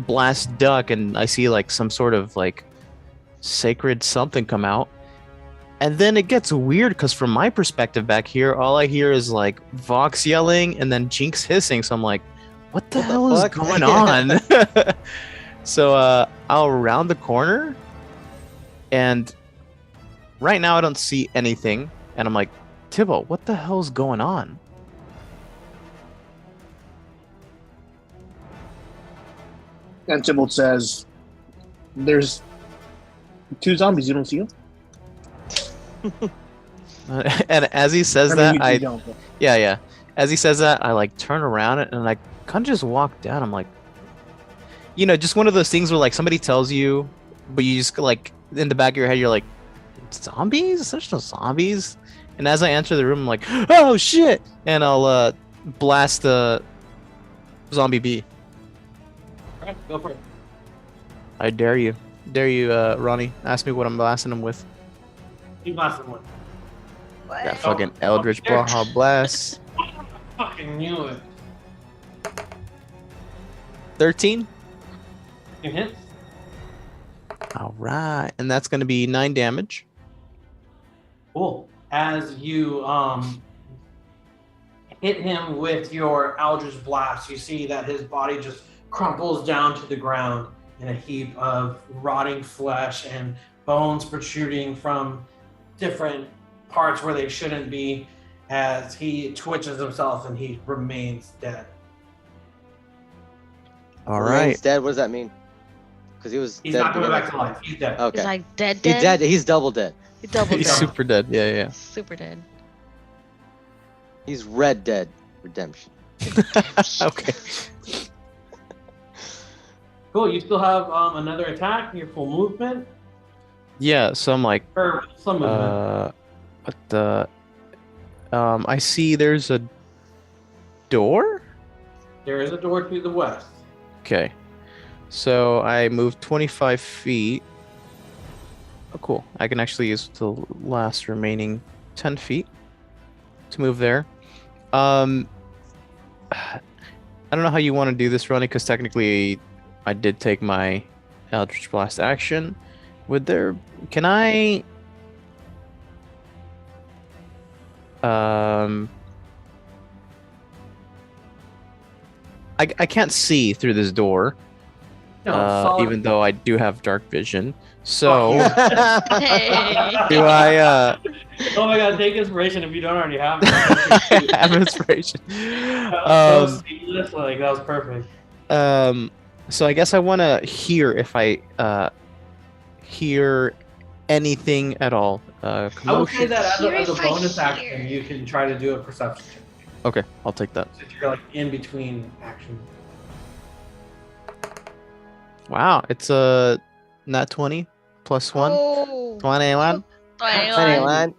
[SPEAKER 2] blast duck, and I see like some sort of like sacred something come out. And then it gets weird because from my perspective back here, all I hear is like Vox yelling and then Jinx hissing. So I'm like, what the hell is going on? So I'll round the corner, and right now I don't see anything. And I'm like, Tybalt, what the hell's going on?
[SPEAKER 9] And Tybalt says, "There's 2 zombies. You don't see them."
[SPEAKER 2] And as he says
[SPEAKER 9] I mean,
[SPEAKER 2] that,
[SPEAKER 9] you
[SPEAKER 2] I
[SPEAKER 9] don't, but-
[SPEAKER 2] yeah. As he says that, I like turn around and I kind of just walk down. I'm like, just one of those things where like somebody tells you, but you just like in the back of your head, you're like, zombies? There's no zombies. And as I enter the room, I'm like, oh shit! And I'll blast the zombie bee.
[SPEAKER 8] All right, go for it.
[SPEAKER 2] I dare you, Ronnie. Ask me what I'm blasting him with.
[SPEAKER 8] You blasted one.
[SPEAKER 2] That fucking Eldritch Baja Blast.
[SPEAKER 8] I fucking knew it.
[SPEAKER 2] 13.
[SPEAKER 8] You hit.
[SPEAKER 2] All right, and that's going to be 9 damage.
[SPEAKER 8] Cool. As you hit him with your Eldritch Blast, you see that his body just crumples down to the ground in a heap of rotting flesh and bones protruding from different parts where they shouldn't be, as he twitches himself and he remains dead.
[SPEAKER 2] All
[SPEAKER 1] Remains
[SPEAKER 2] right.
[SPEAKER 1] dead. What does that mean? Because
[SPEAKER 8] He's
[SPEAKER 1] dead
[SPEAKER 8] not coming
[SPEAKER 1] beginning.
[SPEAKER 8] back to life. He's dead.
[SPEAKER 1] Okay.
[SPEAKER 6] He's like dead.
[SPEAKER 1] He's dead. He's double dead.
[SPEAKER 6] He's double
[SPEAKER 2] He's
[SPEAKER 6] dead.
[SPEAKER 2] super dead. Yeah.
[SPEAKER 6] Super dead.
[SPEAKER 1] He's red dead. Redemption.
[SPEAKER 2] Okay.
[SPEAKER 8] Cool. You still have another attack. Your full movement.
[SPEAKER 2] Yeah. So I'm like,
[SPEAKER 8] Or some movement.
[SPEAKER 2] what the? I see there's a door.
[SPEAKER 8] There is a door to the west.
[SPEAKER 2] Okay. So I moved 25 feet. Oh, cool. I can actually use the last remaining 10 feet to move there. I don't know how you want to do this, Ronnie, because technically I did take my Eldritch Blast action. Can I... I can't see through this door,
[SPEAKER 8] No, solid.
[SPEAKER 2] even though I do have dark vision. So
[SPEAKER 6] Hey.
[SPEAKER 2] do I
[SPEAKER 8] Oh my god, take inspiration if you don't already have it.
[SPEAKER 2] have inspiration?
[SPEAKER 8] That was so seamless, like, that was perfect.
[SPEAKER 2] So I guess I want to hear if I hear anything at all.
[SPEAKER 8] I would say
[SPEAKER 2] Commotion.
[SPEAKER 8] that
[SPEAKER 6] Hear
[SPEAKER 8] as a
[SPEAKER 6] if I
[SPEAKER 8] bonus
[SPEAKER 6] hear.
[SPEAKER 8] action, you can try to do a perception check.
[SPEAKER 2] Okay, I'll take that.
[SPEAKER 8] Since you're like in between actions.
[SPEAKER 2] Wow, it's a nat 20 plus 1.
[SPEAKER 6] Oh.
[SPEAKER 2] 21.
[SPEAKER 6] 21.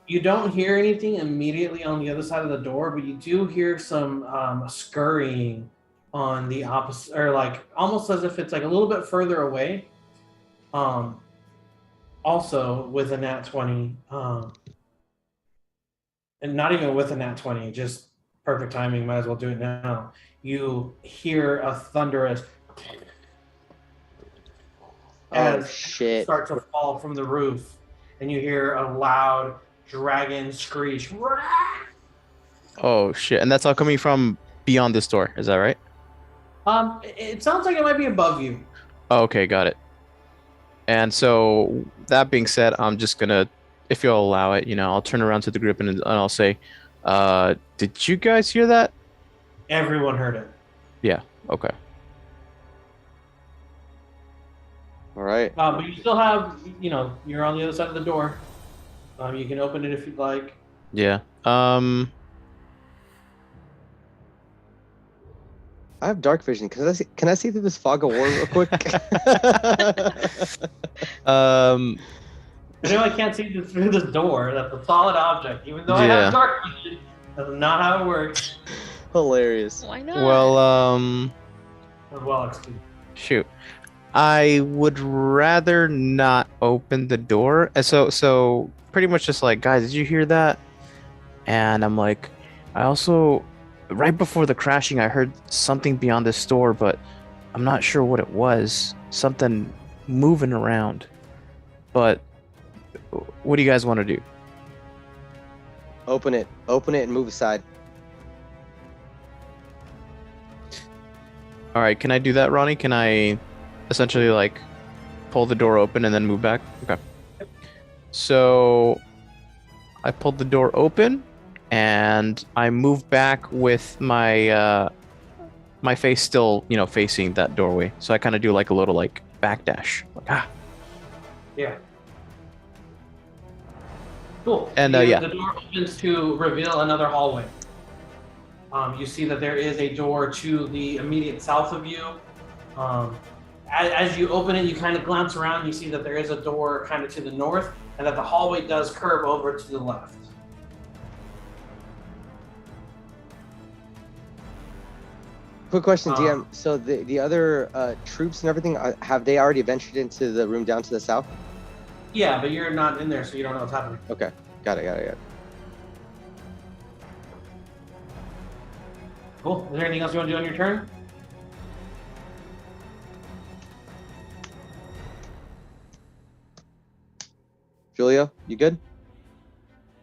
[SPEAKER 8] You don't hear anything immediately on the other side of the door, but you do hear some scurrying on the opposite, or like almost as if it's like a little bit further away. Also with a nat 20, and not even with a nat 20, just perfect timing. Might as well do it now. You hear a thunderous
[SPEAKER 1] Oh shit.
[SPEAKER 8] start to fall from the roof, and you hear a loud dragon screech.
[SPEAKER 2] Oh shit, and that's all coming from beyond this door. Is that right?
[SPEAKER 8] It sounds like it might be above you.
[SPEAKER 2] Oh, okay, got it. And so that being said, I'm just gonna, if you'll allow it, I'll turn around to the group and I'll say, did you guys hear that?
[SPEAKER 8] Everyone heard it.
[SPEAKER 2] Yeah, okay.
[SPEAKER 1] All right.
[SPEAKER 8] But you still have, you're on the other side of the door. You can open it if you'd like.
[SPEAKER 2] Yeah.
[SPEAKER 1] I have dark vision. Can I see through this fog of war real quick?
[SPEAKER 8] I know I can't see through this door. That's a solid object. Even though I
[SPEAKER 2] Yeah.
[SPEAKER 8] have dark vision, that's not how it works.
[SPEAKER 1] Hilarious.
[SPEAKER 6] Why not?
[SPEAKER 2] Well,
[SPEAKER 8] Well, excuse me.
[SPEAKER 2] shoot. I would rather not open the door. And so pretty much just like, guys, did you hear that? And I'm like, I also, right before the crashing, I heard something beyond this door, but I'm not sure what it was. Something moving around. But what do you guys want to do?
[SPEAKER 1] Open it and move aside.
[SPEAKER 2] All right, can I do that, Ronnie? Can I essentially like pull the door open and then move back? Okay. So I pulled the door open and I move back with my my face still, facing that doorway. So I kind of do like a little like backdash. Like,
[SPEAKER 8] Yeah. Cool.
[SPEAKER 2] And,
[SPEAKER 8] The
[SPEAKER 2] yeah.
[SPEAKER 8] door opens to reveal another hallway. You see that there is a door to the immediate south of you. As you open it, you kind of glance around. You see that there is a door kind of to the north, and that the hallway does curve over to the left.
[SPEAKER 1] Quick question, DM. So the other troops and everything, have they already ventured into the room down to the south?
[SPEAKER 8] Yeah, but you're not in there, so you don't know what's happening.
[SPEAKER 1] Okay, got it.
[SPEAKER 8] Cool. Is there anything else you want to do on your turn?
[SPEAKER 1] Julio, you good?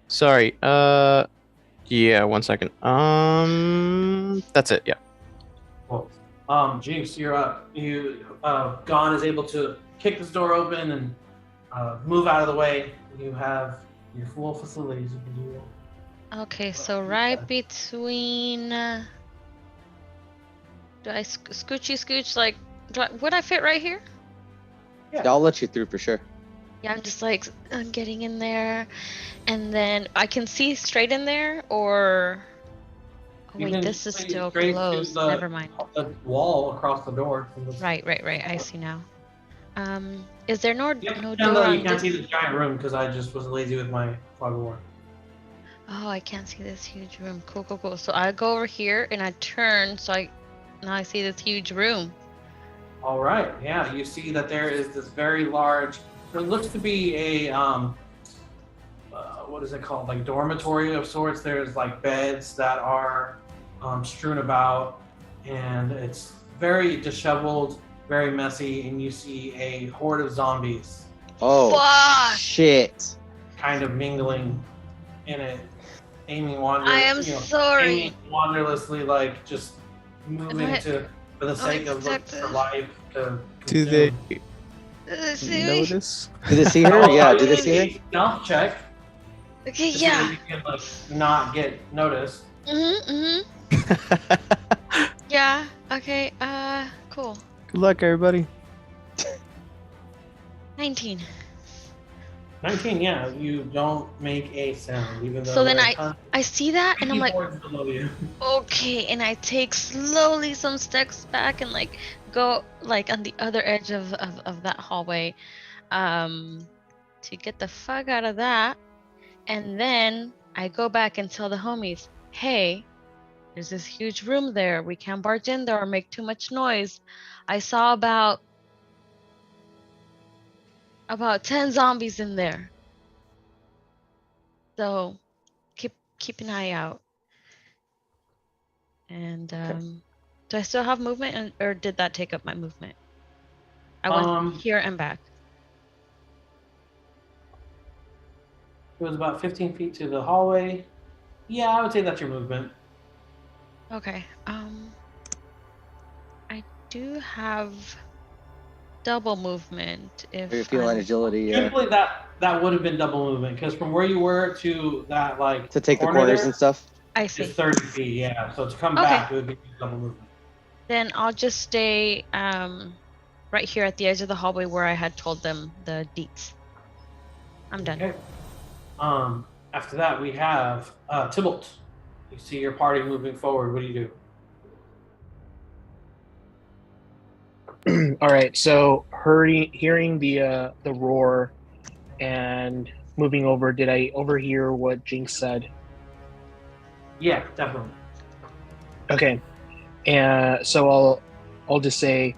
[SPEAKER 2] sorry. Yeah, 1 second. That's it. Yeah.
[SPEAKER 8] Cool. Jinx, you're up. Gon is able to kick this door open and move out of the way. You have your full facilities. You can do.
[SPEAKER 6] Okay, so right between. Do I scooch like? Would I fit right here?
[SPEAKER 1] Yeah, I'll let you through for sure.
[SPEAKER 6] Yeah, I'm just like getting in there, and then I can see straight in there, or. Oh, wait, this is still closed. Never mind.
[SPEAKER 8] The wall across the door.
[SPEAKER 6] Right. I see now. Is there no door
[SPEAKER 8] No, you
[SPEAKER 6] on
[SPEAKER 8] can't
[SPEAKER 6] this?
[SPEAKER 8] see the giant room because I just was lazy with my fog of war.
[SPEAKER 6] Oh, I can't see this huge room. Cool. So I go over here and I turn, now I see this huge room.
[SPEAKER 8] All right. Yeah, you see that there is this very large. It looks to be a what is it called? Like dormitory of sorts. There's like beds that are strewn about, and it's very disheveled, very messy, and you see a horde of zombies.
[SPEAKER 1] Oh,
[SPEAKER 6] Fuck!
[SPEAKER 1] shit.
[SPEAKER 8] Kind of mingling in it, aiming
[SPEAKER 6] I am sorry.
[SPEAKER 8] aiming wanderlessly, like just moving for the sake of looking for life to
[SPEAKER 2] Do they
[SPEAKER 6] See me?
[SPEAKER 2] notice?
[SPEAKER 1] Did they see her? Yeah, did they see her?
[SPEAKER 8] Stealth check.
[SPEAKER 6] Okay,
[SPEAKER 8] to see
[SPEAKER 6] yeah.
[SPEAKER 8] if you can like not get noticed.
[SPEAKER 6] Yeah. Okay. Cool.
[SPEAKER 2] Good luck, everybody.
[SPEAKER 6] 19.
[SPEAKER 8] 19. Yeah, you don't make a sound, even though.
[SPEAKER 6] So then
[SPEAKER 8] there are
[SPEAKER 6] I see that and I'm like,
[SPEAKER 8] keyboards below you.
[SPEAKER 6] okay, and I take slowly some steps back and like go like on the other edge of that hallway, to get the fuck out of that, and then I go back and tell the homies, hey, there's this huge room there. We can't barge in there or make too much noise. I saw about 10 zombies in there. So keep an eye out. And do I still have movement, or did that take up my movement? I went here and back.
[SPEAKER 8] It was about 15 feet to the hallway. Yeah, I would say that's your movement.
[SPEAKER 6] Okay. I do have double movement if
[SPEAKER 1] You're feeling agility, yeah.
[SPEAKER 8] Usually that would have been double movement, because from where you were to that like
[SPEAKER 1] To take the corners
[SPEAKER 8] there,
[SPEAKER 1] and stuff?
[SPEAKER 6] I see.
[SPEAKER 8] It's 30 feet, yeah. So to come
[SPEAKER 6] Okay.
[SPEAKER 8] back, it would be double movement.
[SPEAKER 6] Then I'll just stay right here at the edge of the hallway where I had told them the deets. I'm done.
[SPEAKER 8] Okay. After that, we have Tybalt. You see your party moving forward. What do you do?
[SPEAKER 9] All right, so hearing the roar and moving over, did I overhear what Jinx said?
[SPEAKER 8] Yeah, definitely.
[SPEAKER 9] Okay, and so I'll just say,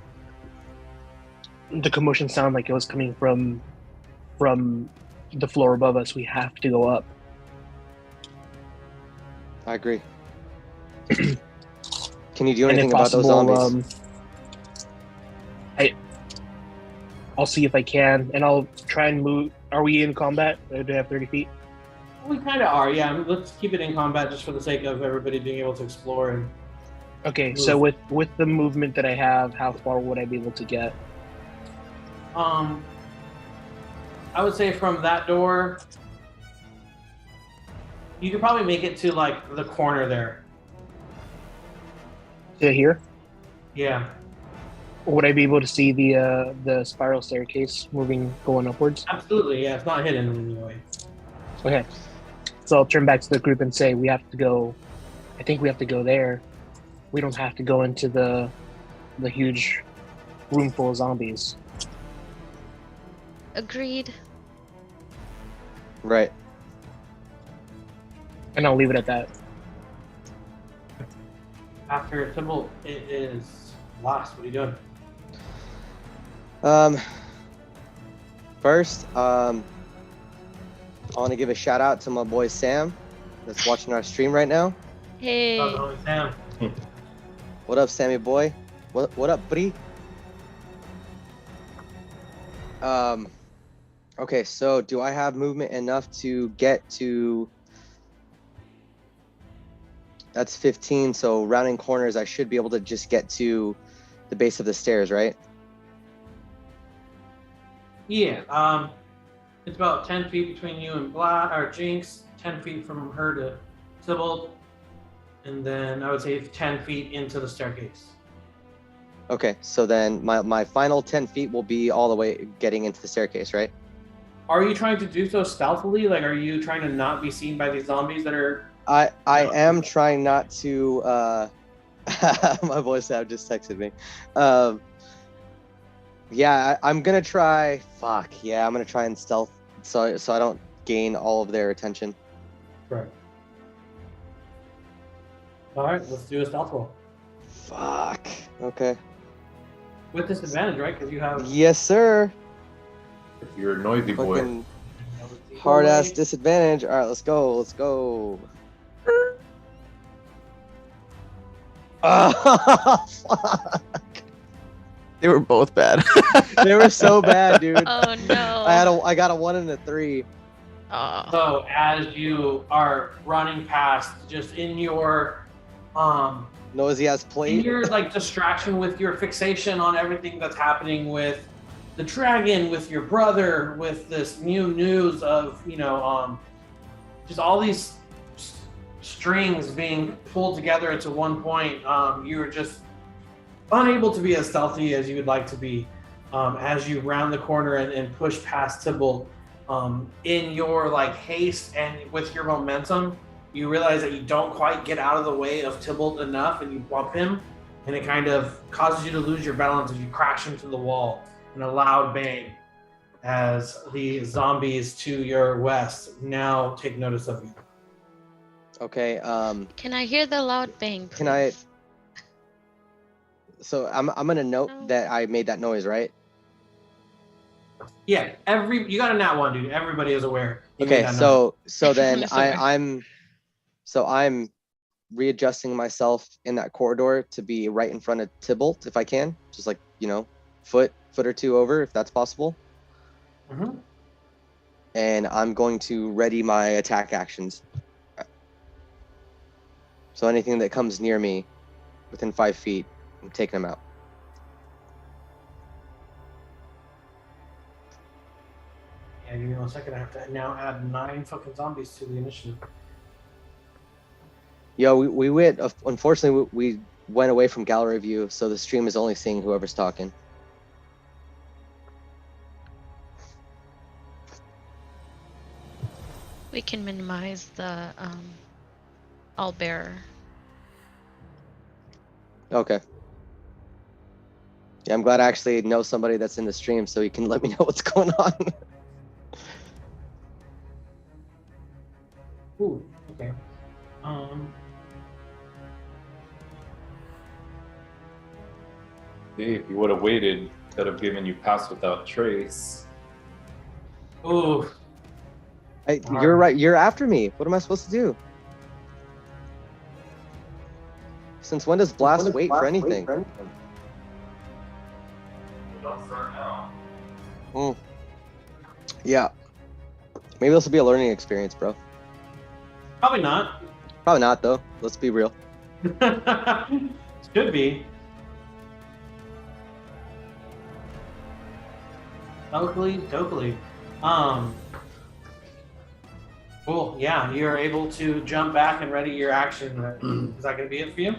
[SPEAKER 9] the commotion sounded like it was coming from the floor above us. We have to go up.
[SPEAKER 1] I agree. Can you do
[SPEAKER 9] And
[SPEAKER 1] anything
[SPEAKER 9] if
[SPEAKER 1] about those
[SPEAKER 9] possible,
[SPEAKER 1] zombies?
[SPEAKER 9] I'll see if I can, and I'll try and move. Are we in combat? Do I have 30 feet?
[SPEAKER 8] We kind of are, yeah. Let's keep it in combat just for the sake of everybody being able to explore. And
[SPEAKER 9] Okay,
[SPEAKER 8] move.
[SPEAKER 9] so with the movement that I have, how far would I be able to get?
[SPEAKER 8] I would say from that door, you could probably make it to like the corner there.
[SPEAKER 9] To here?
[SPEAKER 8] Yeah,
[SPEAKER 9] Would I be able to see the spiral staircase going upwards?
[SPEAKER 8] absolutely. Yeah, it's not hidden in any way.
[SPEAKER 9] Okay. So I'll turn back to the group and say we have to go. I think we have to go there. We don't have to go into the huge room full of zombies.
[SPEAKER 6] Agreed.
[SPEAKER 1] Right.
[SPEAKER 9] And I'll leave it at that.
[SPEAKER 8] After Sybil, it is last. What are you doing?
[SPEAKER 1] First, I want to give a shout out to my boy Sam that's watching our stream right now.
[SPEAKER 6] Hey.
[SPEAKER 8] Oh, Sam.
[SPEAKER 1] What up, Sammy boy? What up, buddy? Okay, so do I have movement enough to get to... That's 15, so rounding corners, I should be able to just get to the base of the stairs, right?
[SPEAKER 8] Yeah. It's about 10 feet between you and Jinx. 10 feet from her to Sybil, and then I would say 10 feet into the staircase.
[SPEAKER 1] Okay, so then my final 10 feet will be all the way getting into the staircase, right?
[SPEAKER 8] Are you trying to do so stealthily? Like, are you trying to not be seen by these zombies that are...
[SPEAKER 1] I am trying not to... my boy Sam just texted me. Yeah, I'm gonna try... Fuck, yeah, I'm gonna try and stealth so I don't gain all of their attention.
[SPEAKER 8] Right. Alright, let's do a stealth roll.
[SPEAKER 1] Fuck. Okay.
[SPEAKER 8] With disadvantage, right? Because you have...
[SPEAKER 1] Yes, sir.
[SPEAKER 4] If you're a noisy boy.
[SPEAKER 1] Fucking hard ass disadvantage. All right, let's go. Let's go. Oh, fuck.
[SPEAKER 2] They were both bad.
[SPEAKER 1] They were so bad, dude.
[SPEAKER 6] Oh no.
[SPEAKER 1] I got a 1 and a 3.
[SPEAKER 6] Oh.
[SPEAKER 8] So as you are running past, just in your
[SPEAKER 1] Noisy ass plate.
[SPEAKER 8] in your like distraction with your fixation on everything that's happening with the dragon, with your brother, with this new news of just all these strings being pulled together into one point, you were just unable to be as stealthy as you would like to be as you round the corner and push past Tybalt. In your like haste and with your momentum, you realize that you don't quite get out of the way of Tybalt enough, and you bump him, and it kind of causes you to lose your balance as you crash into the wall in a loud bang as the zombies to your west now take notice of you.
[SPEAKER 1] Okay.
[SPEAKER 6] Can I hear the loud bang?
[SPEAKER 1] Can I?
[SPEAKER 6] please?
[SPEAKER 1] So I'm gonna note that I made that noise, right?
[SPEAKER 8] Yeah, you got a nat one, dude. Everybody is aware. You made
[SPEAKER 1] Okay.
[SPEAKER 8] that noise.
[SPEAKER 1] So then
[SPEAKER 6] Sorry.
[SPEAKER 1] I'm readjusting myself in that corridor to be right in front of Tybalt if I can, just like foot or two over if that's possible.
[SPEAKER 8] Mm-hmm.
[SPEAKER 1] And I'm going to ready my attack actions. So anything that comes near me within 5 feet, I'm taking them out.
[SPEAKER 8] Yeah, give me 1 second. I have to now add 9 fucking zombies to the initiative.
[SPEAKER 1] Yo, we went. Unfortunately, we went away from gallery view, so the stream is only seeing whoever's talking.
[SPEAKER 6] We can minimize the all bearer.
[SPEAKER 1] Okay. Yeah, I'm glad I actually know somebody that's in the stream, so he can let me know what's going on.
[SPEAKER 8] Ooh, okay.
[SPEAKER 4] Dave, you would have waited, could have given you pass without trace.
[SPEAKER 8] Ooh.
[SPEAKER 1] Hey, you're right. You're after me. What am I supposed to do? Since when does blast wait for anything?
[SPEAKER 7] Don't start now.
[SPEAKER 1] Yeah. Maybe this will be a learning experience, bro.
[SPEAKER 8] Probably not.
[SPEAKER 1] Probably not, though. Let's be real.
[SPEAKER 8] Should be. Totally. Cool. Yeah, you're able to jump back and ready your action. Is that going to be it for you?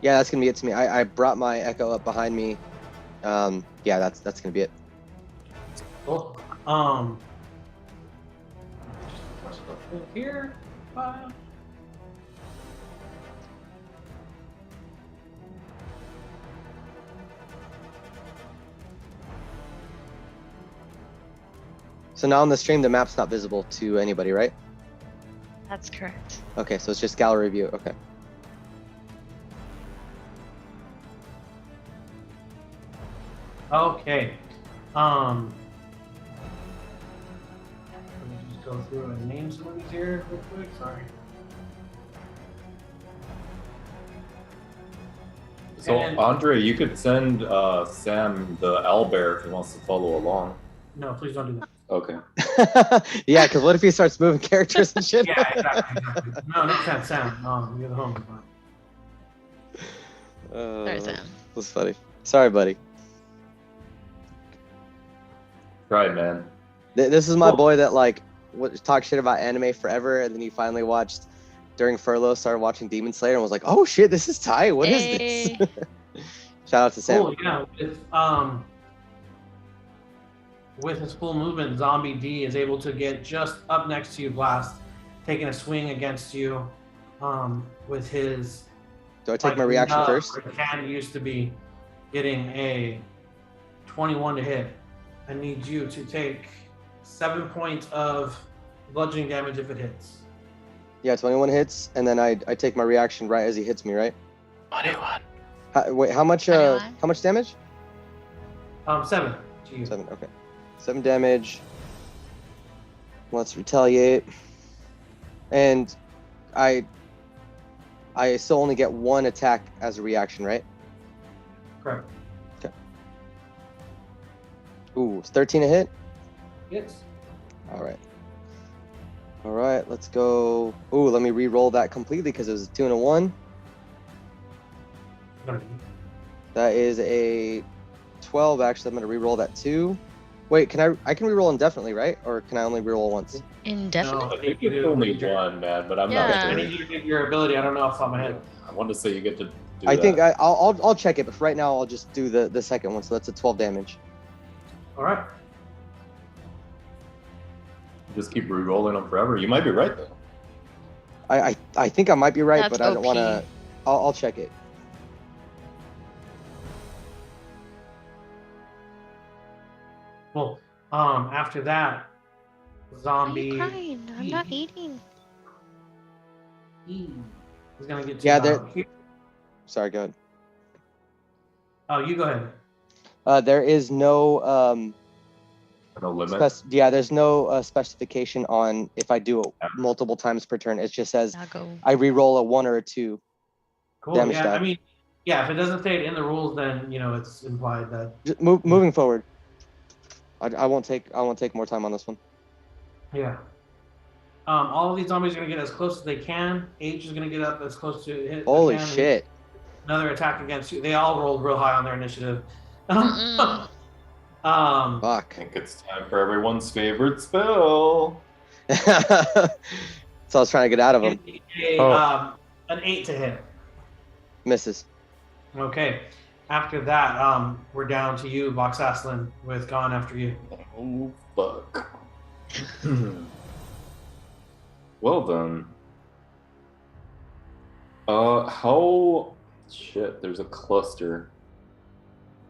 [SPEAKER 1] Yeah, that's gonna be it to me. I brought my echo up behind me. Yeah, that's gonna be it.
[SPEAKER 8] Cool. Just here.
[SPEAKER 1] So now on the stream, the map's not visible to anybody, right?
[SPEAKER 6] That's correct.
[SPEAKER 1] Okay, so it's just gallery view. Okay.
[SPEAKER 8] Okay. Let me just go through and name some of these here real quick. Sorry.
[SPEAKER 4] So,
[SPEAKER 8] And-
[SPEAKER 4] Andre, you could send Sam the owlbear if he wants to follow along.
[SPEAKER 8] No, please don't do that.
[SPEAKER 4] Okay.
[SPEAKER 1] Yeah, because what if he starts moving characters and shit?
[SPEAKER 8] Yeah, exactly. No, not Sam. You're the home.
[SPEAKER 6] Sorry, Sam.
[SPEAKER 1] That's funny. Sorry, buddy.
[SPEAKER 4] Try, man.
[SPEAKER 1] This is my
[SPEAKER 8] Cool.
[SPEAKER 1] boy that like talked shit about anime forever, and then he finally watched during furlough, started watching Demon Slayer, and was like, "Oh shit, this is tight. What is
[SPEAKER 6] Hey.
[SPEAKER 1] this?" Shout out to Sam.
[SPEAKER 8] Cool, yeah. With his full movement, Zombie D is able to get just up next to you, Blast, taking a swing against you with his.
[SPEAKER 1] Do I take my reaction
[SPEAKER 8] nub,
[SPEAKER 1] first?
[SPEAKER 8] where the can used to be, getting a 21 to hit. I need you to take 7 points of bludgeoning damage if it hits.
[SPEAKER 1] Yeah, 21 hits, and then I take my reaction right as he hits me, right?
[SPEAKER 2] 21.
[SPEAKER 1] Wait, how much
[SPEAKER 6] 21.
[SPEAKER 1] how much damage?
[SPEAKER 8] 7 to you.
[SPEAKER 1] 7, okay. 7 damage. Let's retaliate. And I still only get 1 attack as a reaction, right?
[SPEAKER 8] Correct.
[SPEAKER 1] Ooh, it's 13 a hit?
[SPEAKER 8] Yes.
[SPEAKER 1] Alright. Alright, let's go. Ooh, let me re-roll that completely because it was a 2 and a 1. That is a 12, actually. I'm going to re-roll that 2. Wait, I can re-roll indefinitely, right? Or can I only re-roll once?
[SPEAKER 6] Indefinite.
[SPEAKER 4] I think it's only one, man, but I'm
[SPEAKER 6] Yeah.
[SPEAKER 4] not
[SPEAKER 8] I
[SPEAKER 4] sure.
[SPEAKER 8] need you to get your ability. I don't know off the top of my head.
[SPEAKER 4] I want to say you get to do
[SPEAKER 1] I
[SPEAKER 4] that.
[SPEAKER 1] think I'll check it, but for right now I'll just do the second one. So that's a 12 damage.
[SPEAKER 8] All right.
[SPEAKER 4] Just keep re-rolling them forever. You might be right, though.
[SPEAKER 1] I think I might be right,
[SPEAKER 6] That's
[SPEAKER 1] but I don't
[SPEAKER 6] OP.
[SPEAKER 1] want to. I'll check it.
[SPEAKER 8] Well, after that,
[SPEAKER 6] Why are
[SPEAKER 8] zombie.
[SPEAKER 6] you crying? I'm not eating.
[SPEAKER 8] He's gonna get to
[SPEAKER 1] Yeah,
[SPEAKER 8] here.
[SPEAKER 1] Sorry, go ahead.
[SPEAKER 8] Oh, you go ahead.
[SPEAKER 1] There is no
[SPEAKER 4] No limit.
[SPEAKER 1] there's no specification on if I do it multiple times per turn. It just says
[SPEAKER 6] Now go.
[SPEAKER 1] I re-roll a 1 or a 2.
[SPEAKER 8] Cool.
[SPEAKER 1] Damage
[SPEAKER 8] Yeah,
[SPEAKER 1] die.
[SPEAKER 8] I mean, yeah. If it doesn't say it in the rules, then it's implied that.
[SPEAKER 1] Just moving forward. I won't take more time on this one.
[SPEAKER 8] Yeah. All of these zombies are gonna get as close as they can. H is gonna get up as close to hit. as
[SPEAKER 1] Holy
[SPEAKER 8] they can.
[SPEAKER 1] shit!
[SPEAKER 8] Another attack against you. They all rolled real high on their initiative.
[SPEAKER 6] Mm-mm.
[SPEAKER 1] Fuck.
[SPEAKER 4] I think it's time for everyone's favorite spell.
[SPEAKER 1] So I was trying to get out of him.
[SPEAKER 8] An 8 to hit.
[SPEAKER 1] Misses.
[SPEAKER 8] Okay. After that, we're down to you, Box Aslan, with Gone After You.
[SPEAKER 4] Oh, fuck. Well done. How... Shit, there's a cluster.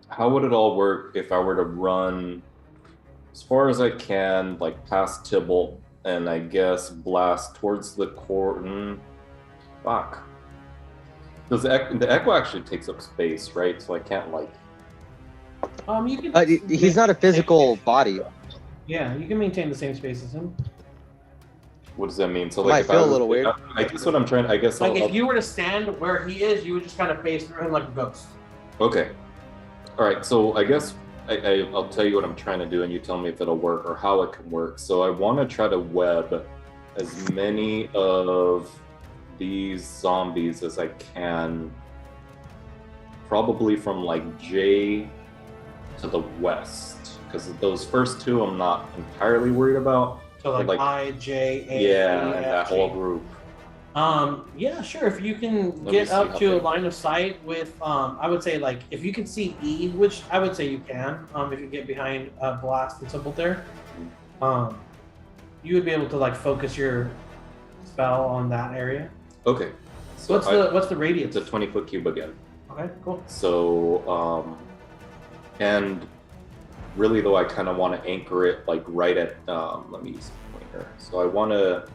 [SPEAKER 4] How would it all work if I were to run as far as I can, like past Tybalt, and I guess blast towards the core? Fuck. Does the echo actually takes up space, right? So I can't like.
[SPEAKER 8] You can.
[SPEAKER 1] He's not a physical body.
[SPEAKER 8] Yeah, you can maintain the same space as him.
[SPEAKER 4] What does that mean? So
[SPEAKER 1] It might feel a little weird.
[SPEAKER 4] I guess what I'm trying. I guess.
[SPEAKER 8] Like if you were to stand where he is, you would just kind of face through him like a ghost.
[SPEAKER 4] Okay. All right. So I guess I'll tell you what I'm trying to do, and you tell me if it'll work or how it can work. So I want to try to web as many of these zombies as I can, probably from like J to the west, because those first two I'm not entirely worried about.
[SPEAKER 8] So like I, J, A,
[SPEAKER 4] yeah,
[SPEAKER 8] E,
[SPEAKER 4] and
[SPEAKER 8] F,
[SPEAKER 4] that
[SPEAKER 8] G.
[SPEAKER 4] whole group.
[SPEAKER 8] Yeah, sure. If you can
[SPEAKER 4] Let me
[SPEAKER 8] get
[SPEAKER 4] see
[SPEAKER 8] up
[SPEAKER 4] how
[SPEAKER 8] to a
[SPEAKER 4] big.
[SPEAKER 8] line of sight with, I would say like if you can see E, which I would say you can, if you get behind blast and symbol there, you would be able to like focus your spell on that area.
[SPEAKER 4] Okay. So
[SPEAKER 8] What's the radius?
[SPEAKER 4] It's a 20-foot cube again.
[SPEAKER 8] Okay, cool.
[SPEAKER 4] So, and really though, I kind of want to anchor it like right at, let me use a pointer. So I want to,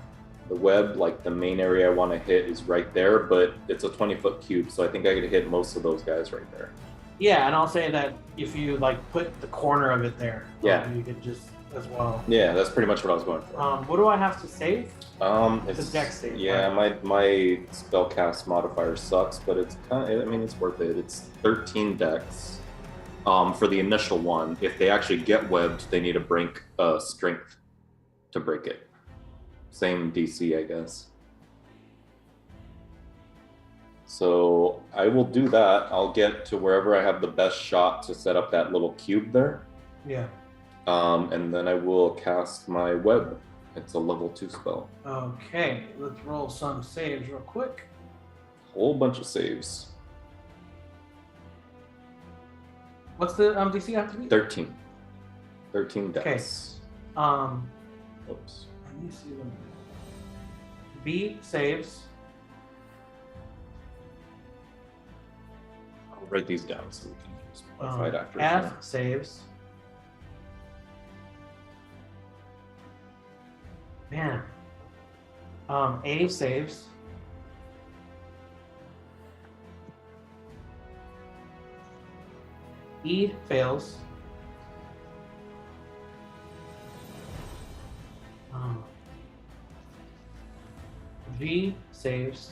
[SPEAKER 4] the web, like the main area I want to hit is right there, but it's a 20-foot cube, so I think I could hit most of those guys right there.
[SPEAKER 8] Yeah, and I'll say that if you like put the corner of it there,
[SPEAKER 4] Yeah.
[SPEAKER 8] you could just as well.
[SPEAKER 4] Yeah, that's pretty much what I was going for.
[SPEAKER 8] What do I have to save?
[SPEAKER 4] It's
[SPEAKER 8] a dex save,
[SPEAKER 4] Yeah,
[SPEAKER 8] right?
[SPEAKER 4] my spellcast modifier sucks, but it's kind of, I mean, it's worth it. It's 13 dex. For the initial one, if they actually get webbed, they need to break strength to break it. Same DC, I guess. So I will do that. I'll get to wherever I have the best shot to set up that little cube there.
[SPEAKER 8] Yeah.
[SPEAKER 4] And then I will cast my web. It's a level 2 spell.
[SPEAKER 8] Okay, let's roll some saves real quick.
[SPEAKER 4] Whole bunch of saves.
[SPEAKER 8] What's the DC have to be?
[SPEAKER 4] 13. 13 dex. Oops.
[SPEAKER 8] Let me see them. B saves.
[SPEAKER 4] I'll write these down so we can just modify it after.
[SPEAKER 8] F saves. Man. A saves. E fails. G saves.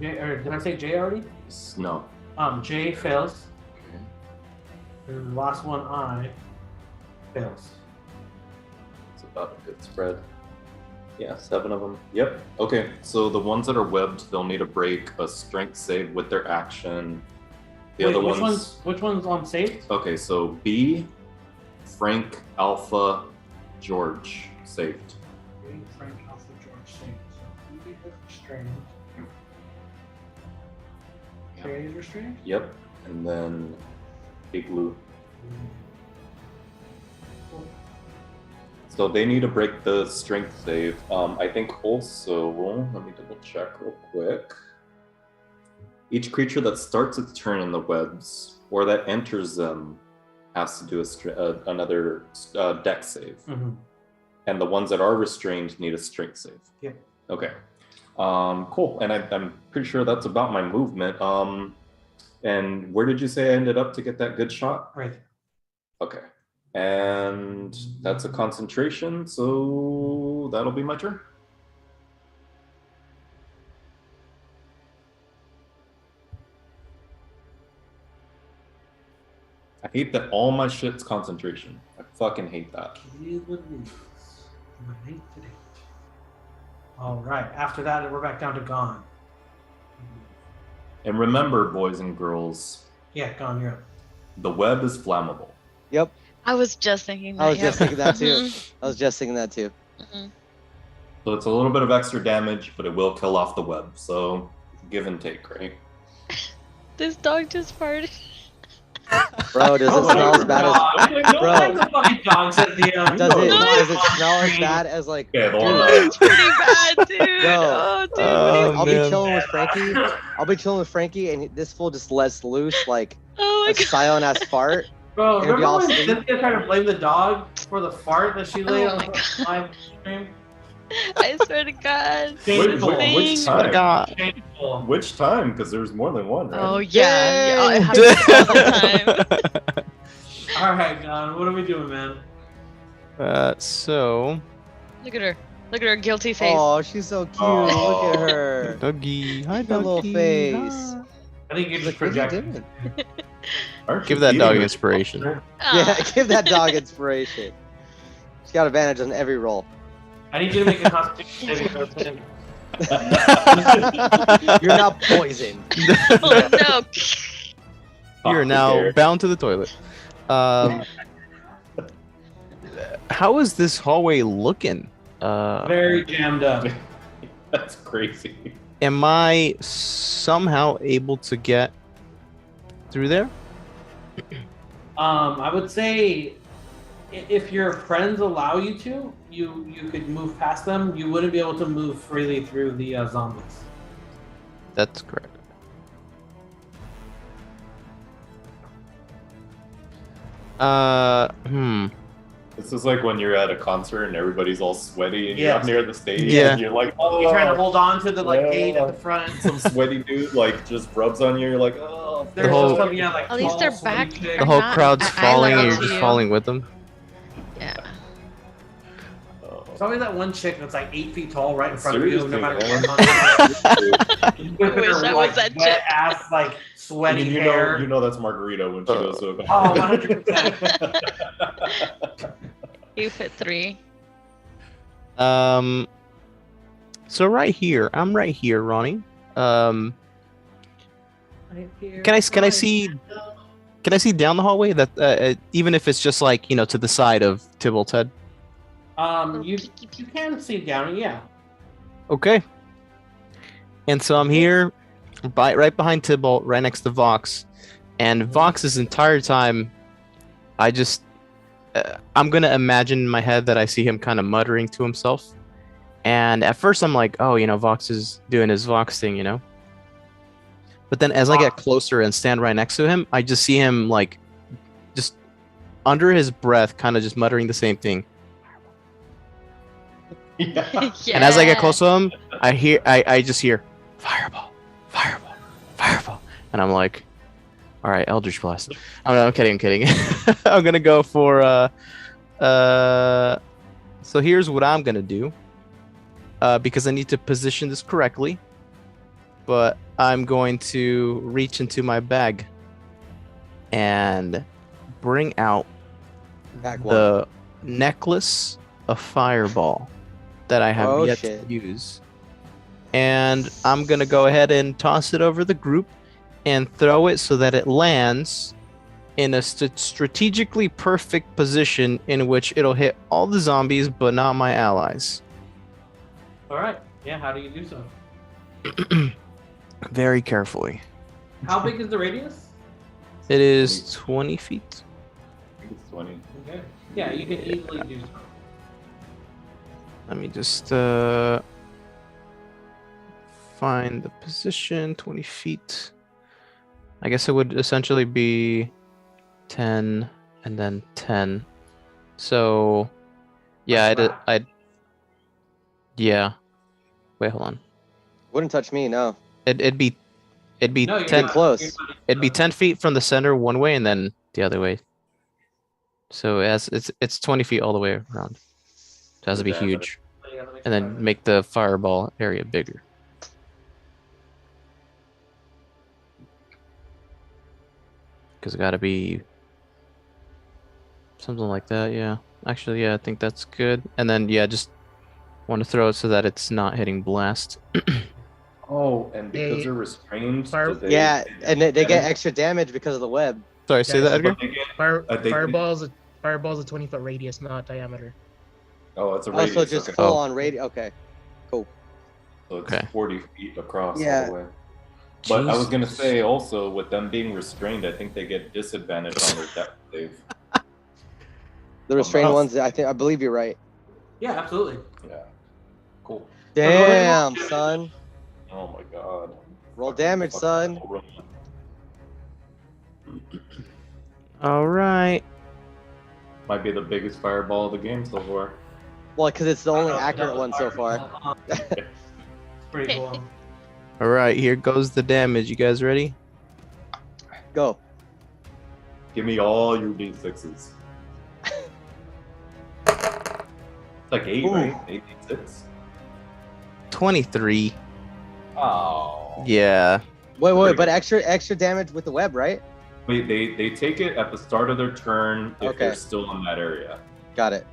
[SPEAKER 8] J, or did I say J already?
[SPEAKER 4] No.
[SPEAKER 8] J fails.
[SPEAKER 4] Okay.
[SPEAKER 8] And the last one, I fails.
[SPEAKER 4] It's about a good spread. Yeah, 7 of them. Yep. Okay, so the ones that are webbed, they'll need to break a strength save with their action. The
[SPEAKER 8] Wait,
[SPEAKER 4] other
[SPEAKER 8] which one's on saved?
[SPEAKER 4] Okay, so B, Frank, Alpha, George saved.
[SPEAKER 8] B, Frank, Alpha, George saved. So B is restrained. J is restrained?
[SPEAKER 4] Yep. And then Igloo. So they need to break the strength save. I think also, let me double check real quick. Each creature that starts its turn in the webs or that enters them has to do another dex save.
[SPEAKER 8] Mm-hmm.
[SPEAKER 4] And the ones that are restrained need a strength save.
[SPEAKER 8] Yeah.
[SPEAKER 4] Okay. Cool. And I'm pretty sure that's about my movement. And where did you say I ended up to get that good shot?
[SPEAKER 8] Right.
[SPEAKER 4] Okay. And that's a concentration, so that'll be my turn. I hate that all my shit's concentration. I fucking hate that.
[SPEAKER 8] All right. After that, we're back down to Gone.
[SPEAKER 4] And remember, boys and girls,
[SPEAKER 8] Yeah, Gone, you're up.
[SPEAKER 4] the web is flammable.
[SPEAKER 1] Yep.
[SPEAKER 6] I was just thinking that.
[SPEAKER 1] I was
[SPEAKER 6] yeah.
[SPEAKER 1] just thinking that too. I was just thinking that too.
[SPEAKER 6] Mhm.
[SPEAKER 4] So it's a little bit of extra damage, but it will kill off the web. So give and take, right?
[SPEAKER 6] This dog just farted.
[SPEAKER 1] Bro, does it smell as bad as
[SPEAKER 8] Bro,
[SPEAKER 1] Bro.
[SPEAKER 8] the fucking dogs at the
[SPEAKER 1] does it smell as bad as like
[SPEAKER 4] Yeah, the
[SPEAKER 1] dude,
[SPEAKER 4] one
[SPEAKER 6] It's pretty bad, dude.
[SPEAKER 1] Bro.
[SPEAKER 6] Oh, dude.
[SPEAKER 1] I'll be
[SPEAKER 2] man.
[SPEAKER 1] chilling with Frankie. I'll be chilling with Frankie, and this fool just lets loose like
[SPEAKER 6] Oh my
[SPEAKER 1] a
[SPEAKER 6] god.
[SPEAKER 1] silent ass fart.
[SPEAKER 8] Bro,
[SPEAKER 1] It'll be
[SPEAKER 8] remember
[SPEAKER 1] all
[SPEAKER 8] when
[SPEAKER 1] stinky.
[SPEAKER 8] Cynthia tried to blame the dog? for the fart that she laid
[SPEAKER 6] Oh
[SPEAKER 8] on
[SPEAKER 6] my
[SPEAKER 8] the live stream?
[SPEAKER 6] I swear to God.
[SPEAKER 8] Shameful.
[SPEAKER 4] Which
[SPEAKER 2] Swear to
[SPEAKER 4] time?
[SPEAKER 2] God.
[SPEAKER 8] Shameful.
[SPEAKER 4] Which time? Because there's more than one, right?
[SPEAKER 6] Oh yeah, yeah, it
[SPEAKER 1] Dang.
[SPEAKER 6] happens all the time.
[SPEAKER 8] All right, God, what are we doing, man?
[SPEAKER 2] So
[SPEAKER 6] Look at her. Look at her guilty face.
[SPEAKER 1] Oh, she's so cute.
[SPEAKER 4] Oh.
[SPEAKER 1] Look at her.
[SPEAKER 2] doggy, hi
[SPEAKER 1] Her little
[SPEAKER 2] doggy.
[SPEAKER 1] face.
[SPEAKER 2] hi.
[SPEAKER 8] I think you're
[SPEAKER 1] She's
[SPEAKER 8] just
[SPEAKER 1] like, what are you
[SPEAKER 8] projecting.
[SPEAKER 1] doing?
[SPEAKER 4] Aren't
[SPEAKER 2] Give
[SPEAKER 4] you
[SPEAKER 2] that
[SPEAKER 4] feeding
[SPEAKER 2] dog
[SPEAKER 4] her?
[SPEAKER 2] inspiration.
[SPEAKER 1] Yeah,
[SPEAKER 6] Ah.
[SPEAKER 1] give that dog inspiration. She's got advantage on every roll.
[SPEAKER 8] I need you to make a constitution saving throw. Tim.
[SPEAKER 1] You're now poisoned.
[SPEAKER 6] Oh no.
[SPEAKER 2] You're now bound to the toilet. How is this hallway looking?
[SPEAKER 8] Very jammed up.
[SPEAKER 4] That's crazy.
[SPEAKER 2] Am I somehow able to get through there?
[SPEAKER 8] I would say if your friends allow you to, you could move past them. You wouldn't be able to move freely through the zombies.
[SPEAKER 2] That's correct. Hmm.
[SPEAKER 4] This is like when you're at a concert and everybody's all sweaty and you're
[SPEAKER 8] Yes.
[SPEAKER 4] up near the stage
[SPEAKER 2] Yeah.
[SPEAKER 4] and you're like, oh,
[SPEAKER 8] You're trying to hold on to the
[SPEAKER 4] Yeah.
[SPEAKER 8] gate at the front.
[SPEAKER 4] some sweaty dude like just rubs on you. You're like, oh,
[SPEAKER 8] There's
[SPEAKER 2] whole-
[SPEAKER 8] just something like
[SPEAKER 6] At least
[SPEAKER 8] tall,
[SPEAKER 6] they're
[SPEAKER 8] sweaty
[SPEAKER 6] back.
[SPEAKER 8] chick.
[SPEAKER 2] The whole
[SPEAKER 6] not
[SPEAKER 2] crowd's
[SPEAKER 6] at eye
[SPEAKER 2] falling and
[SPEAKER 6] level
[SPEAKER 2] you're
[SPEAKER 6] to
[SPEAKER 2] just
[SPEAKER 6] you.
[SPEAKER 2] falling with them.
[SPEAKER 6] Yeah.
[SPEAKER 8] There's always that one chick that's like 8 feet tall right in front of you, no
[SPEAKER 4] Seriously,
[SPEAKER 8] matter
[SPEAKER 4] man.
[SPEAKER 8] what.
[SPEAKER 6] I wish I was that
[SPEAKER 8] wet
[SPEAKER 6] chick.
[SPEAKER 8] ass, like
[SPEAKER 4] I
[SPEAKER 8] sweaty
[SPEAKER 4] mean,
[SPEAKER 8] hair.
[SPEAKER 4] you know that's Margarita when she goes to a
[SPEAKER 8] Oh, 100%.
[SPEAKER 6] You fit 3.
[SPEAKER 2] So right here, I'm right here, Ronnie. Can I see down the hallway that even if it's just like to the side of Tybalt's head?
[SPEAKER 8] You can see down, yeah.
[SPEAKER 2] Okay. And so I'm here, right behind Tybalt, right next to Vox, and Vox's entire time, I'm gonna imagine in my head that I see him kind of muttering to himself, and at first I'm like, oh, Vox is doing his Vox thing, But then as I get closer and stand right next to him, I just see him like, just under his breath, kind of just muttering the same thing.
[SPEAKER 4] Yeah.
[SPEAKER 6] Yeah.
[SPEAKER 2] And as I get close to him, I just hear fireball, fireball, fireball, and I'm like, all right, Eldritch Blast. I'm kidding. I'm gonna go for So here's what I'm gonna do, because I need to position this correctly. But I'm going to reach into my bag and bring out
[SPEAKER 1] Back one.
[SPEAKER 2] the necklace of fireball that I have
[SPEAKER 1] Oh,
[SPEAKER 2] yet
[SPEAKER 1] shit.
[SPEAKER 2] to use. And I'm going to go ahead and toss it over the group and throw it so that it lands in a strategically perfect position in which it'll hit all the zombies but not my allies.
[SPEAKER 8] All right. Yeah, how do you do so?
[SPEAKER 2] Very carefully.
[SPEAKER 8] How big is the radius?
[SPEAKER 2] It is 20 feet.
[SPEAKER 4] I think it's 20.
[SPEAKER 8] Okay. Yeah, you can easily do so.
[SPEAKER 2] Let me just find the position. 20 feet. I guess it would essentially be 10 and then 10. So yeah, yeah. Wait, hold on.
[SPEAKER 1] Wouldn't touch me, no.
[SPEAKER 2] It'd be
[SPEAKER 8] No, you're
[SPEAKER 2] 10
[SPEAKER 8] not.
[SPEAKER 1] close.
[SPEAKER 8] You're not.
[SPEAKER 2] It'd be 10 feet from the center one way and then the other way. So it's 20 feet all the way around. It has to be
[SPEAKER 4] Okay.
[SPEAKER 2] huge.
[SPEAKER 8] Yeah, that makes
[SPEAKER 2] And then
[SPEAKER 8] sense.
[SPEAKER 2] make the fireball area bigger. Because it got to be something like that, yeah. Actually, yeah, I think that's good. And then, yeah, just want to throw it so that it's not hitting blast.
[SPEAKER 4] Oh, and because
[SPEAKER 11] They-
[SPEAKER 4] they're restrained,
[SPEAKER 11] Fire-
[SPEAKER 4] do they,
[SPEAKER 1] Yeah, and they get extra damage because of the web.
[SPEAKER 2] Sorry, say
[SPEAKER 11] Yeah,
[SPEAKER 2] that,
[SPEAKER 11] so-
[SPEAKER 2] Edgar?
[SPEAKER 4] But they get- they-
[SPEAKER 11] Fireball's a 20-foot radius, not diameter.
[SPEAKER 4] Oh, it's a
[SPEAKER 1] Also,
[SPEAKER 4] radius.
[SPEAKER 1] just
[SPEAKER 4] okay.
[SPEAKER 1] full on radio. Okay.
[SPEAKER 4] So it's
[SPEAKER 2] Okay.
[SPEAKER 4] 40 feet across
[SPEAKER 1] Yeah.
[SPEAKER 4] all the way. But I was gonna
[SPEAKER 2] Jesus.
[SPEAKER 4] say also, with them being restrained, I think they get disadvantage on their death save.
[SPEAKER 1] The restrained
[SPEAKER 4] Wow.
[SPEAKER 1] ones, I believe you're right.
[SPEAKER 8] Yeah, absolutely.
[SPEAKER 4] Yeah. Cool.
[SPEAKER 1] Damn, son.
[SPEAKER 4] Oh my god.
[SPEAKER 1] Roll damage, son.
[SPEAKER 2] All right.
[SPEAKER 4] Might be the biggest fireball of the game so far.
[SPEAKER 1] Well, because it's the only
[SPEAKER 8] Oh,
[SPEAKER 1] accurate
[SPEAKER 8] that
[SPEAKER 1] one
[SPEAKER 8] was
[SPEAKER 1] so far.
[SPEAKER 8] It's pretty cool.
[SPEAKER 2] All right, here goes the damage. You guys ready?
[SPEAKER 1] Go.
[SPEAKER 4] Give me all your d6s. It's like 8,
[SPEAKER 1] Ooh.
[SPEAKER 4] right? 8 d6.
[SPEAKER 2] 23.
[SPEAKER 4] Oh.
[SPEAKER 2] Yeah.
[SPEAKER 1] Wait, but extra damage with the web, right?
[SPEAKER 4] Wait, they take it at the start of their turn if
[SPEAKER 1] Okay.
[SPEAKER 4] they're still in that area.
[SPEAKER 1] Got it.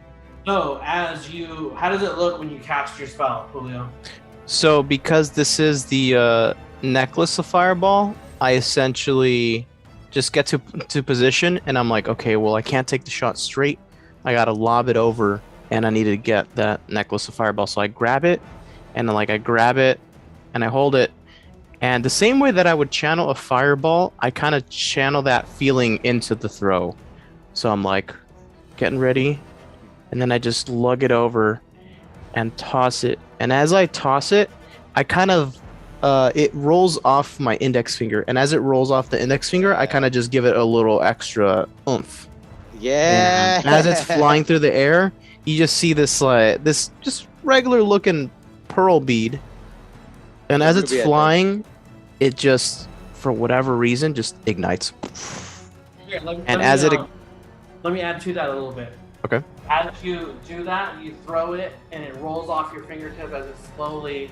[SPEAKER 8] So, how does it look when you cast your spell, Julio?
[SPEAKER 2] So because this is the necklace of fireball, I essentially just get to position, and I'm like, okay, well, I can't take the shot straight. I gotta lob it over, and I need to get that necklace of fireball. So I grab it, and then I grab it, and I hold it, and the same way that I would channel a fireball, I kind of channel that feeling into the throw. So I'm like, getting ready, and then I just lug it over and toss it. And as I toss it, I kind of it rolls off my index finger, and as it rolls off the index finger, I kind of just give it a little extra oomph.
[SPEAKER 1] Yeah.
[SPEAKER 2] And as it's flying through the air, you just see this this just regular looking pearl bead, and as it's flying, it just, for whatever reason, just ignites.
[SPEAKER 8] Here, let me add to that a little bit.
[SPEAKER 2] Okay.
[SPEAKER 8] As you do that, you throw it, and it rolls off your fingertip as it slowly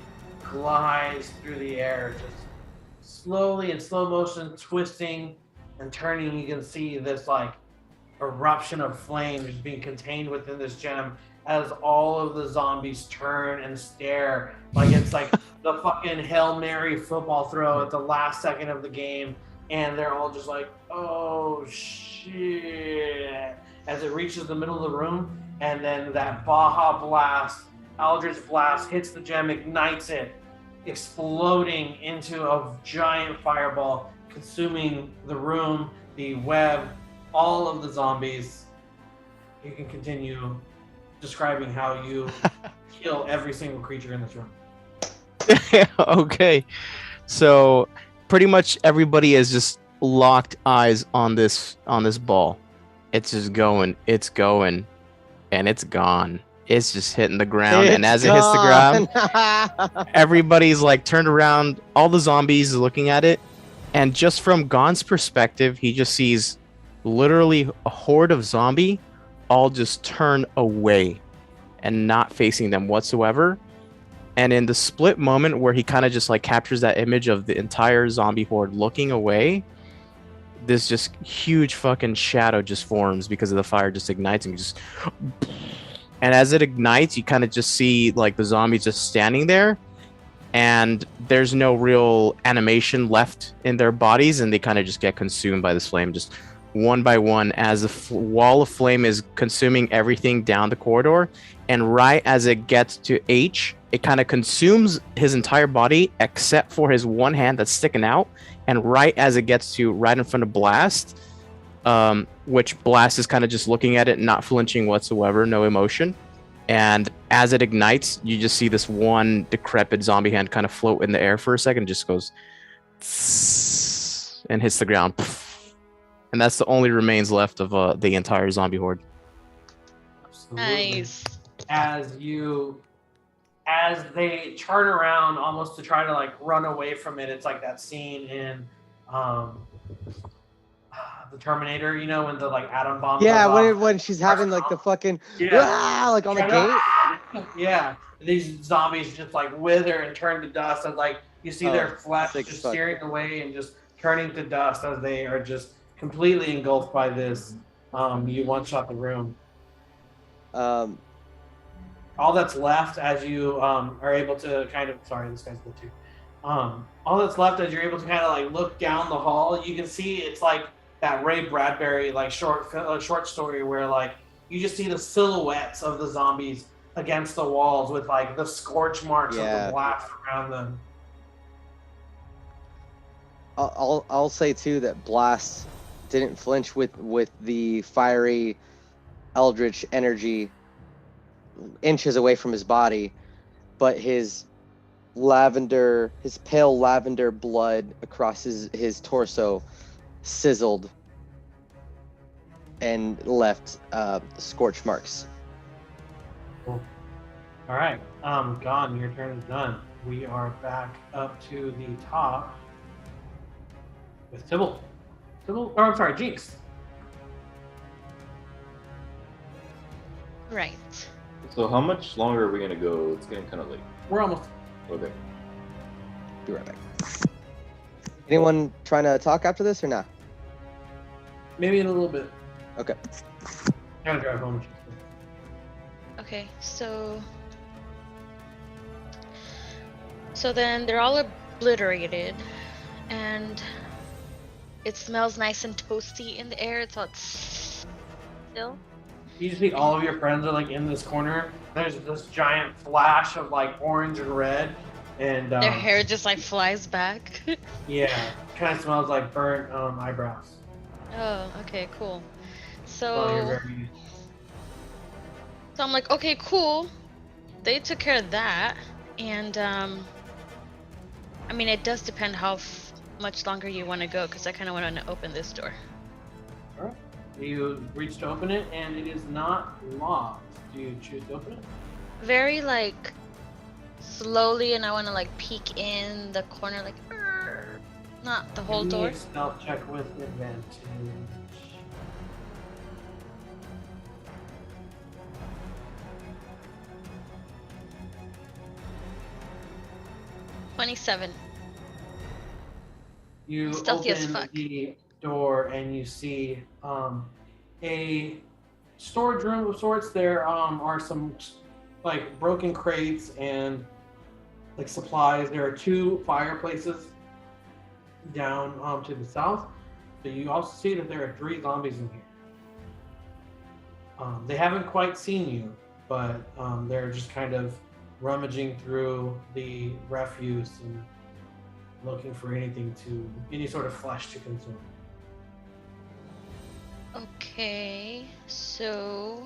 [SPEAKER 8] glides through the air, just slowly in slow motion, twisting and turning. You can see this eruption of flame just being contained within this gem as all of the zombies turn and stare like it's like the fucking Hail Mary football throw at the last second of the game, and they're all just like, oh shit, as it reaches the middle of the room, and then that Baja Blast, Eldritch Blast hits the gem, ignites it, exploding into a giant fireball, consuming the room, the web, all of the zombies. You can continue describing how you kill every single creature in this room.
[SPEAKER 2] Okay. So pretty much everybody has just locked eyes on this ball. It's just going, and it's gone. It's just hitting the ground, and as it hits the ground, everybody's turned around. All the zombies looking at it, and just from Gon's perspective, he just sees literally a horde of zombie all just turn away and not facing them whatsoever. And in the split moment where he kind of just captures that image of the entire zombie horde looking away, this just huge fucking shadow just forms because of the fire just ignites and just. And as it ignites, you kind of just see the zombies just standing there, and there's no real animation left in their bodies, and they kind of just get consumed by this flame, just one by one, as the wall of flame is consuming everything down the corridor. And right as it gets to H, it kind of consumes his entire body except for his one hand that's sticking out. And right as it gets to right in front of Blast, which Blast is kind of just looking at it, not flinching whatsoever, no emotion. And as it ignites, you just see this one decrepit zombie hand kind of float in the air for a second, just goes and hits the ground. And that's the only remains left of the entire zombie horde.
[SPEAKER 8] Absolutely.
[SPEAKER 6] Nice.
[SPEAKER 8] As they turn around almost to try to run away from it, it's like that scene in the Terminator, when the atom bomb.
[SPEAKER 1] Yeah, when she's having the fucking on the gate.
[SPEAKER 8] Yeah, these zombies just wither and turn to dust, and you see their flesh just searing away and just turning to dust as they are just completely engulfed by this. You one shot the room. All that's left as you are able to kind of, sorry, this guy's good too. All that's left as you're able to kind of look down the hall, you can see it's that Ray Bradbury short story where you just see the silhouettes of the zombies against the walls with the scorch marks of the blast around them.
[SPEAKER 1] I'll say too that Blast didn't flinch with the fiery eldritch energy inches away from his body, but his pale lavender blood across his torso sizzled and left scorch marks.
[SPEAKER 8] Cool. All right, Gone. Your turn is done. We are back up to the top with Tibble. I'm sorry, Jinx.
[SPEAKER 6] Right.
[SPEAKER 4] So how much longer are we gonna go? It's getting kind of late.
[SPEAKER 8] We're almost.
[SPEAKER 4] Okay.
[SPEAKER 1] Be right back. Anyone trying to talk after this or not?
[SPEAKER 8] Maybe in a little bit.
[SPEAKER 1] Okay.
[SPEAKER 8] Gotta drive home.
[SPEAKER 6] Okay, so then they're all obliterated, and it smells nice and toasty in the air. It's all still.
[SPEAKER 8] You see all of your friends are like in this corner. There's this giant flash of like orange and red, and
[SPEAKER 6] Their hair just like flies back.
[SPEAKER 8] yeah, kind of smells like burnt eyebrows.
[SPEAKER 6] Oh, okay, cool.
[SPEAKER 8] Well, you're
[SPEAKER 6] So
[SPEAKER 8] very-
[SPEAKER 6] I'm like, okay, cool. They took care of that, and I mean, it does depend how much longer you want to go, because I kind of want to open this door.
[SPEAKER 8] All right. You reach to open it, and it is not locked. Do you choose to open it?
[SPEAKER 6] Very like slowly, and I want to like peek in the corner, like not the whole
[SPEAKER 8] Give me
[SPEAKER 6] door.
[SPEAKER 8] a stealth check with advantage.
[SPEAKER 6] 27.
[SPEAKER 8] You
[SPEAKER 6] Stealthy as
[SPEAKER 8] open
[SPEAKER 6] fuck.
[SPEAKER 8] the door and you see a storage room of sorts. There are some like broken crates and like supplies. There are 2 fireplaces down to the south. But you also see that there are 3 zombies in here. They haven't quite seen you, but they're just kind of rummaging through the refuse and looking for any sort of flesh to consume.
[SPEAKER 6] Okay, so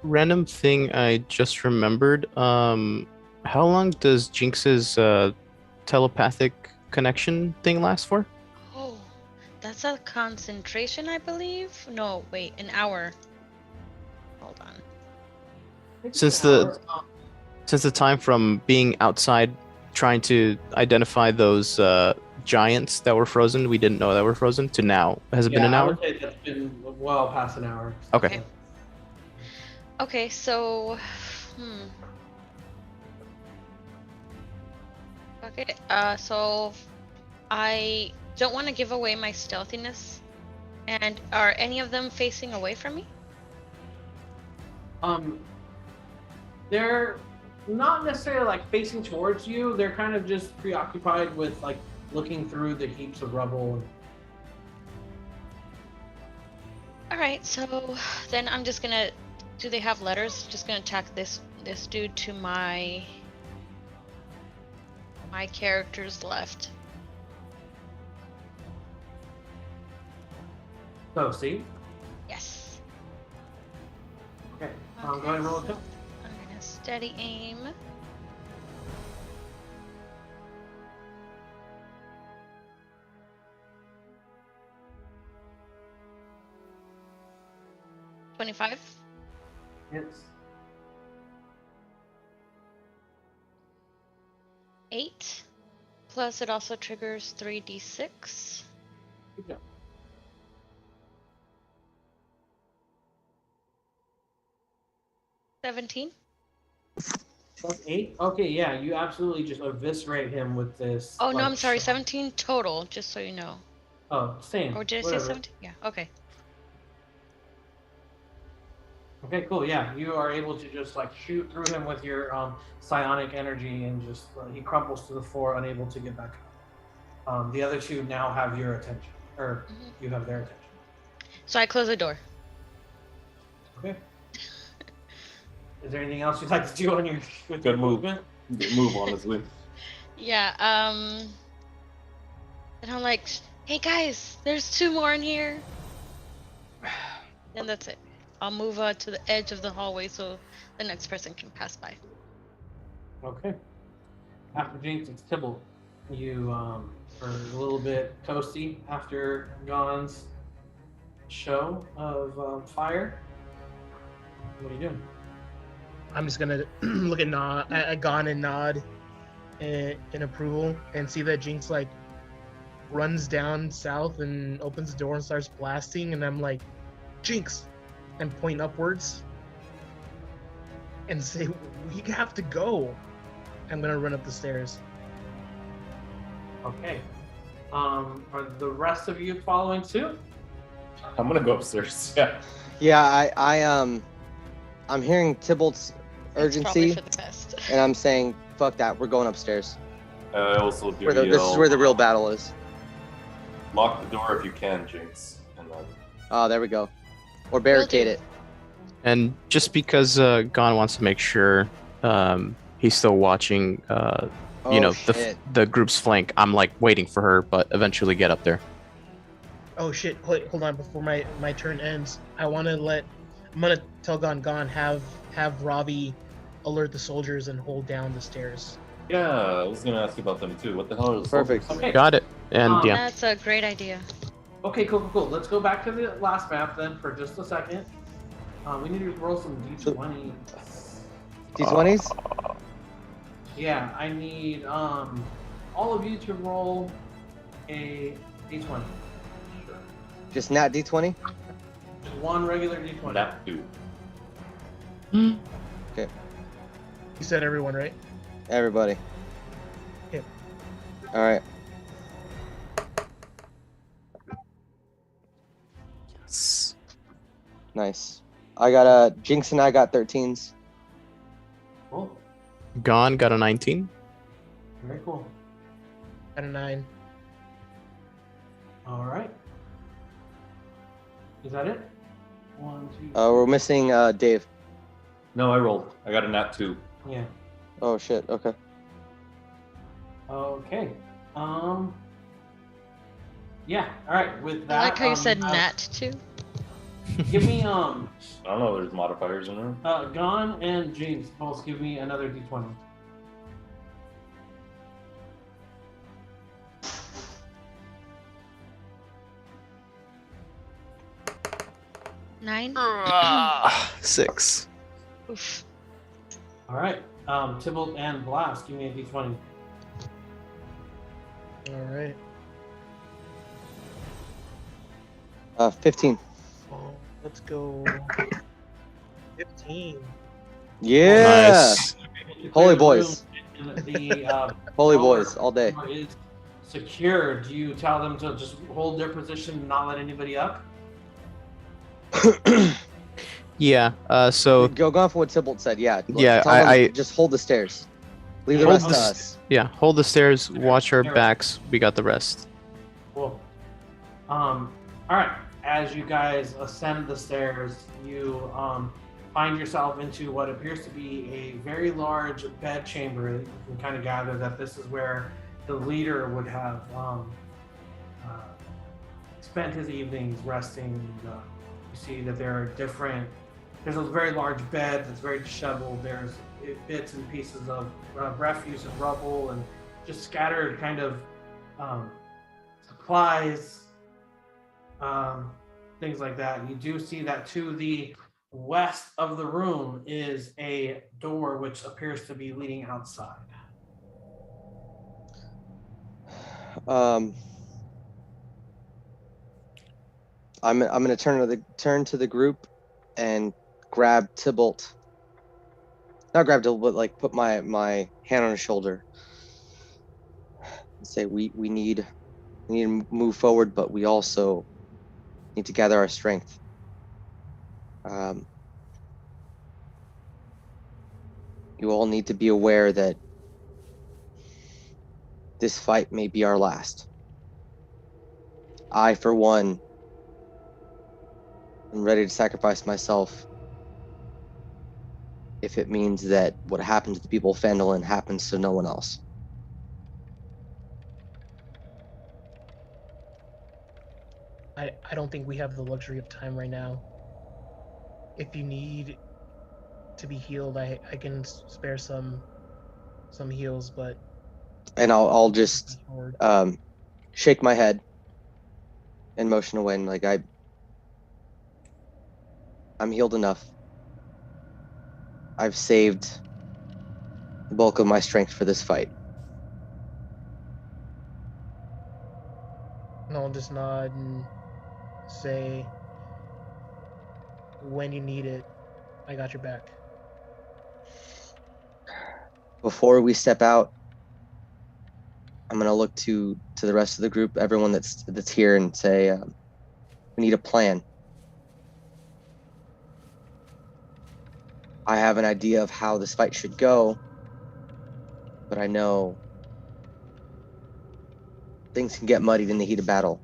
[SPEAKER 2] Random thing I just remembered. How long does Jinx's telepathic connection thing last for?
[SPEAKER 6] oh, that's a concentration, I believe. No, wait, an hour. Hold on.
[SPEAKER 2] Since the time from being outside trying to identify those giants that were frozen, we didn't know that were frozen, to now, has it been an
[SPEAKER 8] I
[SPEAKER 2] hour?
[SPEAKER 8] would say that's been well past an hour.
[SPEAKER 2] Okay.
[SPEAKER 6] Okay, so okay, so I don't want to give away my stealthiness. And are any of them facing away from me?
[SPEAKER 8] They're not necessarily like facing towards you. They're kind of just preoccupied with like looking through the heaps of rubble.
[SPEAKER 6] All right, so then I'm just gonna. Do they have letters? Just gonna tack this dude to my character's left.
[SPEAKER 8] So see.
[SPEAKER 6] Yes.
[SPEAKER 8] Okay. Go ahead and roll a kill.
[SPEAKER 6] I'm gonna steady aim. $25.
[SPEAKER 8] Yes.
[SPEAKER 6] 8. Plus, it also triggers 3d6.
[SPEAKER 8] Good job.
[SPEAKER 6] 17.
[SPEAKER 8] Plus 8. Okay, yeah, you absolutely just eviscerate him with this.
[SPEAKER 6] Oh no,
[SPEAKER 8] like,
[SPEAKER 6] I'm sorry.
[SPEAKER 8] shot.
[SPEAKER 6] 17 total, just so you know.
[SPEAKER 8] Oh, same.
[SPEAKER 6] Or did I
[SPEAKER 8] Whatever.
[SPEAKER 6] say 17? Yeah. Okay.
[SPEAKER 8] Okay, cool. Yeah, you are able to just like shoot through him with your psionic energy, and just he crumples to the floor, unable to get back up. The other 2 now have your attention, or you have their attention.
[SPEAKER 6] So I close the door.
[SPEAKER 8] Okay. Is there anything else you'd like to do on your with
[SPEAKER 4] Good
[SPEAKER 8] your
[SPEAKER 4] move.
[SPEAKER 8] movement?
[SPEAKER 4] Good move, honestly.
[SPEAKER 6] Yeah. And I'm like, hey guys, there's 2 more in here. And that's it. I'll move to the edge of the hallway so the next person can pass by.
[SPEAKER 8] Okay. After Jinx, it's Tibble. You are a little bit toasty after Gon's show of fire. What are you doing?
[SPEAKER 11] I'm just gonna look at Gon and nod in approval and see that Jinx like runs down south and opens the door and starts blasting, and I'm like, Jinx, and point upwards and say, we have to go. I'm gonna run up the stairs.
[SPEAKER 8] Okay. Are the rest of you following suit?
[SPEAKER 4] I'm gonna go upstairs. Yeah.
[SPEAKER 1] Yeah, I'm hearing Tybalt's
[SPEAKER 6] It's probably
[SPEAKER 1] urgency,
[SPEAKER 6] for the best.
[SPEAKER 1] and I'm saying, fuck that, we're going upstairs.
[SPEAKER 4] I also do
[SPEAKER 1] This is where the real battle is.
[SPEAKER 4] Lock the door if you can, Jinx. And then
[SPEAKER 1] Oh, there we go. Or barricade
[SPEAKER 6] do.
[SPEAKER 1] it.
[SPEAKER 2] And just because Gon wants to make sure he's still watching,
[SPEAKER 1] Oh,
[SPEAKER 2] the
[SPEAKER 1] shit.
[SPEAKER 2] the group's flank, I'm like waiting for her, but eventually get up there.
[SPEAKER 11] Oh shit, hold on, before my turn ends, I'm gonna tell Gon have Ravi alert the soldiers and hold down the stairs.
[SPEAKER 4] yeah, I was gonna ask you about them too. What the hell is
[SPEAKER 1] Perfect.
[SPEAKER 8] Okay.
[SPEAKER 2] Got it. And yeah,
[SPEAKER 6] That's a great idea.
[SPEAKER 8] Okay, cool. Let's go back to the last map then for just a second. We need to roll some d20.
[SPEAKER 1] D20s?
[SPEAKER 8] Yeah, I need all of you to roll a d20. Sure.
[SPEAKER 1] Just nat D20?
[SPEAKER 8] Just one regular d20.
[SPEAKER 4] Nat 2.
[SPEAKER 1] Okay.
[SPEAKER 11] You said everyone, right?
[SPEAKER 1] Everybody.
[SPEAKER 11] Yep.
[SPEAKER 1] All right.
[SPEAKER 2] yes.
[SPEAKER 1] Nice. I got Jinx and I got 13s.
[SPEAKER 8] Cool.
[SPEAKER 2] Gon got a 19.
[SPEAKER 8] Very cool.
[SPEAKER 11] Got a 9.
[SPEAKER 8] All right. Is that it? 1, 2.
[SPEAKER 1] We're missing Dave.
[SPEAKER 4] No, I rolled. I got a nat 2.
[SPEAKER 8] Yeah.
[SPEAKER 1] Oh shit. Okay.
[SPEAKER 8] Okay. Yeah. All right. With that,
[SPEAKER 6] I like how you said nat too.
[SPEAKER 8] Give me
[SPEAKER 4] I don't know. There's modifiers in there.
[SPEAKER 8] Gon and Jinx both give me another d20.
[SPEAKER 6] Nine.
[SPEAKER 2] 6.
[SPEAKER 6] Oof.
[SPEAKER 8] All right. Tybalt and Blast, give me a d20.
[SPEAKER 11] All right.
[SPEAKER 1] 15.
[SPEAKER 11] Oh, let's go. 15.
[SPEAKER 1] Yeah.
[SPEAKER 2] Nice.
[SPEAKER 1] Holy boys.
[SPEAKER 8] The
[SPEAKER 1] Holy
[SPEAKER 8] door
[SPEAKER 1] boys, all day.
[SPEAKER 8] is secure. Do you tell them to just hold their position and not let anybody up?
[SPEAKER 2] Yeah. So
[SPEAKER 1] Go for what Tybalt said. Yeah.
[SPEAKER 2] Yeah,
[SPEAKER 1] Tell them
[SPEAKER 2] I
[SPEAKER 1] just hold the stairs. Leave the
[SPEAKER 2] Hold
[SPEAKER 1] rest to
[SPEAKER 2] the
[SPEAKER 1] us.
[SPEAKER 2] yeah, hold the stairs. Watch our backs. We got the rest.
[SPEAKER 8] Cool. All right. As you guys ascend the stairs, you find yourself into what appears to be a very large bed chamber. You can kind of gather that this is where the leader would have spent his evenings resting. You see that there are there's a very large bed that's very disheveled. There's bits and pieces of refuse and rubble and just scattered kind of supplies, things like that. You do see that to the west of the room is a door which appears to be leading outside.
[SPEAKER 1] I'm gonna turn to the group and grab Tybalt. Not grab Tybalt, but like put my hand on his shoulder and say we need to move forward, but we also need to gather our strength. You all need to be aware that this fight may be our last. I, for one, am ready to sacrifice myself if it means that what happened to the people of Phandalin happens to no one else.
[SPEAKER 11] I don't think we have the luxury of time right now. If you need to be healed, I can spare some heals, but
[SPEAKER 1] And I'll just
[SPEAKER 11] forward.
[SPEAKER 1] shake my head and motion away, and like I'm healed enough. I've saved the bulk of my strength for this fight.
[SPEAKER 11] And I'll just nod and say, when you need it, I got your back.
[SPEAKER 1] Before we step out, I'm gonna look to the rest of the group, everyone that's here, and say, we need a plan. I have an idea of how this fight should go, but I know things can get muddied in the heat of battle.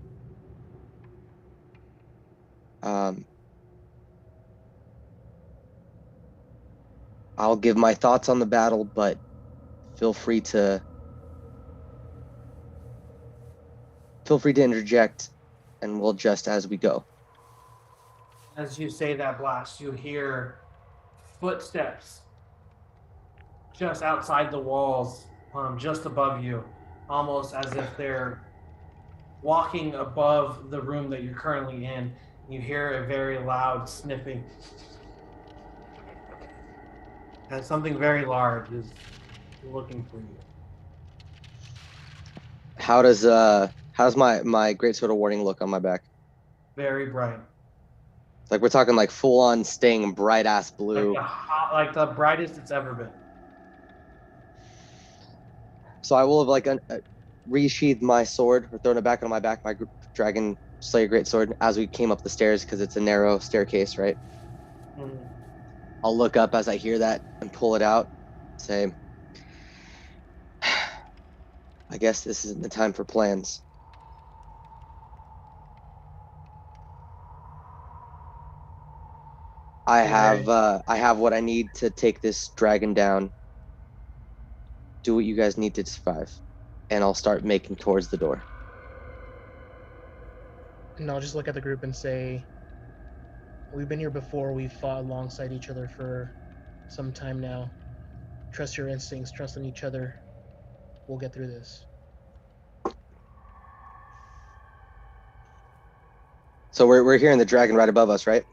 [SPEAKER 1] I'll give my thoughts on the battle, but feel free to interject, and we'll adjust as we go.
[SPEAKER 8] As you say that, Blast, you hear footsteps just outside the walls, just above you, almost as if they're walking above the room that you're currently in. You hear a very loud sniffing. And something very large is looking for you.
[SPEAKER 1] How's my great sword of warning look on my back?
[SPEAKER 8] Very bright.
[SPEAKER 1] Like we're talking like full on sting, bright ass blue.
[SPEAKER 8] Like the brightest it's ever been.
[SPEAKER 1] So I will have like resheathed my sword or thrown it back on my back, my dragon slayer great sword, as we came up the stairs because it's a narrow staircase, right?
[SPEAKER 8] Mm-hmm.
[SPEAKER 1] I'll look up as I hear that and pull it out. Say, I guess this isn't the time for plans. I have what I need to take this dragon down. Do what you guys need to survive, and I'll start making towards the door.
[SPEAKER 11] And I'll just look at the group and say, we've been here before. We've fought alongside each other for some time now. Trust your instincts. Trust in each other. We'll get through this.
[SPEAKER 1] So we're hearing the dragon right above us, right?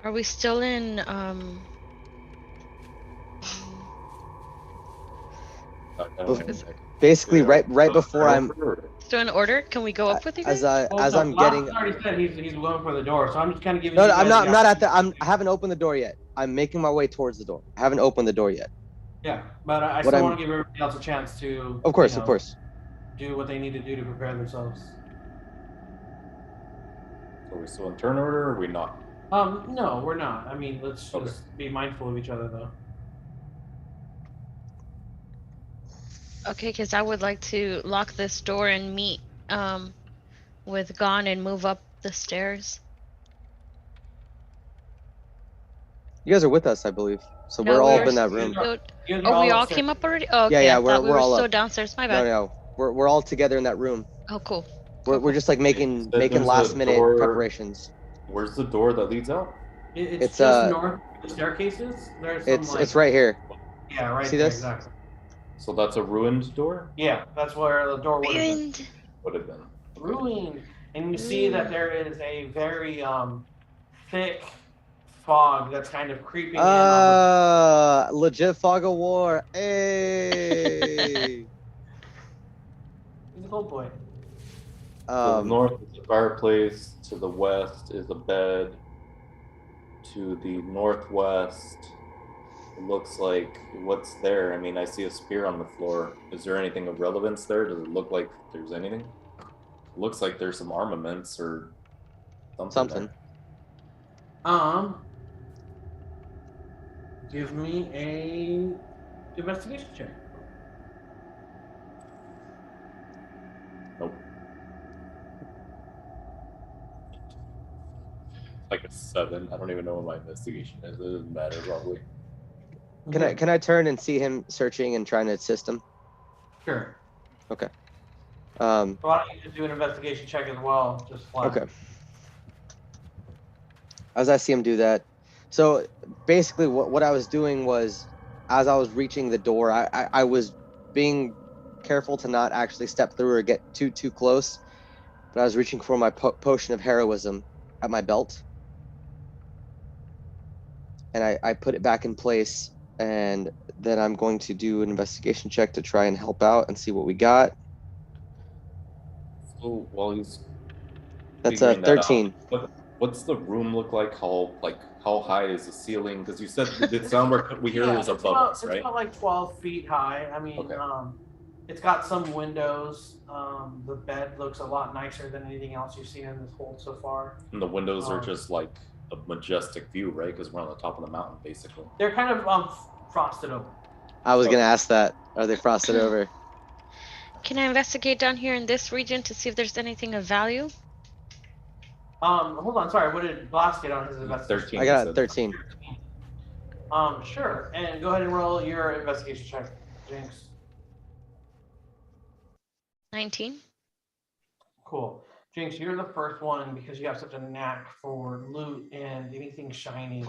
[SPEAKER 6] Are we still in
[SPEAKER 1] Basically, right before I'm
[SPEAKER 6] still in order? Can we go up with you guys?
[SPEAKER 1] as I'm getting.
[SPEAKER 8] Already said he's going for the door, so I'm just kind of giving.
[SPEAKER 1] No,
[SPEAKER 8] you
[SPEAKER 1] I'm
[SPEAKER 8] guys
[SPEAKER 1] not at the. I haven't opened the door yet. I'm making my way towards the door. I haven't opened the door yet.
[SPEAKER 8] Yeah, but I still want to give everybody else a chance to.
[SPEAKER 1] Of course, of course.
[SPEAKER 8] Do what they need to do to prepare themselves.
[SPEAKER 4] Are we still in turn order, or are we not?
[SPEAKER 8] No, we're not. I mean, let's just be mindful of each other, though.
[SPEAKER 6] Okay, because I would like to lock this door and meet with Gon and move up the stairs.
[SPEAKER 1] You guys are with us, I believe. So we're all up in that room.
[SPEAKER 6] Oh, we all came up already? Oh, okay.
[SPEAKER 1] Yeah,
[SPEAKER 6] I thought we
[SPEAKER 1] we're
[SPEAKER 6] were
[SPEAKER 1] all
[SPEAKER 6] still
[SPEAKER 1] up.
[SPEAKER 6] downstairs. My bad.
[SPEAKER 1] No, we're all together in that room.
[SPEAKER 6] Oh, cool.
[SPEAKER 1] We're just like making last minute preparations.
[SPEAKER 4] Where's the door that leads out?
[SPEAKER 8] It's just north of the staircases. There's some,
[SPEAKER 1] it's right here.
[SPEAKER 8] Yeah, right.
[SPEAKER 1] See
[SPEAKER 8] there,
[SPEAKER 1] this?
[SPEAKER 8] exactly.
[SPEAKER 4] So that's a ruined door?
[SPEAKER 8] Yeah, that's where the door would have been.
[SPEAKER 6] Ruined.
[SPEAKER 4] Would have been.
[SPEAKER 8] Ruined. And you see that there is a very thick fog that's kind of creeping in.
[SPEAKER 1] Legit fog of war. Hey.
[SPEAKER 8] He's a cold boy.
[SPEAKER 4] To the north is a fireplace. To the west is a bed. To the northwest, it looks like what's there? I mean, I see a spear on the floor. Is there anything of relevance there? Does it look like there's anything? It looks like there's some armaments or something.
[SPEAKER 8] Give me a investigation check.
[SPEAKER 4] Nope. Like a 7. I don't even know what my investigation is. It doesn't matter probably.
[SPEAKER 1] Can I turn and see him searching and trying to assist him?
[SPEAKER 8] Sure.
[SPEAKER 1] Okay.
[SPEAKER 8] Why don't you just do an investigation check as well? Just flat.
[SPEAKER 1] Okay. As I see him do that, so basically what I was doing was, as I was reaching the door, I was being careful to not actually step through or get too close, but I was reaching for my potion of heroism, at my belt. And I put it back in place, and then I'm going to do an investigation check to try and help out and see what we got.
[SPEAKER 4] So while he's
[SPEAKER 1] That's a
[SPEAKER 4] figuring that out,
[SPEAKER 1] 13.
[SPEAKER 4] what's the room look like? How high is the ceiling? Because you said the sound we hear was above us, right?
[SPEAKER 8] It's about like 12 feet high. I mean,
[SPEAKER 4] Okay.
[SPEAKER 8] it's got some windows. The bed looks a lot nicer than anything else you've seen in this hold so far.
[SPEAKER 4] And the windows are just like a majestic view, right? Because we're on the top of the mountain, basically.
[SPEAKER 8] They're kind of frosted over.
[SPEAKER 1] I was going to ask that. Are they frosted over?
[SPEAKER 6] Can I investigate down here in this region to see if there's anything of value?
[SPEAKER 8] Hold on. Sorry, what did Blast get on his investigation?
[SPEAKER 4] 13.
[SPEAKER 1] I got 13.
[SPEAKER 8] Sure. And go ahead and roll your investigation check, Jinx.
[SPEAKER 6] 19.
[SPEAKER 8] Cool. Jinx, you're the first one because you have such a knack for loot and anything shiny.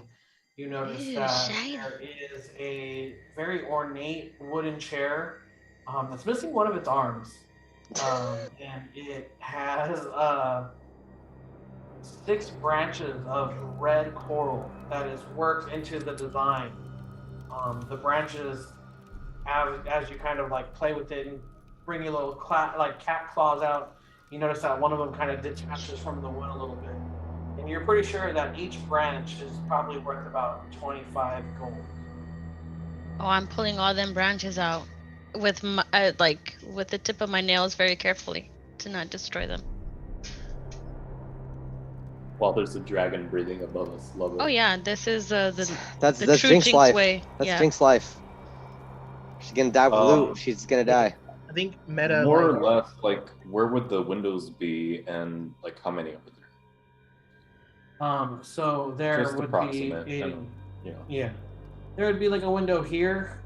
[SPEAKER 8] You notice that
[SPEAKER 6] shiny.
[SPEAKER 8] there is a very ornate wooden chair that's missing one of its arms. And it has 6 branches of red coral that is worked into the design. The branches, as you kind of like play with it and bring your little cat claws out, you notice that one of them kind of detaches from the wood a little bit. And you're pretty sure that each branch is probably worth about 25 gold.
[SPEAKER 6] Oh, I'm pulling all them branches out with my, with the tip of my nails very carefully to not destroy them.
[SPEAKER 4] While there's a dragon breathing above us, love it.
[SPEAKER 6] Oh yeah, this is the
[SPEAKER 1] That's
[SPEAKER 6] true
[SPEAKER 1] Jinx
[SPEAKER 6] Jinx
[SPEAKER 1] life.
[SPEAKER 6] way.
[SPEAKER 1] That's
[SPEAKER 6] Yeah.
[SPEAKER 1] Jinx life. She's gonna die with loot. She's gonna die.
[SPEAKER 11] I think meta.
[SPEAKER 4] More
[SPEAKER 11] like,
[SPEAKER 4] or less, like where would the windows be, and like how many over there?
[SPEAKER 8] So there
[SPEAKER 4] Just
[SPEAKER 8] would
[SPEAKER 4] approximate,
[SPEAKER 8] be
[SPEAKER 4] and,
[SPEAKER 8] yeah, there would be like a window here.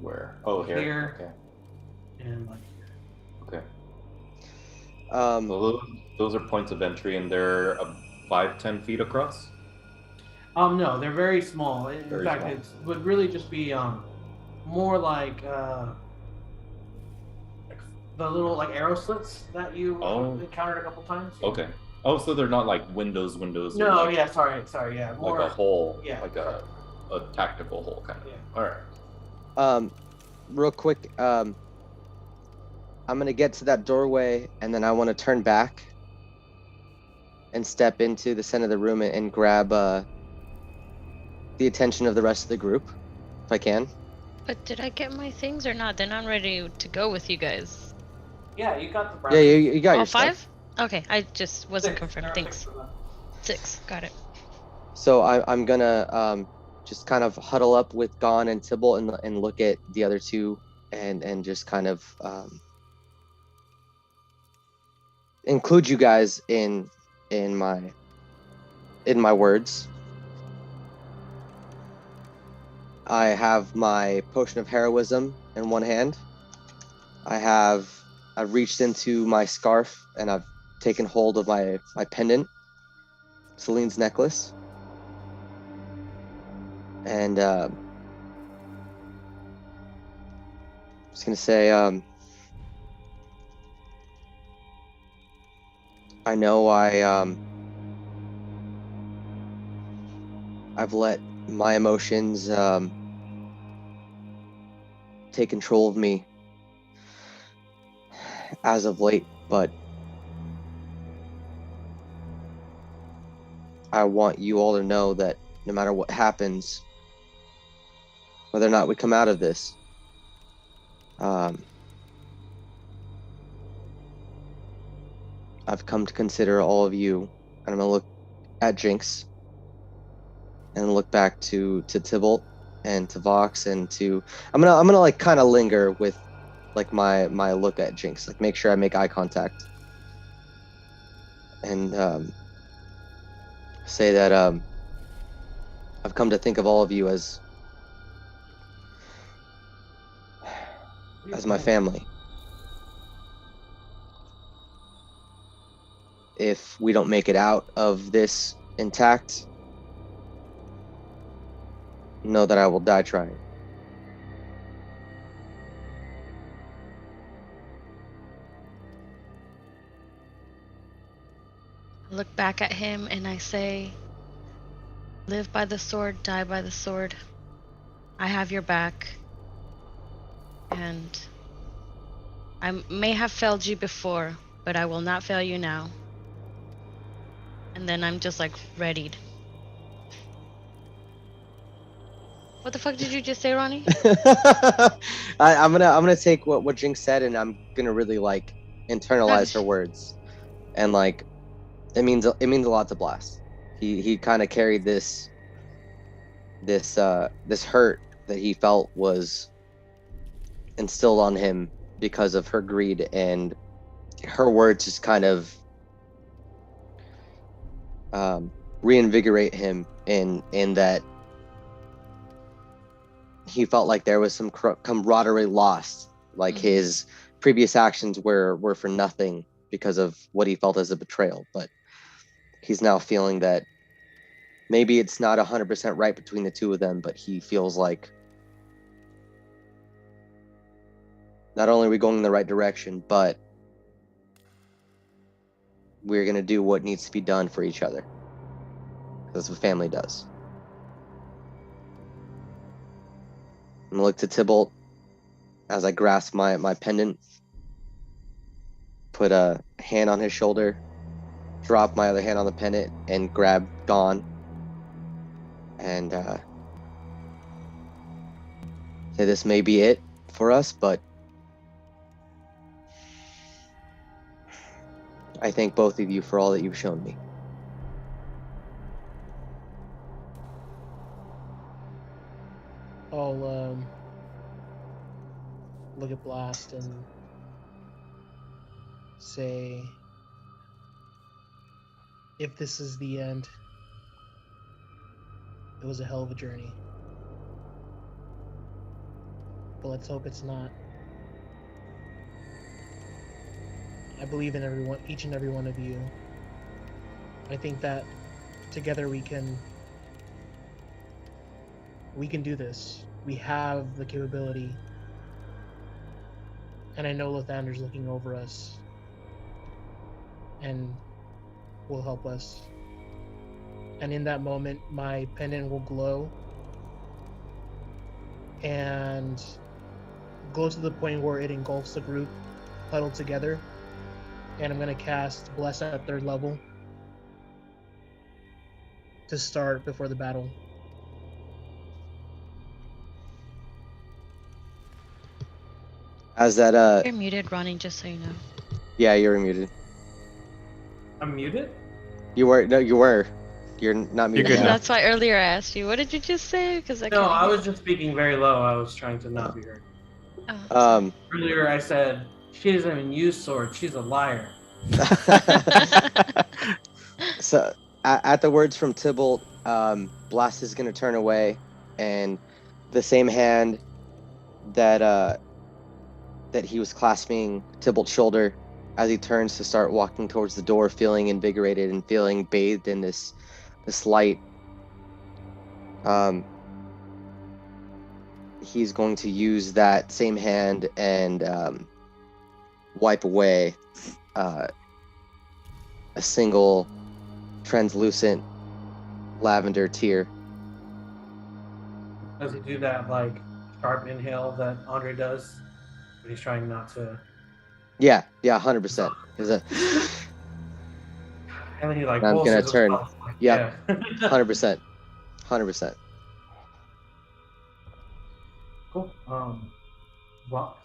[SPEAKER 4] Where? Oh, here.
[SPEAKER 8] Here.
[SPEAKER 4] Okay.
[SPEAKER 8] And like
[SPEAKER 4] Okay.
[SPEAKER 1] Um,
[SPEAKER 4] Those are points of entry, and they're 5-10 feet across.
[SPEAKER 8] no, they're very small. In
[SPEAKER 4] Very
[SPEAKER 8] fact,
[SPEAKER 4] small.
[SPEAKER 8] it would really just be more like the little like arrow slits that you encountered a couple times.
[SPEAKER 4] Okay. Oh, so they're not like windows.
[SPEAKER 8] No,
[SPEAKER 4] like,
[SPEAKER 8] yeah, sorry, yeah, more
[SPEAKER 4] like a hole,
[SPEAKER 8] yeah,
[SPEAKER 4] like a tactical hole kind of.
[SPEAKER 8] Yeah.
[SPEAKER 4] All right.
[SPEAKER 1] Real quick, I'm gonna get to that doorway, and then I want to turn back and step into the center of the room and grab the attention of the rest of the group, if I can.
[SPEAKER 6] But did I get my things or not? Then I'm ready to go with you guys.
[SPEAKER 8] Yeah, you got the
[SPEAKER 1] Yeah,
[SPEAKER 8] branches.
[SPEAKER 1] you got
[SPEAKER 6] All
[SPEAKER 1] your
[SPEAKER 6] 5?
[SPEAKER 1] stuff.
[SPEAKER 6] Okay, I just wasn't
[SPEAKER 8] 6.
[SPEAKER 6] confirmed.
[SPEAKER 8] There are
[SPEAKER 6] Thanks.
[SPEAKER 8] 6 of them.
[SPEAKER 6] 6. Got it.
[SPEAKER 1] So I'm gonna just kind of huddle up with Gon and Tybalt and look at the other two and just kind of include you guys in my words. I have my potion of heroism in one hand. I've reached into my scarf and I've taken hold of my pendant, Celine's necklace. And I'm just gonna say, I know I've let my emotions take control of me as of late, but I want you all to know that no matter what happens, whether or not we come out of this, I've come to consider all of you, and I'm gonna look at Jinx and look back to Tybalt and to Vox and to I'm gonna like kind of linger with like my look at Jinx, like make sure I make eye contact and say that I've come to think of all of you as my family. If we don't make it out of this intact, know that I will die trying.
[SPEAKER 6] look back at him and I say, live by the sword, die by the sword. I have your back. And I may have failed you before, but I will not fail you now. And then I'm just like readied. What the fuck did you just say, Ronnie?
[SPEAKER 1] I'm gonna take what Jinx said, and I'm gonna really like internalize her words, and like it means a lot to Blast. He kind of carried this hurt that he felt was instilled on him because of her greed, and her words just kind of reinvigorate him in that he felt like there was some camaraderie lost, like his previous actions were for nothing because of what he felt as a betrayal. But he's now feeling that maybe it's not 100% right between the two of them, but he feels like not only are we going in the right direction, but we're going to do what needs to be done for each other. That's what family does. I'm going to look to Tybalt as I grasp my pendant, put a hand on his shoulder, drop my other hand on the pendant, and grab Dawn. And say this may be it for us, but I thank both of you for all that you've shown me.
[SPEAKER 11] I'll look at Blast and say, if this is the end, it was a hell of a journey. But let's hope it's not. I believe in everyone, each and every one of you. I think that together we can do this. We have the capability. And I know Lathander's looking over us and will help us. And in that moment, my pendant will glow and glow to the point where it engulfs the group huddled together. And I'm going to cast Bless at 3rd level to start before the battle.
[SPEAKER 1] As that
[SPEAKER 6] You're muted, Ronnie, just so you know.
[SPEAKER 1] Yeah, you're muted.
[SPEAKER 8] I'm muted?
[SPEAKER 1] You were You're not muted.
[SPEAKER 2] good
[SPEAKER 1] now.
[SPEAKER 2] now.
[SPEAKER 6] That's why earlier I asked you, what did you just say? Because I
[SPEAKER 8] No,
[SPEAKER 6] couldn't
[SPEAKER 8] I
[SPEAKER 6] hear.
[SPEAKER 8] was just speaking very low. I was trying to not be heard.
[SPEAKER 6] Oh,
[SPEAKER 8] Earlier I said, she doesn't even use swords. She's a liar.
[SPEAKER 1] So at the words from Tybalt, Blast is going to turn away, and the same hand that he was clasping Tybalt's shoulder as he turns to start walking towards the door, feeling invigorated and feeling bathed in this light. He's going to use that same hand and wipe away a single translucent lavender tear.
[SPEAKER 8] Does he do that like sharp inhale that Andre does? But he's trying not to.
[SPEAKER 1] Yeah, 100%.
[SPEAKER 8] And then he like
[SPEAKER 1] I'm
[SPEAKER 8] pulses
[SPEAKER 1] gonna turn.
[SPEAKER 8] himself, like,
[SPEAKER 1] Yep,
[SPEAKER 8] yeah.
[SPEAKER 1] 100%.
[SPEAKER 8] Cool. Vox.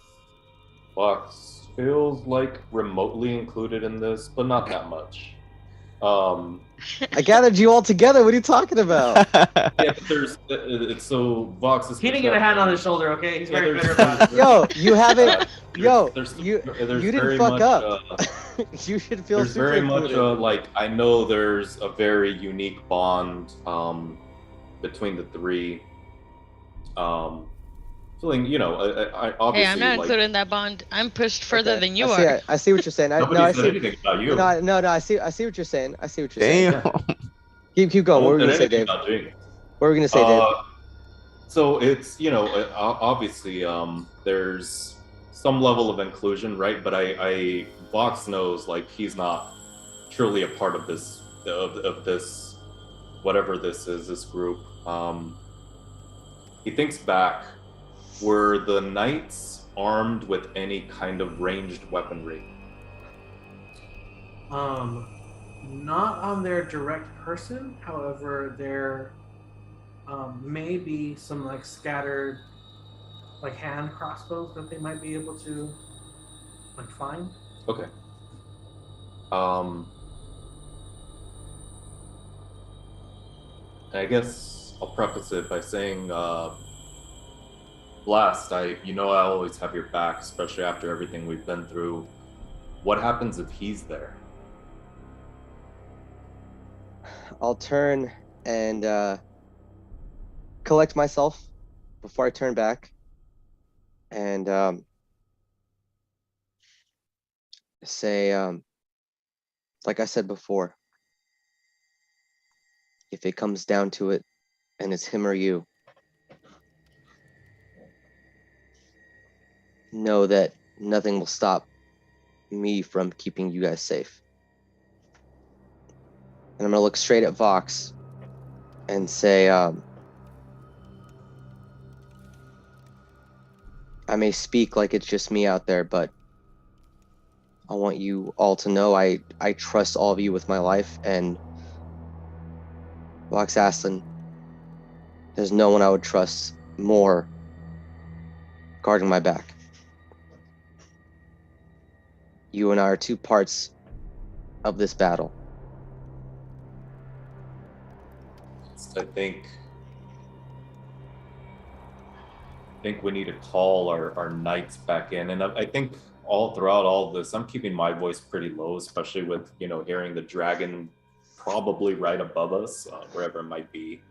[SPEAKER 4] Vox feels like remotely included in this, but not that much.
[SPEAKER 1] I gathered you all together. What are you talking about?
[SPEAKER 4] Yeah, but there's it's so Vox is.
[SPEAKER 8] He didn't get a hand on his shoulder, okay? He's very
[SPEAKER 4] there's-
[SPEAKER 8] bitter about it.
[SPEAKER 1] Yo, you haven't.
[SPEAKER 4] there's
[SPEAKER 1] You didn't
[SPEAKER 4] very
[SPEAKER 1] fuck
[SPEAKER 4] much,
[SPEAKER 1] up. You should feel
[SPEAKER 4] There's
[SPEAKER 1] super
[SPEAKER 4] very much
[SPEAKER 1] included.
[SPEAKER 4] like I know there's a very unique bond between the three. Feeling, I
[SPEAKER 6] hey,
[SPEAKER 4] obviously
[SPEAKER 6] I'm not
[SPEAKER 4] like,
[SPEAKER 6] included in that bond. I'm pushed further
[SPEAKER 1] Okay,
[SPEAKER 6] than you
[SPEAKER 1] I
[SPEAKER 6] are.
[SPEAKER 1] see, I see what you're saying.
[SPEAKER 4] nobody
[SPEAKER 1] I
[SPEAKER 4] said
[SPEAKER 1] see.
[SPEAKER 4] anything about you.
[SPEAKER 1] No, I see what you're saying. I see what you're
[SPEAKER 2] Damn.
[SPEAKER 1] saying. Keep going. What were we gonna say, Dave? What were we gonna say, Dave?
[SPEAKER 4] So it's obviously there's some level of inclusion, right? But I Vox knows like he's not purely a part of this of this whatever this is, this group. He thinks back. Were the knights armed with any kind of ranged weaponry?
[SPEAKER 8] Not on their direct person. However, there may be some like scattered, like hand crossbows that they might be able to like find.
[SPEAKER 4] Okay. I guess I'll preface it by saying, Blast, I always have your back, especially after everything we've been through. What happens if he's there?
[SPEAKER 1] I'll turn and collect myself before I turn back, and say, like I said before, if it comes down to it, and it's him or you, know that nothing will stop me from keeping you guys safe. And I'm gonna look straight at Vox and say, I may speak like it's just me out there, but I want you all to know I trust all of you with my life, and Vox Aslan, there's no one I would trust more guarding my back. You and I are two parts of this battle.
[SPEAKER 4] I think we need to call our knights back in, and I think all throughout all of this, I'm keeping my voice pretty low, especially with hearing the dragon probably right above us, wherever it might be.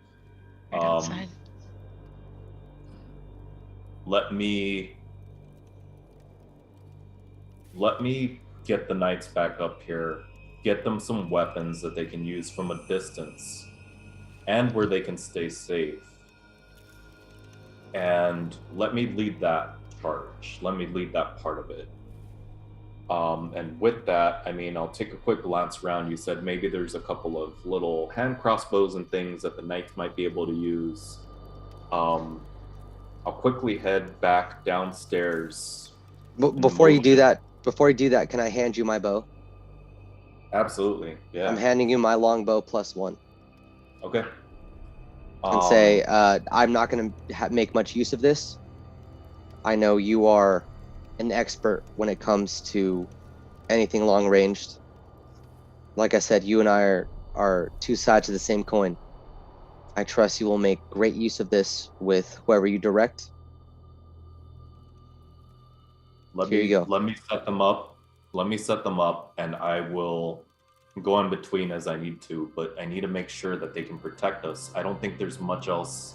[SPEAKER 6] Right outside.
[SPEAKER 4] Let me get the knights back up here, get them some weapons that they can use from a distance, and where they can stay safe. And let me lead that charge. Let me lead that part of it. And with that, I'll take a quick glance around. You said maybe there's a couple of little hand crossbows and things that the knights might be able to use. I'll quickly head back downstairs.
[SPEAKER 1] Before you do that, can I hand you my bow?
[SPEAKER 4] Absolutely, yeah.
[SPEAKER 1] I'm handing you my longbow +1.
[SPEAKER 4] Okay.
[SPEAKER 1] And say, I'm not going to make much use of this. I know you are an expert when it comes to anything long-ranged. Like I said, you and I are two sides of the same coin. I trust you will make great use of this with whoever you direct. Here you go.
[SPEAKER 4] Let me set them up. And I will go in between as I need to, but I need to make sure that they can protect us. I don't think there's much else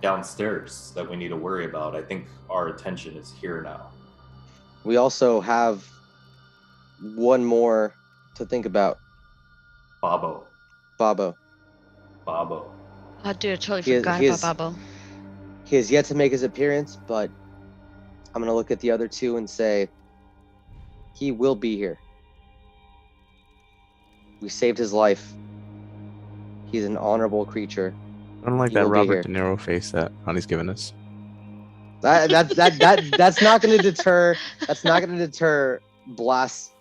[SPEAKER 4] downstairs that we need to worry about. I think our attention is here now.
[SPEAKER 1] We also have one more to think about.
[SPEAKER 4] Babo.
[SPEAKER 1] Babo.
[SPEAKER 6] Oh, dude, I totally forgot about Babo.
[SPEAKER 1] He has yet to make his appearance, but I'm going to look at the other two and say, he will be here. We saved his life. He's an honorable creature.
[SPEAKER 2] I don't like that Robert De Niro face that Honey's given us.
[SPEAKER 1] That's not going to deter. That's not going to deter Blast's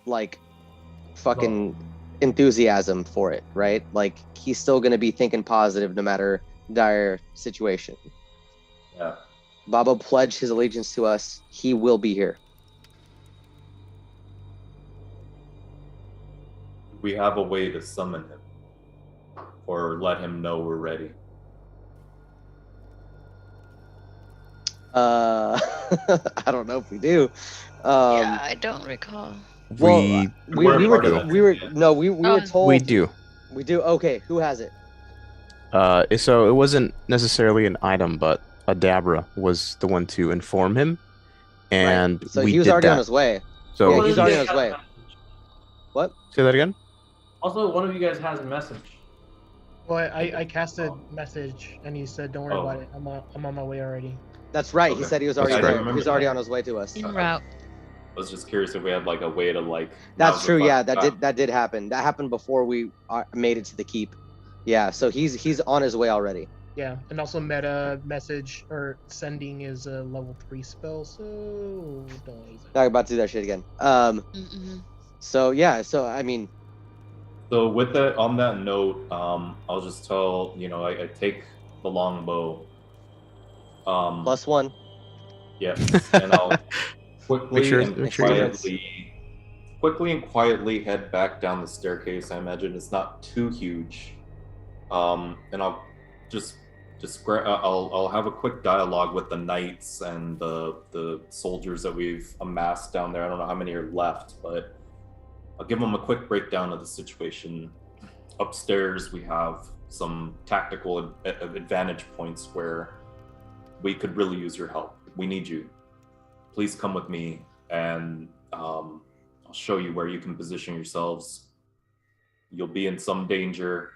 [SPEAKER 1] fucking enthusiasm for it, right? Like, he's still going to be thinking positive no matter dire situation.
[SPEAKER 4] Yeah.
[SPEAKER 1] Babo pledged his allegiance to us. He will be here.
[SPEAKER 4] We have a way to summon him, or let him know we're ready.
[SPEAKER 1] I don't know if we do.
[SPEAKER 6] Yeah, I don't recall.
[SPEAKER 1] We were told
[SPEAKER 2] we do.
[SPEAKER 1] We do. Okay, who has it?
[SPEAKER 2] So it wasn't necessarily an item, but Adabra was the one to inform him, and
[SPEAKER 1] right. So
[SPEAKER 2] we
[SPEAKER 1] he was
[SPEAKER 2] did
[SPEAKER 1] already
[SPEAKER 2] that.
[SPEAKER 1] on his way.
[SPEAKER 2] So
[SPEAKER 1] yeah, he's already on his way. What?
[SPEAKER 2] Say that again.
[SPEAKER 8] Also, one of you guys has a message.
[SPEAKER 11] Well, I cast a message and he said, "Don't worry about it. I'm on my way already."
[SPEAKER 1] That's right.
[SPEAKER 4] Okay.
[SPEAKER 1] He said he was already there. He was already on his way to us.
[SPEAKER 6] En route.
[SPEAKER 4] was just curious if we had like a way to like.
[SPEAKER 1] That's true. Yeah,
[SPEAKER 4] that
[SPEAKER 1] that did happen. That happened before we made it to the keep. Yeah, so he's on his way already.
[SPEAKER 11] Yeah, and also meta message or sending is a level 3 spell, so don't use it.
[SPEAKER 1] Not about to do that shit again. So yeah, so I mean.
[SPEAKER 4] So with that, on that note, I'll just tell I take the longbow.
[SPEAKER 1] +1.
[SPEAKER 4] Yeah, and I'll quickly and quietly head back down the staircase. I imagine it's not too huge, and I'll just I'll have a quick dialogue with the knights and the soldiers that we've amassed down there. I don't know how many are left, but I'll give them a quick breakdown of the situation. Upstairs, we have some tactical advantage points where we could really use your help. We need you. Please come with me, and I'll show you where you can position yourselves. You'll be in some danger,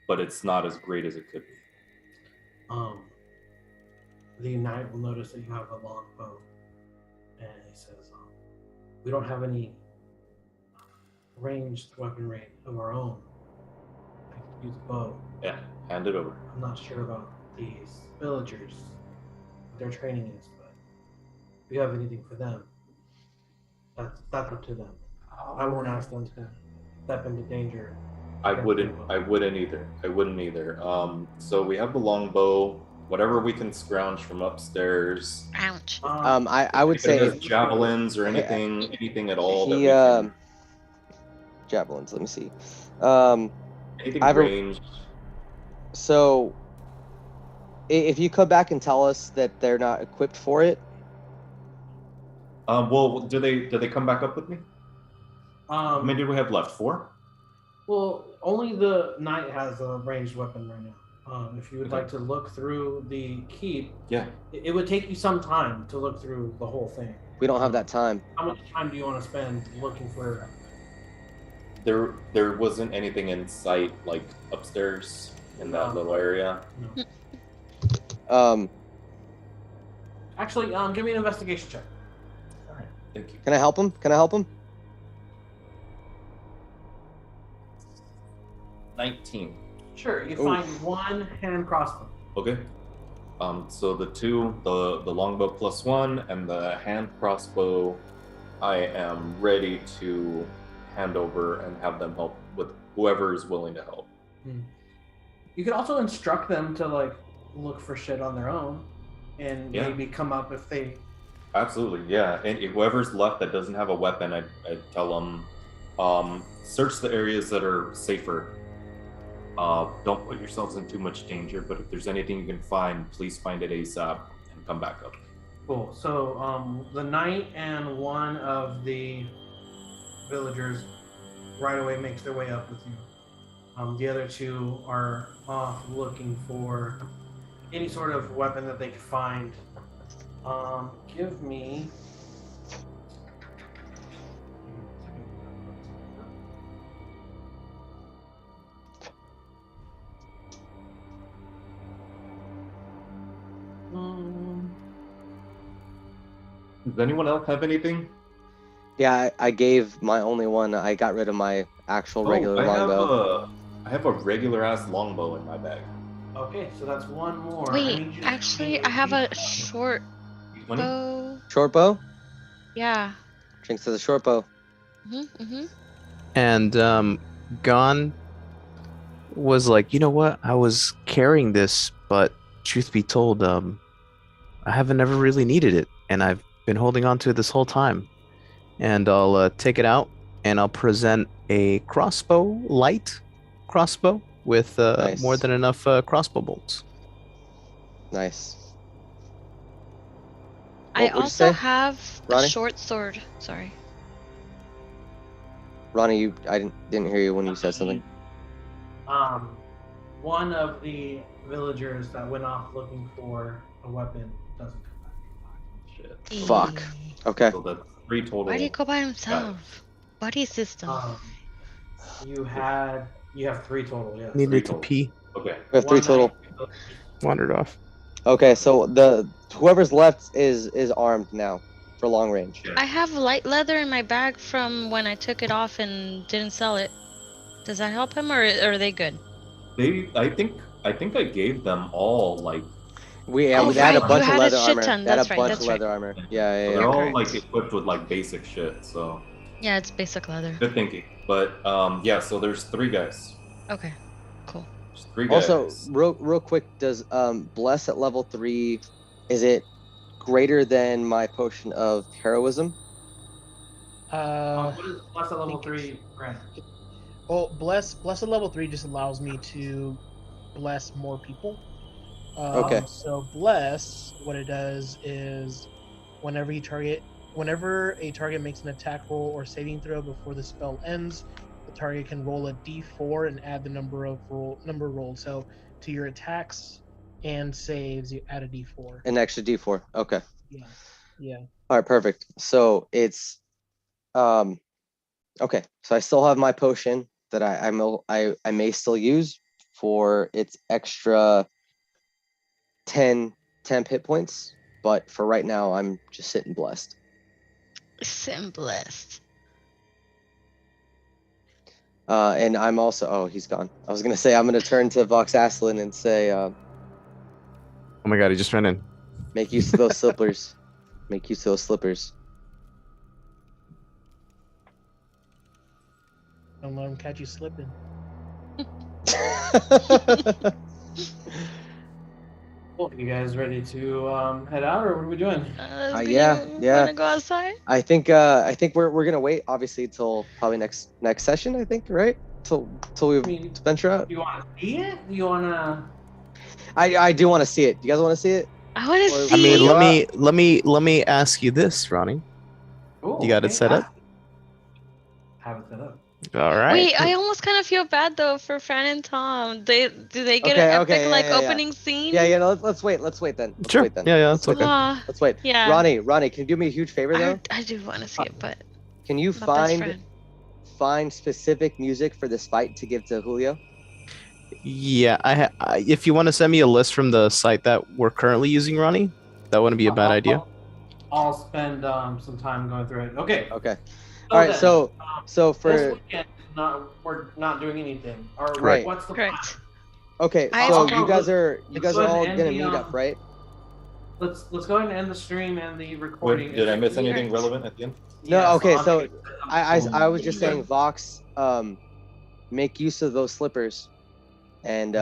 [SPEAKER 4] but it's not as great as it could be.
[SPEAKER 8] The knight will notice that you have a long bow, and he says, "We don't have any ranged weaponry of our own. I can use a bow."
[SPEAKER 4] Yeah, hand it over.
[SPEAKER 8] I'm not sure about these villagers, what their training is, but if you have anything for them, that's up to them. I won't ask them to step into danger.
[SPEAKER 4] I wouldn't either. So we have the longbow, whatever we can scrounge from upstairs.
[SPEAKER 6] Ouch.
[SPEAKER 1] I would say
[SPEAKER 4] if javelins or anything at all.
[SPEAKER 1] Javelins. Let me see.
[SPEAKER 4] Anything ranged.
[SPEAKER 1] So, if you come back and tell us that they're not equipped for it.
[SPEAKER 4] Well, do they come back up with me? How many do we have left? 4?
[SPEAKER 8] Well, only the knight has a ranged weapon right now. If you would like to look through the keep, it would take you some time to look through the whole thing.
[SPEAKER 1] We don't have that time.
[SPEAKER 8] How much time do you want to spend looking for?
[SPEAKER 4] There wasn't anything in sight, like upstairs in that little area.
[SPEAKER 8] No. Actually, give me an investigation check.
[SPEAKER 4] All right, thank you.
[SPEAKER 1] Can I help him?
[SPEAKER 4] 19.
[SPEAKER 8] Sure, you find one hand crossbow.
[SPEAKER 4] Okay. So the longbow +1 and the hand crossbow, I am ready to hand over and have them help with whoever is willing to help.
[SPEAKER 8] You could also instruct them to look for shit on their own, and maybe come up if they.
[SPEAKER 4] Absolutely, yeah. And whoever's left that doesn't have a weapon, I'd tell them, search the areas that are safer. Don't put yourselves in too much danger, but if there's anything you can find, please find it ASAP and come back up.
[SPEAKER 8] Cool. So the knight and one of the villagers right away makes their way up with you. The other two are off looking for any sort of weapon that they could find. Give me.
[SPEAKER 4] Does anyone else have anything?
[SPEAKER 1] Yeah, I gave my only one. I got rid of my actual regular longbow.
[SPEAKER 4] I have a regular ass longbow in my bag.
[SPEAKER 8] Okay, so that's one more.
[SPEAKER 6] Wait, actually, I have a short bow.
[SPEAKER 1] Short bow?
[SPEAKER 6] Yeah.
[SPEAKER 1] Drinks to the short bow.
[SPEAKER 2] And Gon was like, you know what? I was carrying this, but truth be told, I haven't ever really needed it, and I've been holding on to it this whole time. And I'll take it out, and I'll present a light crossbow with
[SPEAKER 1] Nice.
[SPEAKER 2] more than enough crossbow bolts.
[SPEAKER 1] Nice.
[SPEAKER 6] I
[SPEAKER 1] What'd you
[SPEAKER 6] also
[SPEAKER 1] say,
[SPEAKER 6] have
[SPEAKER 1] Ronnie?
[SPEAKER 6] a short sword. Sorry.
[SPEAKER 1] Ronnie, I didn't hear you when you said something.
[SPEAKER 8] One of the villagers that went off looking for a weapon doesn't come back.
[SPEAKER 4] Shit.
[SPEAKER 1] Fuck. Okay.
[SPEAKER 4] So that's 3 total.
[SPEAKER 6] Why did he go by himself? Buddy system.
[SPEAKER 8] You have 3 total, yes.
[SPEAKER 2] Needed to
[SPEAKER 4] total.
[SPEAKER 2] pee.
[SPEAKER 4] Okay.
[SPEAKER 1] We have 3 total.
[SPEAKER 2] Wandered off.
[SPEAKER 1] Okay, so whoever's left is armed now. for long range.
[SPEAKER 6] I have light leather in my bag from when I took it off and didn't sell it. Does that help him, or are they good?
[SPEAKER 4] I think I gave them all like.
[SPEAKER 1] We
[SPEAKER 6] Oh,
[SPEAKER 1] they had a
[SPEAKER 6] right,
[SPEAKER 1] bunch
[SPEAKER 6] you
[SPEAKER 1] of
[SPEAKER 6] had a
[SPEAKER 1] leather
[SPEAKER 6] shit
[SPEAKER 1] armor.
[SPEAKER 6] ton,
[SPEAKER 1] They had a
[SPEAKER 6] that's right,
[SPEAKER 1] bunch
[SPEAKER 6] that's
[SPEAKER 1] of leather armor. Yeah,
[SPEAKER 4] So
[SPEAKER 1] yeah,
[SPEAKER 4] they're
[SPEAKER 1] yeah.
[SPEAKER 4] all
[SPEAKER 6] correct.
[SPEAKER 4] like equipped with like basic shit. So
[SPEAKER 6] Yeah, it's basic leather.
[SPEAKER 4] good thinking. But yeah. So there's 3 guys.
[SPEAKER 6] Okay, cool.
[SPEAKER 4] There's 3 guys.
[SPEAKER 1] Also, real quick, does bless at level 3, is it greater than my potion of heroism?
[SPEAKER 8] What is plus at level 3 grant?
[SPEAKER 11] Well, bless at level 3 just allows me to bless more people.
[SPEAKER 1] Okay.
[SPEAKER 11] So bless, what it does is whenever a target makes an attack roll or saving throw before the spell ends, the target can roll a d4 and add the number rolled. So to your attacks and saves, you add a d4.
[SPEAKER 1] An extra d4. Okay.
[SPEAKER 11] Yeah.
[SPEAKER 1] All right, perfect. So it's okay. So I still have my potion that I may still use for its extra 10 hit points, but for right now I'm just sitting blessed.
[SPEAKER 6] Sitting blessed.
[SPEAKER 1] And I'm also he's gone. I was gonna say I'm gonna turn to Vox Aslan and say
[SPEAKER 2] Oh my god, he just ran in.
[SPEAKER 1] make use of those slippers. Make use of those slippers.
[SPEAKER 11] Don't let him catch you slipping.
[SPEAKER 8] Cool. You guys ready to head out, or what are we doing?
[SPEAKER 1] Yeah.
[SPEAKER 6] Wanna go outside?
[SPEAKER 1] I think we're gonna wait obviously till probably next session. I think, right? Till we venture out.
[SPEAKER 8] Do you want to see it? Do you want to?
[SPEAKER 1] I do want to see it. Do you guys want to see it?
[SPEAKER 6] I want to
[SPEAKER 1] Or-
[SPEAKER 6] see.
[SPEAKER 2] I mean, let me ask you this, Ronnie.
[SPEAKER 8] Ooh,
[SPEAKER 2] You got it
[SPEAKER 8] okay.
[SPEAKER 2] set up?
[SPEAKER 8] Have it set up.
[SPEAKER 2] All right.
[SPEAKER 6] Wait, I almost kind of feel bad though for Fran and Tom. Do they get
[SPEAKER 1] Okay,
[SPEAKER 6] an epic
[SPEAKER 1] okay, yeah.
[SPEAKER 6] opening scene?
[SPEAKER 1] Yeah. Let's wait. Let's wait then. Let's
[SPEAKER 2] Sure.
[SPEAKER 1] wait then.
[SPEAKER 2] Yeah, that's okay.
[SPEAKER 1] Let's wait.
[SPEAKER 6] Yeah.
[SPEAKER 1] Ronnie, can you do me a huge favor though?
[SPEAKER 6] I do want to see it, but
[SPEAKER 1] Can you
[SPEAKER 6] my best friend.
[SPEAKER 1] find specific music for this fight to give to Julio?
[SPEAKER 2] Yeah, if you want to send me a list from the site that we're currently using, Ronnie, that wouldn't be a bad idea.
[SPEAKER 8] I'll spend some time going through it. Okay.
[SPEAKER 1] Okay. All right.
[SPEAKER 8] then,
[SPEAKER 1] So for
[SPEAKER 8] this weekend, we're not doing anything. Or
[SPEAKER 1] Right.
[SPEAKER 8] what's the
[SPEAKER 6] Correct.
[SPEAKER 1] okay.
[SPEAKER 6] I
[SPEAKER 1] So
[SPEAKER 6] also-
[SPEAKER 1] you guys are
[SPEAKER 8] go ahead
[SPEAKER 1] all
[SPEAKER 8] and
[SPEAKER 1] gonna
[SPEAKER 8] end
[SPEAKER 1] meet
[SPEAKER 8] the,
[SPEAKER 1] up, right?
[SPEAKER 8] Let's go ahead and end the stream and the recording.
[SPEAKER 4] Wait, did I miss anything
[SPEAKER 6] Correct.
[SPEAKER 4] relevant at the end?
[SPEAKER 1] No.
[SPEAKER 8] Yeah,
[SPEAKER 1] Okay.
[SPEAKER 8] I'm
[SPEAKER 1] So
[SPEAKER 8] gonna-
[SPEAKER 1] I was just saying, Vox, make use of those slippers, and